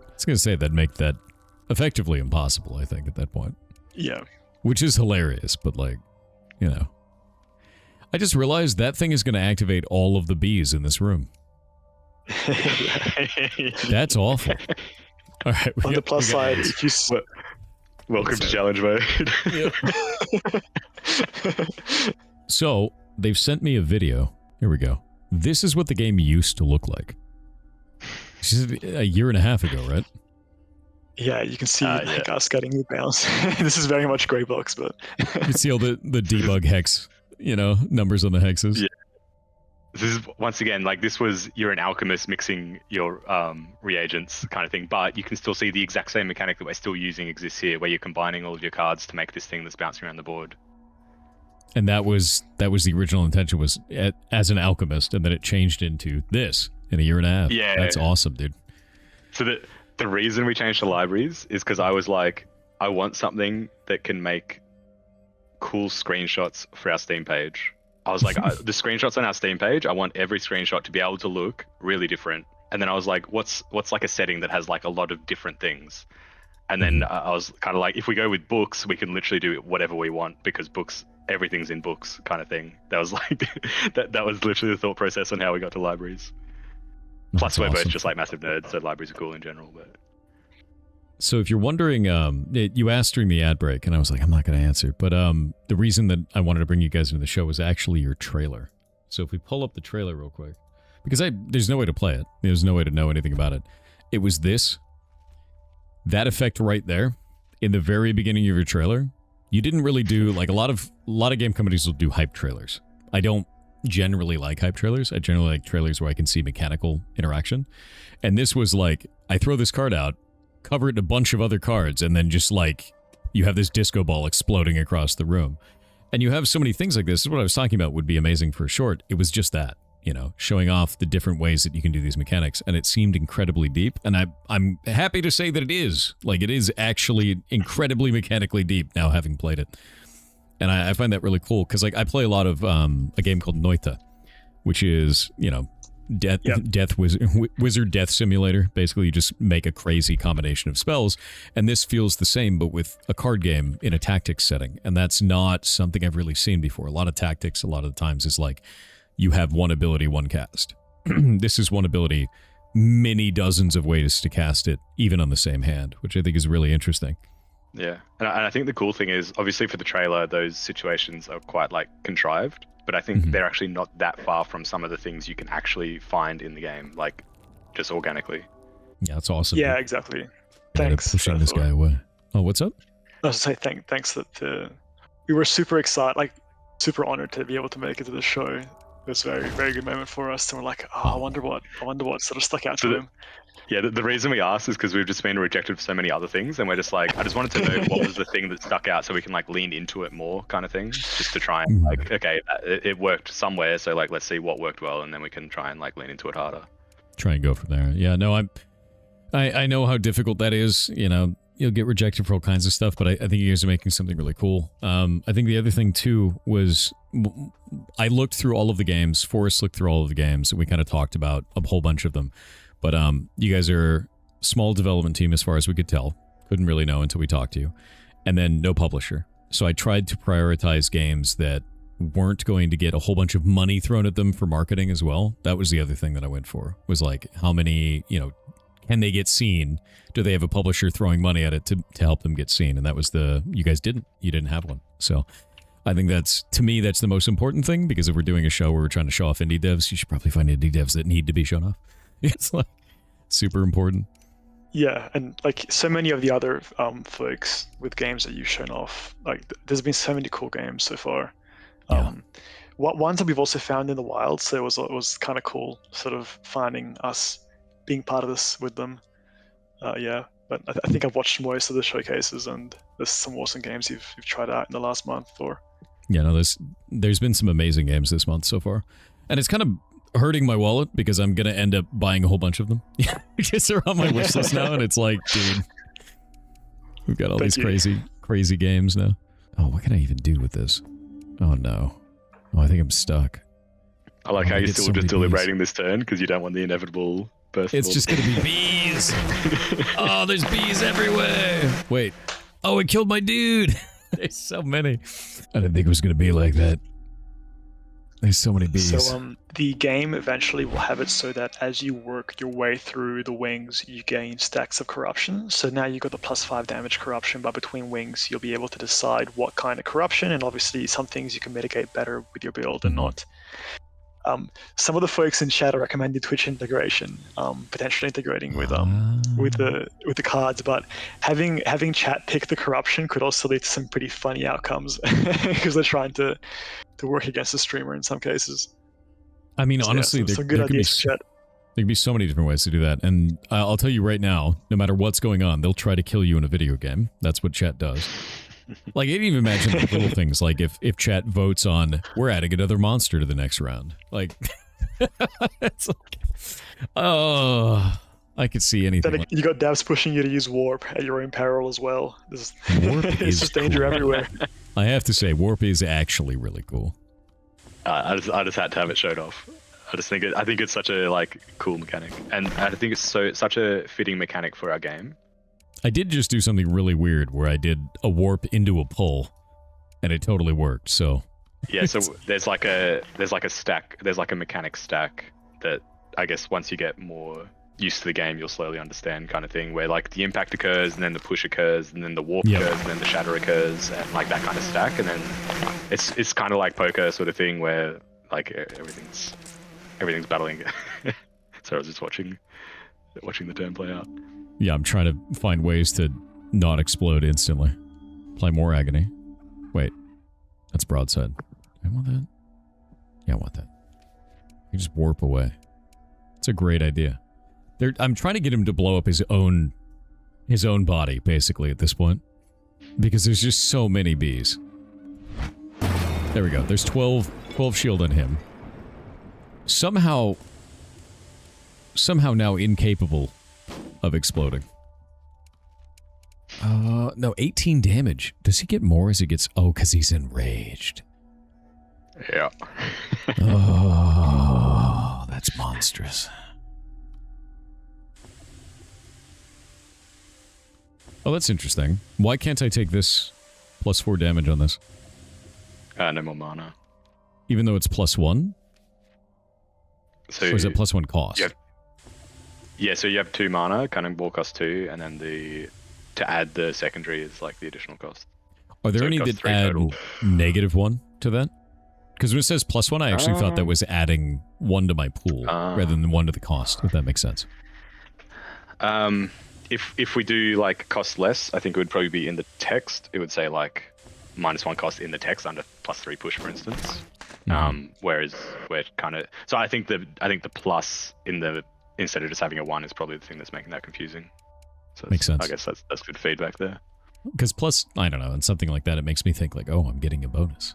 I was gonna say that'd make that effectively impossible, I think, at that point. Yeah. Which is hilarious, but like, you know. I just realized that thing is going to activate all of the bees in this room. That's awful. All right. On the plus side, if you Welcome to challenge mode. So they've sent me a video. Here we go. This is what the game used to look like. This is a year and a half ago, right? Yeah, you can see us getting new bounce. This is very much gray box, but you can see all the debug hex, numbers on the hexes. Yeah. This is once again like this was you're an alchemist mixing your reagents kind of thing, but you can still see the exact same mechanic that we're still using exists here, where you're combining all of your cards to make this thing that's bouncing around the board. And that was the original intention, was as an alchemist, and then it changed into this in a year and a half. Yeah, that's awesome, dude. So the reason we changed to libraries is because I was like, I want something that can make cool screenshots for our Steam page. I was like, the screenshots on our Steam page, I want every screenshot to be able to look really different. And then I was like, what's like a setting that has like a lot of different things? And then I was kind of like, if we go with books, we can literally do whatever we want, because books, everything's in books kind of thing. That was like, that was literally the thought process on how we got to libraries. Plus, we're both just like massive nerds, so libraries are cool in general. But so if you're wondering, you asked during the ad break, and I was like, I'm not going to answer. But the reason that I wanted to bring you guys into the show was actually your trailer. So if we pull up the trailer real quick, because there's no way to play it. There's no way to know anything about it. It was that effect right there in the very beginning of your trailer. You didn't really do, like, a lot of game companies will do hype trailers. I don't generally like hype trailers. I generally like trailers where I can see mechanical interaction. And this was like, I throw this card out, cover it in a bunch of other cards, and then just like, you have this disco ball exploding across the room. And you have so many things like this. This is what I was talking about would be amazing for a short. It was just that, showing off the different ways that you can do these mechanics. And it seemed incredibly deep. And I'm happy to say that it is. Like, it is actually incredibly mechanically deep now, having played it. And I find that really cool, because like I play a lot of a game called Noita, which is, wizard death simulator. Basically, you just make a crazy combination of spells, and this feels the same, but with a card game in a tactics setting. And that's not something I've really seen before. A lot of tactics, a lot of the times, is like you have one ability, one cast. This is one ability, many dozens of ways to cast it, even on the same hand, which I think is really interesting. Yeah, and I think the cool thing is, obviously for the trailer, those situations are quite like contrived, but I think they're actually not that far from some of the things you can actually find in the game, like just organically. Yeah, that's awesome. Yeah, exactly. Thanks. Pushing this guy away. Oh, what's up? I was to say thanks that we were super excited, like super honored to be able to make it to the show. It was a very, very good moment for us, and we're like, I wonder what sort of stuck out to him. Yeah, the reason we asked is because we've just been rejected for so many other things, and we're just like, I just wanted to know what was the thing that stuck out, so we can like lean into it more, kind of thing, just to try and like, okay, it worked somewhere, so like let's see what worked well, and then we can try and like lean into it harder. Try and go from there. Yeah, no, I know how difficult that is. You'll get rejected for all kinds of stuff, but I think you guys are making something really cool. I think the other thing too was I looked through all of the games. Forrest looked through all of the games, and we kind of talked about a whole bunch of them. But you guys are a small development team as far as we could tell. Couldn't really know until we talked to you. And then no publisher. So I tried to prioritize games that weren't going to get a whole bunch of money thrown at them for marketing as well. That was the other thing that I went for, was like, how many, can they get seen? Do they have a publisher throwing money at it to help them get seen? And that was you guys didn't. You didn't have one. So I think to me, that's the most important thing, because if we're doing a show where we're trying to show off indie devs, you should probably find indie devs that need to be shown off. It's like super important. Yeah, and like so many of the other folks with games that you've shown off, like there's been so many cool games so far. Ones that we've also found in the wild, so it was kind of cool sort of finding us being part of this with them. But I think I've watched most of the showcases, and there's some awesome games you've tried out in the last month. There's been some amazing games this month so far, and it's kind of hurting my wallet because I'm gonna end up buying a whole bunch of them. Because they're on my wish list now, and it's like, dude, we've got all these crazy games now. Oh, what can I even do with this? Oh no. Oh, I think I'm stuck. I like how you're still just deliberating this turn because you don't want the inevitable burst. It's just gonna be bees. Oh, there's bees everywhere. Wait. Oh, it killed my dude. There's so many. I didn't think it was gonna be like that. There's so many bees. So the game eventually will have it so that as you work your way through the wings, you gain stacks of corruption. So now you've got the +5 damage corruption, but between wings, you'll be able to decide what kind of corruption, and obviously some things you can mitigate better with your build and not. Some of the folks in chat are recommending Twitch integration, potentially integrating with the cards, but having chat pick the corruption could also lead to some pretty funny outcomes because they're trying to work against the streamer in some cases. I mean, So, honestly, some good ideas for chat. there can be so many different ways to do that. And I'll tell you right now, no matter what's going on, they'll try to kill you in a video game. That's what chat does. Like, I didn't even imagine the little things, like if chat votes on, we're adding another monster to the next round. Like, it's like, oh, I could see anything. Then you got devs pushing you to use warp at your own peril as well. Warp It's is just danger cool. everywhere. I have to say, warp is actually really cool. I just had to have it showed off. I think it's such a cool mechanic, and I think it's such a fitting mechanic for our game. I did just do something really weird where I did a warp into a pull, and it totally worked. So Yeah, so there's like a stack, there's like a mechanic stack that I guess once you get more used to the game, you'll slowly understand, kind of thing, where like the impact occurs, and then the push occurs, and then the warp occurs, and then the shatter occurs, and like that kind of stack, and then it's kind of like poker sort of thing where like everything's battling. So I was just watching the turn play out. yeah, I'm trying to find ways to not explode instantly. Apply more agony. Wait, that's broadside. Do I want that? Yeah, I want that. You just warp away. It's a great idea. I'm trying to get him to blow up his own body, basically, at this point. Because there's just so many bees. There we go. There's 12 shield on him. Somehow now incapable of exploding. No, 18 damage. Does he get more as he gets... Oh, because he's enraged. Yeah. Oh, that's monstrous. Oh, that's interesting. Why can't I take this +4 damage on this? No more mana. Even though it's +1? So Or is it +1 cost? Yeah, so you have 2 mana, cunning ball cost 2, and then to add the secondary is like the additional cost. Are there So it any costs that 3 add total. -1 to that? Because when it says +1, I actually thought that was adding 1 to my pool rather than 1 to the cost, if that makes sense. If we do like cost less, I think it would probably be in the text. It would say like -1 cost in the text under +3 push, for instance. Whereas we're kind of I think the plus in the instead of just having a 1 is probably the thing that's making that confusing. So Makes sense. I guess that's good feedback there. Because plus, I don't know, and something like that, it makes me think like, oh, I'm getting a bonus.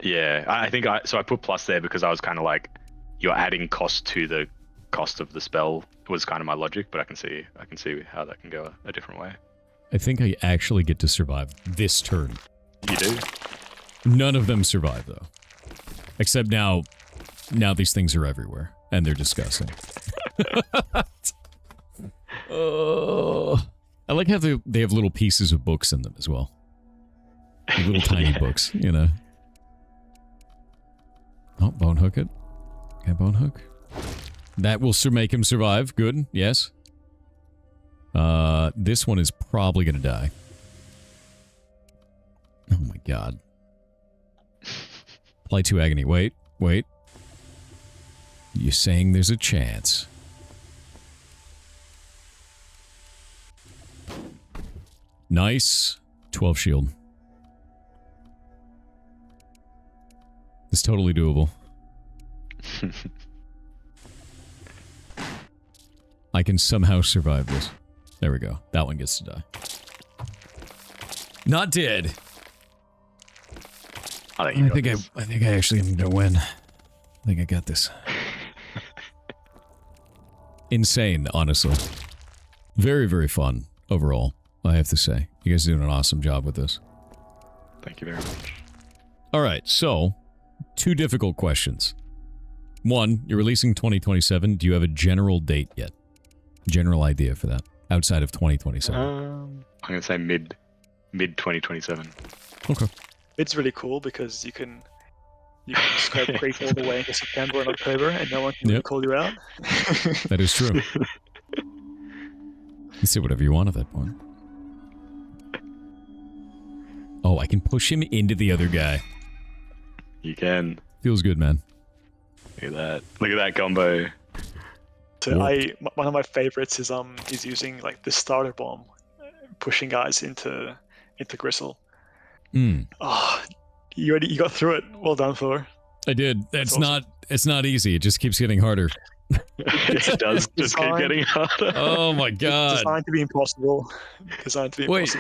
Yeah, I think I put plus there because I was kind of like, you're adding cost to the cost of the spell was kind of my logic, but I can see how that can go a different way. I think I actually get to survive this turn. You do? None of them survive, though. Except now these things are everywhere, and they're disgusting. I like how they have little pieces of books in them as well. Like little tiny books, you know. Oh, bone hook it. Okay, bone hook. That will make him survive. Good, yes. This one is probably gonna die. Oh my god. Apply 2 agony. Wait. You're saying there's a chance. Nice. 12 shield. It's totally doable. I can somehow survive this. There we go. That one gets to die. Not dead. I think I actually am gonna win. I think I got this. Insane, honestly. Very, very fun overall, I have to say. You guys are doing an awesome job with this. Thank you very much. Alright, so 2 difficult questions. 1, you're releasing 2027. Do you have a general date yet? General idea for that, outside of 2027? I'm going to say mid 2027. Okay. It's really cool because you can You can scope creep all the way into September and October, and no one can really call you out. That is true. You say whatever you want at that point. Oh, I can push him into the other guy. You can. Feels good, man. Look at that. Look at that combo. So one of my favorites is using like the starter bomb, pushing guys into Gristle. Oh, you got through it. Well done, Thor. I did. That's awesome. It's not easy. It just keeps getting harder. It does just keep getting harder. Oh my god. Designed to be impossible. Wait.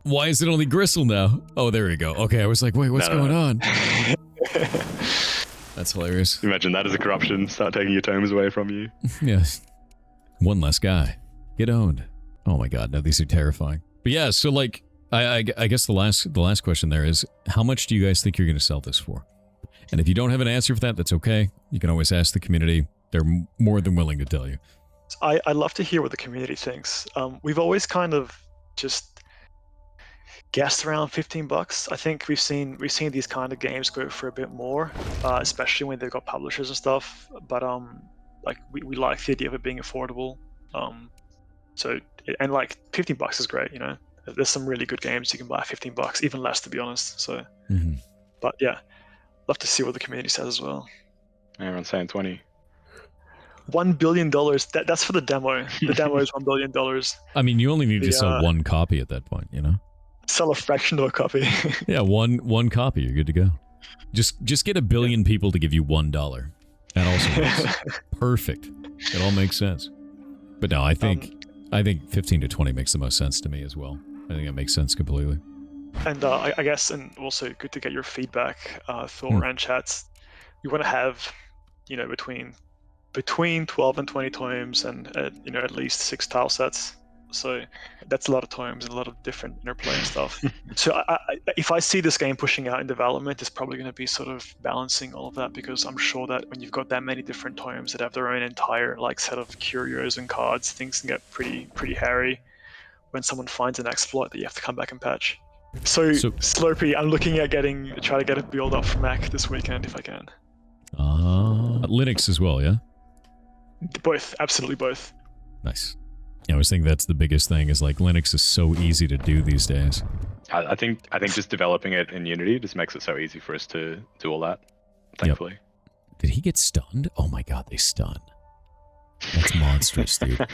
Why is it only Gristle now? Oh, there we go. Okay, I was like, wait, what's going on? That's hilarious. Imagine that as a corruption. Start taking your tomes away from you. Yes. One less guy. Get owned. Oh my god, no, these are terrifying. But yeah, so like, I guess the last question there is, how much do you guys think you're going to sell this for? And if you don't have an answer for that, that's okay. You can always ask the community. They're more than willing to tell you. I'd love to hear what the community thinks. We've always kind of just guessed around $15. I think we've seen these kind of games go for a bit more, especially when they've got publishers and stuff. But like we like the idea of it being affordable. So and like $15 is great. You know, there's some really good games you can buy at $15, even less to be honest. So, but yeah, love to see what the community says as well. Everyone's saying 20. $1 billion. That's for the demo. The demo is $1 billion. I mean, you only need to sell one copy at that point, you know? Sell a fraction of a copy. Yeah, one copy. You're good to go. Just get 1 billion people to give you $1. That also works. Perfect. It all makes sense. But no, I think 15 to 20 makes the most sense to me as well. I think that makes sense completely. And I guess, and also good to get your feedback, Thor and chats. We want to have, you know, between 12 and 20 tomes and you know, at least 6 tile sets. So that's a lot of tomes and a lot of different interplay and stuff. So if I see this game pushing out in development, it's probably going to be sort of balancing all of that, because I'm sure that when you've got that many different tomes that have their own entire like set of curios and cards, things can get pretty hairy when someone finds an exploit that you have to come back and patch. So Slurpee, I'm looking at try to get a build up for Mac this weekend if I can. Linux as well, yeah? Both, absolutely both. Nice. Yeah, I was thinking that's the biggest thing, is like Linux is so easy to do these days. I think just developing it in Unity just makes it so easy for us to do all that, thankfully. Yep. Did he get stunned? Oh my god, they stun. That's monstrous, dude.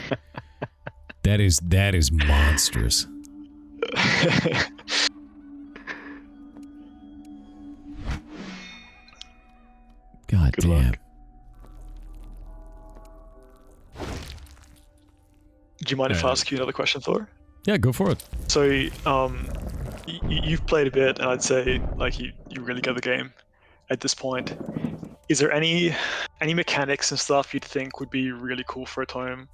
That is monstrous. God Good damn. luck. Do you mind if I ask you another question, Thor? Yeah, go for it. So, you've played a bit, and I'd say like you really get the game at this point. Is there any mechanics and stuff you'd think would be really cool for a tome?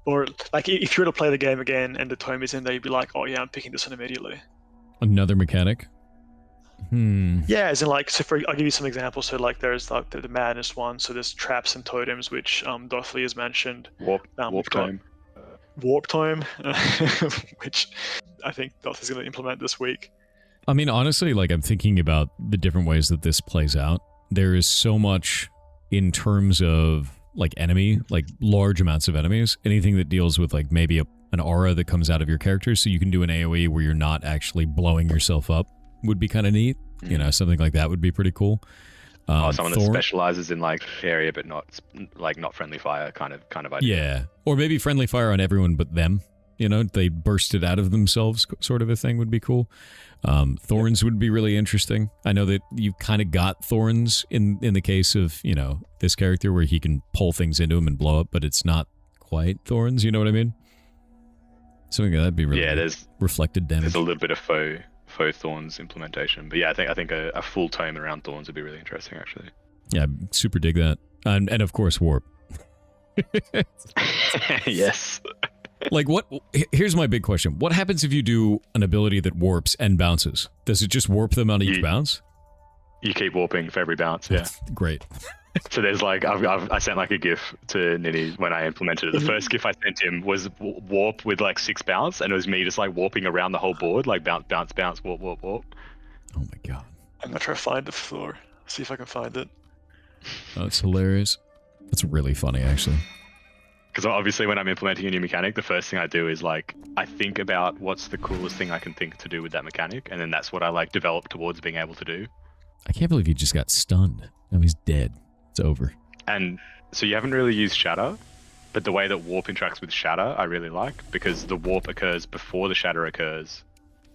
Or like if you were to play the game again and the tome is in there, you'd be like, oh yeah, I'm picking this one immediately. Another mechanic? Yeah, as in like, I'll give you some examples. So like there's like the madness one. So there's traps and totems, which Dothley has mentioned. Warp time. Warp time, which I think Dothley's going to implement this week. I mean, honestly, like I'm thinking about the different ways that this plays out. There is so much in terms of like enemy, like large amounts of enemies. Anything that deals with like maybe an aura that comes out of your character, so you can do an AoE where you're not actually blowing yourself up, would be kind of neat. You know, something like that would be pretty cool. Someone that specializes in like area but not friendly fire kind of idea. Yeah, or maybe friendly fire on everyone but them. You know, they burst it out of themselves, sort of a thing would be cool. Thorns would be really interesting. I know that you've kind of got thorns in the case of, you know, this character where he can pull things into him and blow up, but it's not quite thorns. You know what I mean? Something that'd be really there's reflected damage. There's a little bit of faux thorns implementation, but yeah, I think a full tome around thorns would be really interesting, actually. Yeah, super dig that, and of course warp. Yes. Like what? Here's my big question: what happens if you do an ability that warps and bounces? Does it just warp them on each bounce? You keep warping for every bounce. Yeah. Great. So there's like I sent like a GIF to Nitty when I implemented it. The first GIF I sent him was warp with like 6 bounce, and it was me just like warping around the whole board, like bounce, bounce, bounce, warp, warp, warp. Oh my god. I'm gonna try to find the floor. See if I can find it. Oh, it's hilarious. That's really funny, actually. Because obviously when I'm implementing a new mechanic, the first thing I do is like, I think about what's the coolest thing I can think to do with that mechanic, and then that's what I like develop towards being able to do. I can't believe he just got stunned. Now he's dead. It's over. And so you haven't really used shatter, but the way that warp interacts with shatter, I really like, because the warp occurs before the shatter occurs,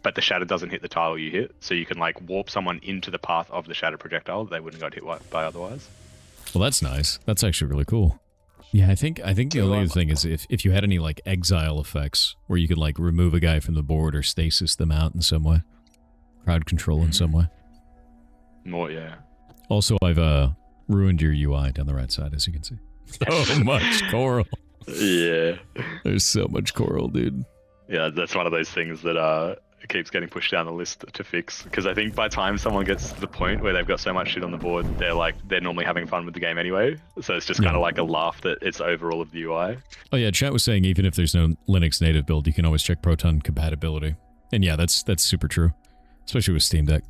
but the shatter doesn't hit the tile you hit, so you can like warp someone into the path of the shatter projectile that they wouldn't got hit by otherwise. Well, that's nice. That's actually really cool. Yeah, I think the only other thing is if you had any like exile effects where you could like remove a guy from the board or stasis them out in some way, crowd control in some way. More, yeah. Also, I've ruined your UI down the right side, as you can see. So much coral. Yeah. There's so much coral, dude. Yeah, that's one of those things that keeps getting pushed down the list to fix. Because I think by the time someone gets to the point where they've got so much shit on the board, they're normally having fun with the game anyway. So it's just kind of like a laugh that it's over all of the UI. Oh yeah, chat was saying even if there's no Linux native build, you can always check Proton compatibility. And yeah, that's super true, especially with Steam Deck.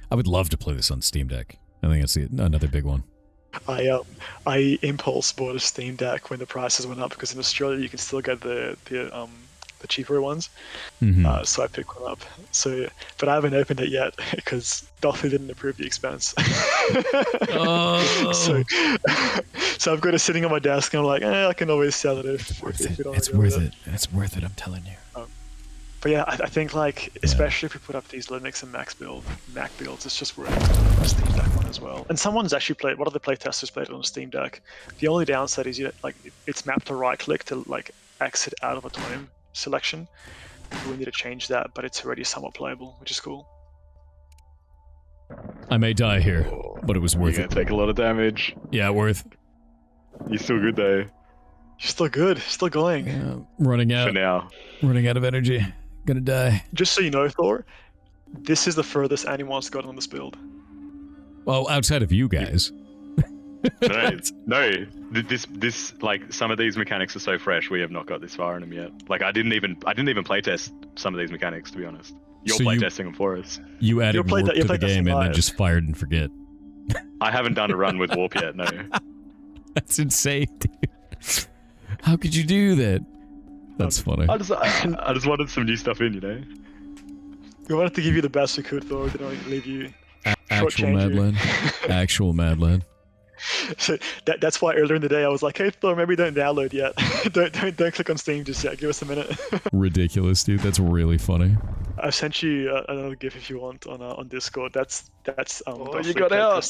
I would love to play this on Steam Deck. I think that's another big one. I impulse bought a Steam Deck when the prices went up because in Australia you can still get the cheaper ones. Mm-hmm. So I picked one up. So, but I haven't opened it yet because Dolphy didn't approve the expense. Oh. So I've got it sitting on my desk and I'm like, I can always sell it if we don't It's go worth with it. It's worth it, I'm telling you. But yeah, I think like, especially if we put up these Linux and Mac builds, it's just worth a Steam Deck one as well. And someone's actually played, one of the playtesters played it on a Steam Deck. The only downside is it's mapped to right click to like exit out of a tome selection. We need to change that, but it's already somewhat playable, which is cool. I may die here, but it was worth You're it. gonna take a lot of damage. Yeah, worth. You're still good though. You're still good, still going. Yeah, running out. For now. Running out of energy. Gonna die. Just so you know, Thor, this is the furthest anyone's gotten on this build. Well, outside of you guys. No. This like some of these mechanics are so fresh. We have not got this far in them yet. Like I didn't even playtest some of these mechanics, to be honest. You're So playtesting them for us. You added warp to the game and then live. just fired and forget. I haven't done a run with warp yet. No. That's insane, dude. How could you do that? That's funny. I just wanted some new stuff in, you know. We wanted to give you the best we could, Thor. We didn't leave you. Actual mad lad. Actual mad lad. So that's why earlier in the day I was like, hey Thor, maybe don't download yet. don't click on Steam just yet. Give us a minute. Ridiculous, dude. That's really funny. I've sent you another GIF if you want on Discord. That's Oh, you got out.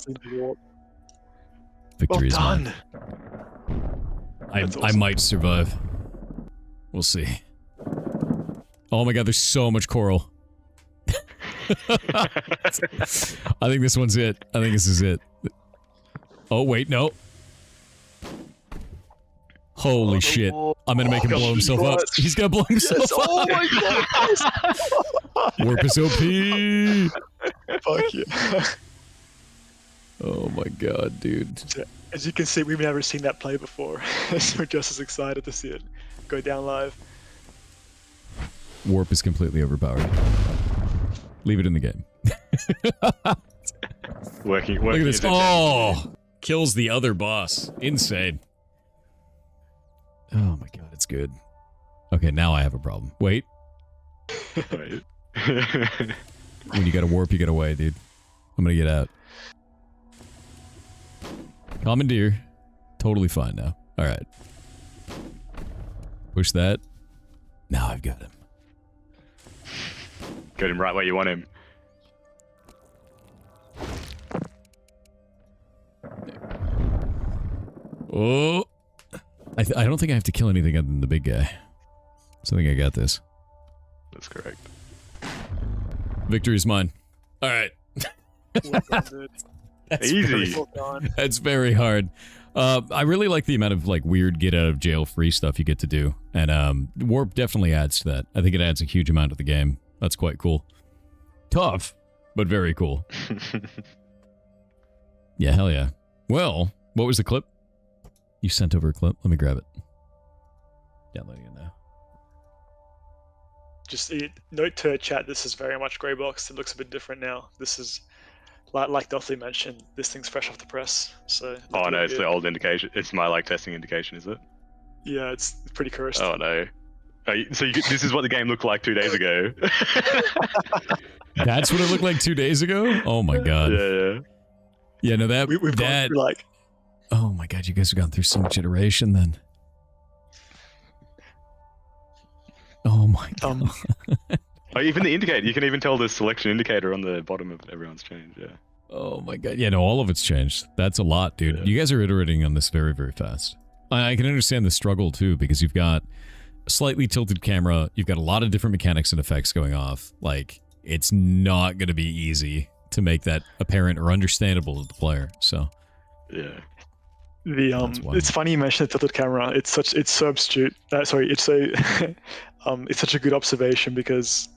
Victory is Well mine. done. I awesome. might survive. We'll see. Oh my god, there's so much coral. I think this one's it. I think this is it. Oh, wait, no. Holy shit. I'm gonna make him blow himself up. He's gonna blow himself up. Oh my god. Warp is OP. Fuck yeah. Oh my god, dude. As you can see, we've never seen that play before. So we're just as excited to see it go down live. Warp is completely overpowered. Leave it in the game. Working. Look at this. Oh! Kills the other boss. Insane. Oh my god, it's good. Okay, now I have a problem. Wait. Wait. When you gotta warp, you gotta away, dude. I'm gonna get out. Commandeer. Totally fine now. Alright. Push that. Now I've got him. Got him right where you want him. Oh! I don't think I have to kill anything other than the big guy. So I think I got this. That's correct. Victory is mine. Alright. Well done, dude. That's Easy. very- Well done. That's very hard. I really like the amount of like weird get out of jail free stuff you get to do, and warp definitely adds to that. I think it adds a huge amount to the game. That's quite cool. Tough, but very cool. Yeah, hell yeah. Well, what was the clip? You sent over a clip. Let me grab it. Downloading it now. Just note to chat, this is very much grey box. It looks a bit different now. This is like Dothley mentioned, this thing's fresh off the press. So Oh no, it's the old indication. It's my like testing indication, is it? Yeah, it's pretty cursed. Oh no. So this is what the game looked like 2 days ago. That's what it looked like 2 days ago? Oh my god. Yeah. Yeah, no, that... We've gone through, like... Oh my god, you guys have gone through so much iteration then. Oh my god. Oh, even the indicator. You can even tell the selection indicator on the bottom of everyone's change, yeah. Oh my god. Yeah, no, all of it's changed. That's a lot, dude. Yeah. You guys are iterating on this very, very fast. I can understand the struggle, too, because you've got a slightly tilted camera, you've got a lot of different mechanics and effects going off. Like, it's not going to be easy to make that apparent or understandable to the player, so... Yeah. It's funny you mentioned the tilted camera. It's so astute. It's such a good observation because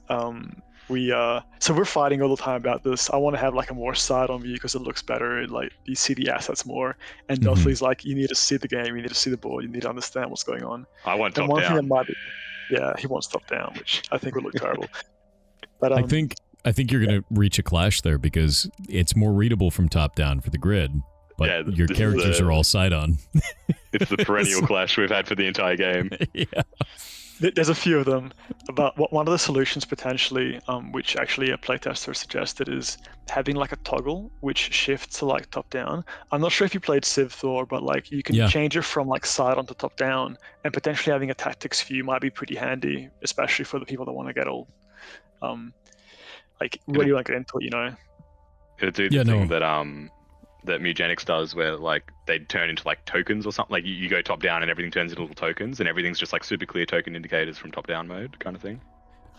we're fighting all the time about this. I want to have like a more side-on view because it looks better. Like you see the assets more. And Dothley's like, you need to see the game, you need to see the board, you need to understand what's going on. I want top one down. Thing that might be, yeah, he wants top down, which I think would look terrible. But I think you're going to reach a clash there because it's more readable from top down for the grid. But your characters are all side-on. It's the perennial clash we've had for the entire game. Yeah. There's a few of them. But one of the solutions potentially, which actually a playtester suggested, is having like a toggle which shifts to like top-down. I'm not sure if you played Civ Thor, but like you can change it from like side-on to top-down, and potentially having a tactics view might be pretty handy, especially for the people that want to get all, like really like get into it, you know. It'll do the thing that Mugenics does, where like they turn into like tokens or something. Like you go top down and everything turns into little tokens, and everything's just like super clear token indicators from top down mode kind of thing.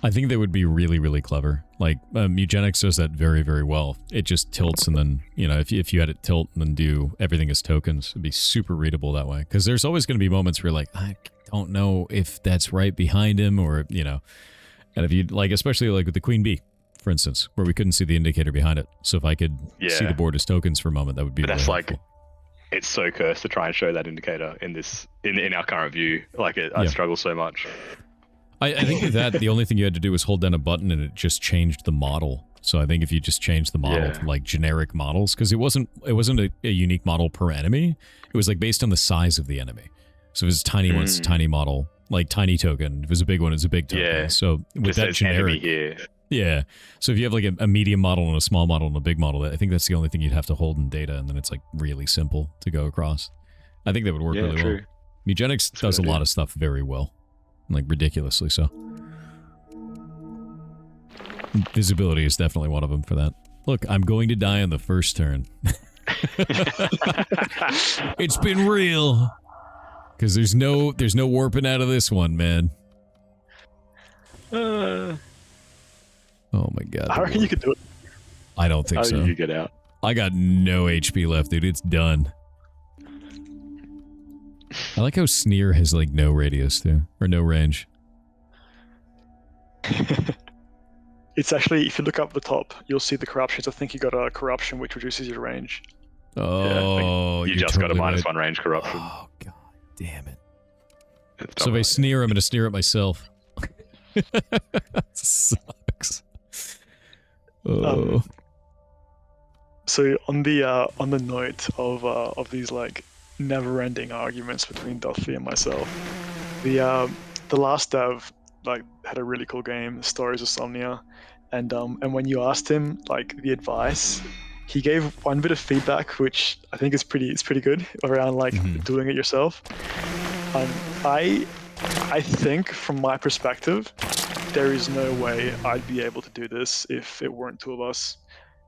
I think they would be really, really clever. Like Mugenics does that very, very well. It just tilts, and then if you had it tilt and then do everything as tokens, it'd be super readable that way. Because there's always going to be moments where you're like, I don't know if that's right behind him, or and if you like, especially like with the Queen Bee, for instance, where we couldn't see the indicator behind it. So if I could see the board as tokens for a moment, that would be really helpful. Like, it's so cursed to try and show that indicator in our current view. Like, I struggle so much. I think with that, the only thing you had to do was hold down a button and it just changed the model. So I think if you just changed the model to like generic models, because it wasn't a unique model per enemy. It was like based on the size of the enemy. So if it was a tiny one, it's a tiny model, like tiny token. If it was a big one, it's a big token. Yeah. So with just that generic here. Yeah. So if you have like a medium model and a small model and a big model, I think that's the only thing you'd have to hold in data, and then it's like really simple to go across. I think that would work really well. Mugenics does a lot of stuff very well. Like ridiculously so. Visibility is definitely one of them for that. Look, I'm going to die on the first turn. It's been real. Because there's no warping out of this one, man. Oh my god. I reckon you could do it. I don't think so. How do you get out? I got no HP left, dude. It's done. I like how Sneer has like no radius too, or no range. It's actually, if you look up the top, you'll see the corruptions. I think you got a corruption which reduces your range. Oh, you just got a -1 range corruption. Oh god, damn it. So if I sneer, I'm gonna sneer at myself. Sucks. Oh. So on the note of these like never-ending arguments between Dothley and myself, the last dev like had a really cool game, Stories of Somnia, and when you asked him like the advice, he gave one bit of feedback which I think is pretty good around like doing it yourself. I think from my perspective, there is no way I'd be able to do this if it weren't two of us.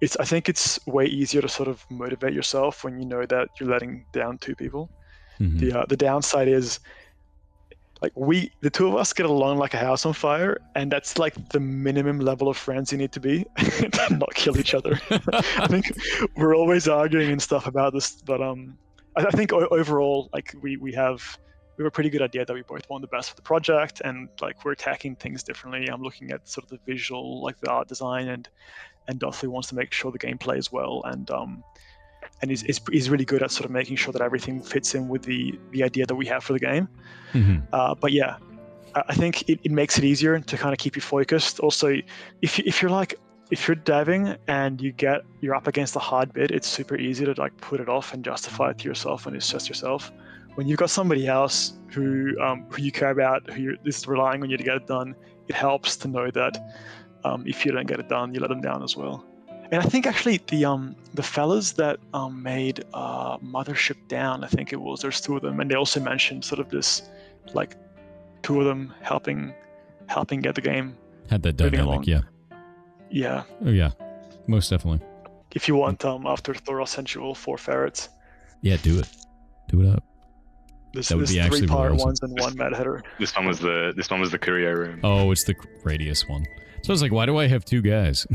I think it's way easier to sort of motivate yourself when you know that you're letting down two people. The downside is like the two of us get along like a house on fire, and that's like the minimum level of friends you need to be to not kill each other. I think we're always arguing and stuff about this, but I think overall like we have a pretty good idea that we both want the best for the project, and like we're attacking things differently. I'm looking at sort of the visual, like the art design, and Dothley wants to make sure the game plays well, and he's really good at sort of making sure that everything fits in with the idea that we have for the game. But yeah, I think it makes it easier to kind of keep you focused. Also, if you're like, if you're diving and you're up against a hard bit, it's super easy to like put it off and justify it to yourself when it's just yourself. When you've got somebody else who you care about, is relying on you to get it done, it helps to know that if you don't get it done, you let them down as well. And I think actually the fellas that made Mothership Down, I think it was, there's two of them, and they also mentioned sort of this, like, two of them helping get the game Had that moving dynamic, along. yeah. Yeah. Oh, yeah. Most definitely. If you want, after Thor, I'll send you all 4 ferrets. Yeah, do it. Do it up. There's That would be actually 3 pirate really awesome. ones and 1 mad header. This one was the curio room. Oh, it's the radius one. So I was like, why do I have 2 guys?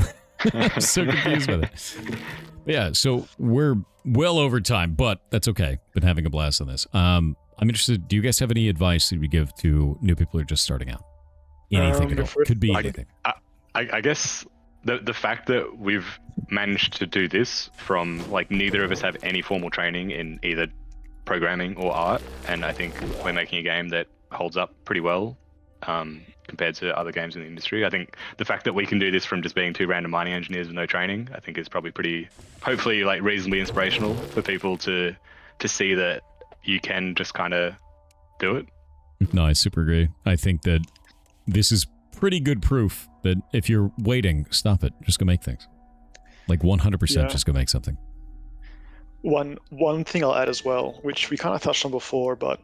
I'm so confused with it. But yeah, so we're well over time, but that's okay. Been having a blast on this. I'm interested, do you guys have any advice that we give to new people who are just starting out? Anything at all. Could be anything. I guess the fact that we've managed to do this from, like, neither of us have any formal training in either programming or art, and I think we're making a game that holds up pretty well compared to other games in the industry. I think the fact that we can do this from just being 2 random mining engineers with no training, I think is probably pretty, hopefully, like, reasonably inspirational for people to see that you can just kind of do it. No, I super agree. I think that this is pretty good proof that if you're waiting, stop it. Just go make things. Like 100% just go make something. One thing I'll add as well, which we kind of touched on before, but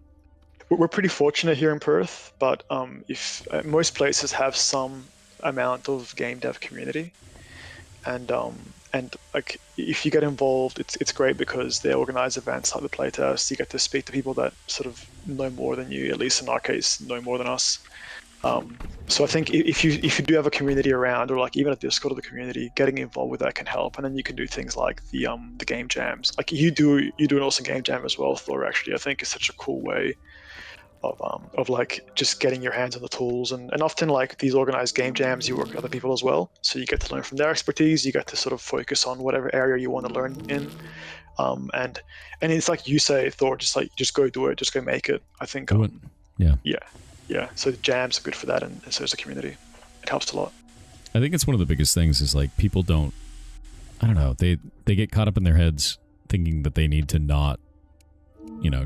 we're pretty fortunate here in Perth, but if most places have some amount of game dev community, and like, if you get involved, it's great because they organize events like the playtest. You get to speak to people that sort of know more than you, at least in our case, know more than us. So I think if you do have a community around, or like even a Discord of the community, getting involved with that can help. And then you can do things like the game jams. Like you do an awesome game jam as well, Thor. Actually, I think is such a cool way of like just getting your hands on the tools. And often, like, these organized game jams, you work with other people as well, so you get to learn from their expertise. You get to sort of focus on whatever area you want to learn in. And it's like you say, Thor, just go do it, just go make it. I think Do it. yeah. So the jams are good for that, and so is the community. It helps a lot. I think it's one of the biggest things is, like, people don't, I don't know, they get caught up in their heads thinking that they need to not,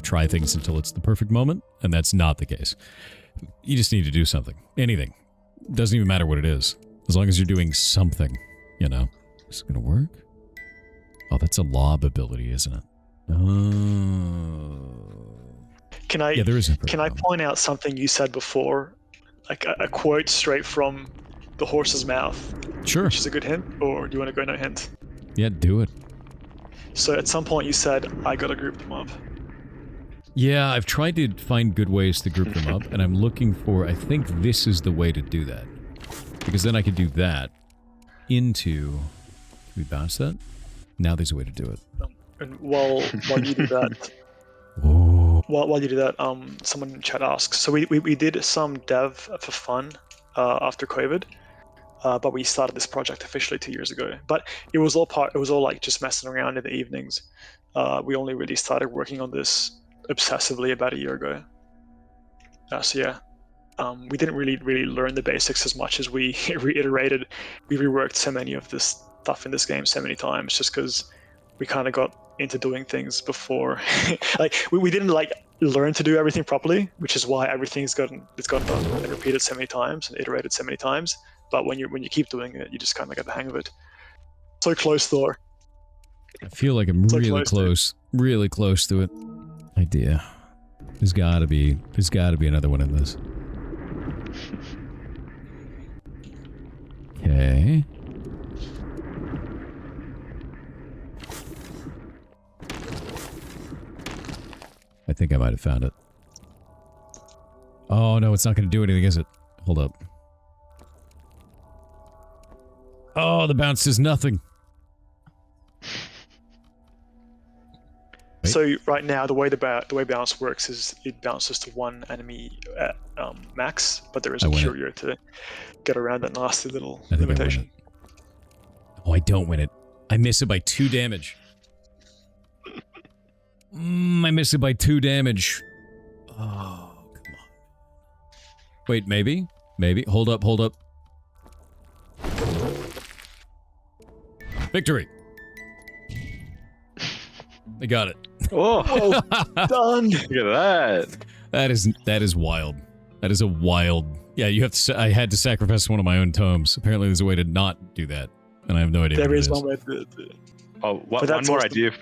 try things until it's the perfect moment, and that's not the case. You just need to do something. Anything. Doesn't even matter what it is. As long as you're doing something, Is it gonna work? Oh, that's a lob ability, isn't it? Oh. Can I there is a can I point out something you said before, like a quote straight from the horse's mouth? Sure. Which is a good hint, or do you want to go no hint? Yeah, do it. So at some point you said, I gotta group them up. Yeah, I've tried to find good ways to group them up, and I'm looking for, I think this is the way to do that. Because then I could do that into... Can we bounce that? Now there's a way to do it. And while you do that... Whoa. While you do that, someone in chat asks, so we did some dev for fun after COVID, but we started this project officially 2 years ago. But it was all like just messing around in the evenings. We only really started working on this obsessively about a year ago. So yeah, we didn't really learn the basics as much as we reiterated. We reworked so many of this stuff in this game so many times just because we kind of got into doing things before. Like we didn't like learn to do everything properly, which is why everything's gotten done and repeated so many times and iterated so many times. But when you keep doing it, you just kind of get the hang of it. So close, Thor. I feel like I'm really close to it. Idea. There's gotta be another one in this. Okay. I think I might have found it. Oh no, it's not going to do anything, is it? Hold up. Oh, the bounce is nothing. Wait. So right now, the way bounce works is it bounces to one enemy at max, but there is a curio to get around that nasty little limitation. I don't win it. I miss it by 2 damage. I miss it by 2 damage. Oh, come on. Wait, maybe? Maybe. Hold up. Victory. I got it. Oh, Done. look at that. That is wild. That is a wild. Yeah, you have to. I had to sacrifice one of my own tomes. Apparently, there's a way to not do that, and I have no idea. There what is it one way to. Oh, one that's more awesome. idea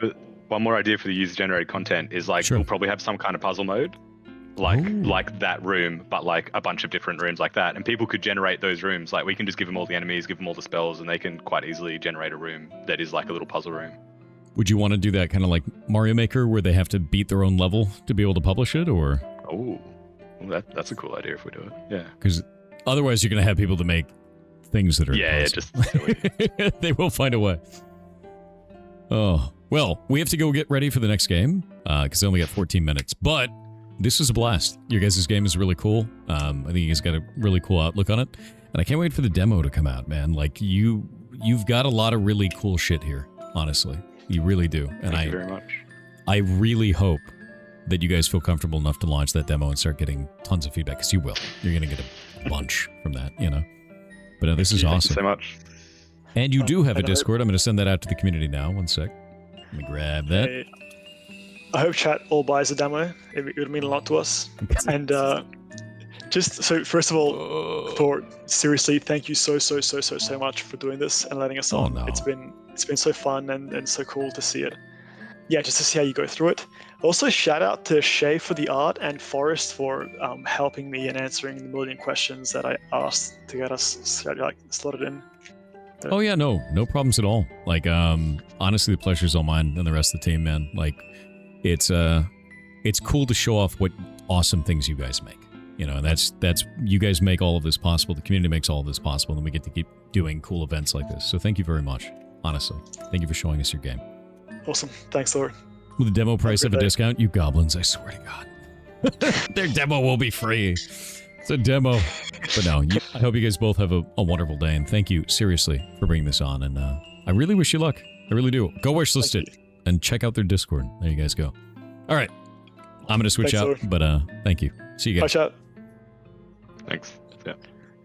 for the user-generated content is like Sure. we'll probably have some kind of puzzle mode, like that room, but like a bunch of different rooms like that, and people could generate those rooms. Like we can just give them all the enemies, give them all the spells, and they can quite easily generate a room that is like a little puzzle room. Would you want to do that kind of like Mario Maker, where they have to beat their own level to be able to publish it, or? Oh, well, that's a cool idea if we do it. Yeah. Because otherwise, you're going to have people to make things that are Yeah, impossible. just silly. They will find a way. Oh, well, we have to go get ready for the next game because I only got 14 minutes. But this is a blast. Your guys' game is really cool. I think you guys got a really cool outlook on it. And I can't wait for the demo to come out, man. Like, you've got a lot of really cool shit here, honestly. You really do. And Thank you very much. I really hope that you guys feel comfortable enough to launch that demo and start getting tons of feedback, because you will. You're going to get a bunch from that, you know. But this is Thank awesome. you so much. And you do have a And I hope- Discord. I'm going to send that out to the community now. One sec. Let me grab that. I hope chat all buys the demo. It would mean a lot to us. And just so, first of all, Thor, seriously, thank you so much for doing this and letting us Oh, on. no. It's been so fun and so cool to see it. Yeah, just to see how you go through it. Also, shout out to Shay for the art and Forrest for helping me and answering the million questions that I asked to get us slotted in. Oh, yeah, no problems at all. Like, honestly, the pleasure's all mine and the rest of the team, man. Like, it's cool to show off what awesome things you guys make. You know, and that's you guys make all of this possible. The community makes all of this possible, and we get to keep doing cool events like this. So thank you very much. Honestly, thank you for showing us your game. Awesome. Thanks, Thor. Will the demo price Have have a a good day. discount? You goblins, I swear to God. Their demo will be free. It's a demo. But no, I hope you guys both have a wonderful day, and thank you, seriously, for bringing this on. And I really wish you luck. I really do. Go wishlist Thank it and check out their Discord. There you guys go. All right. I'm going to switch Thanks, out, Thor. but thank you. See you Bye, guys. chat. Thanks. Yeah.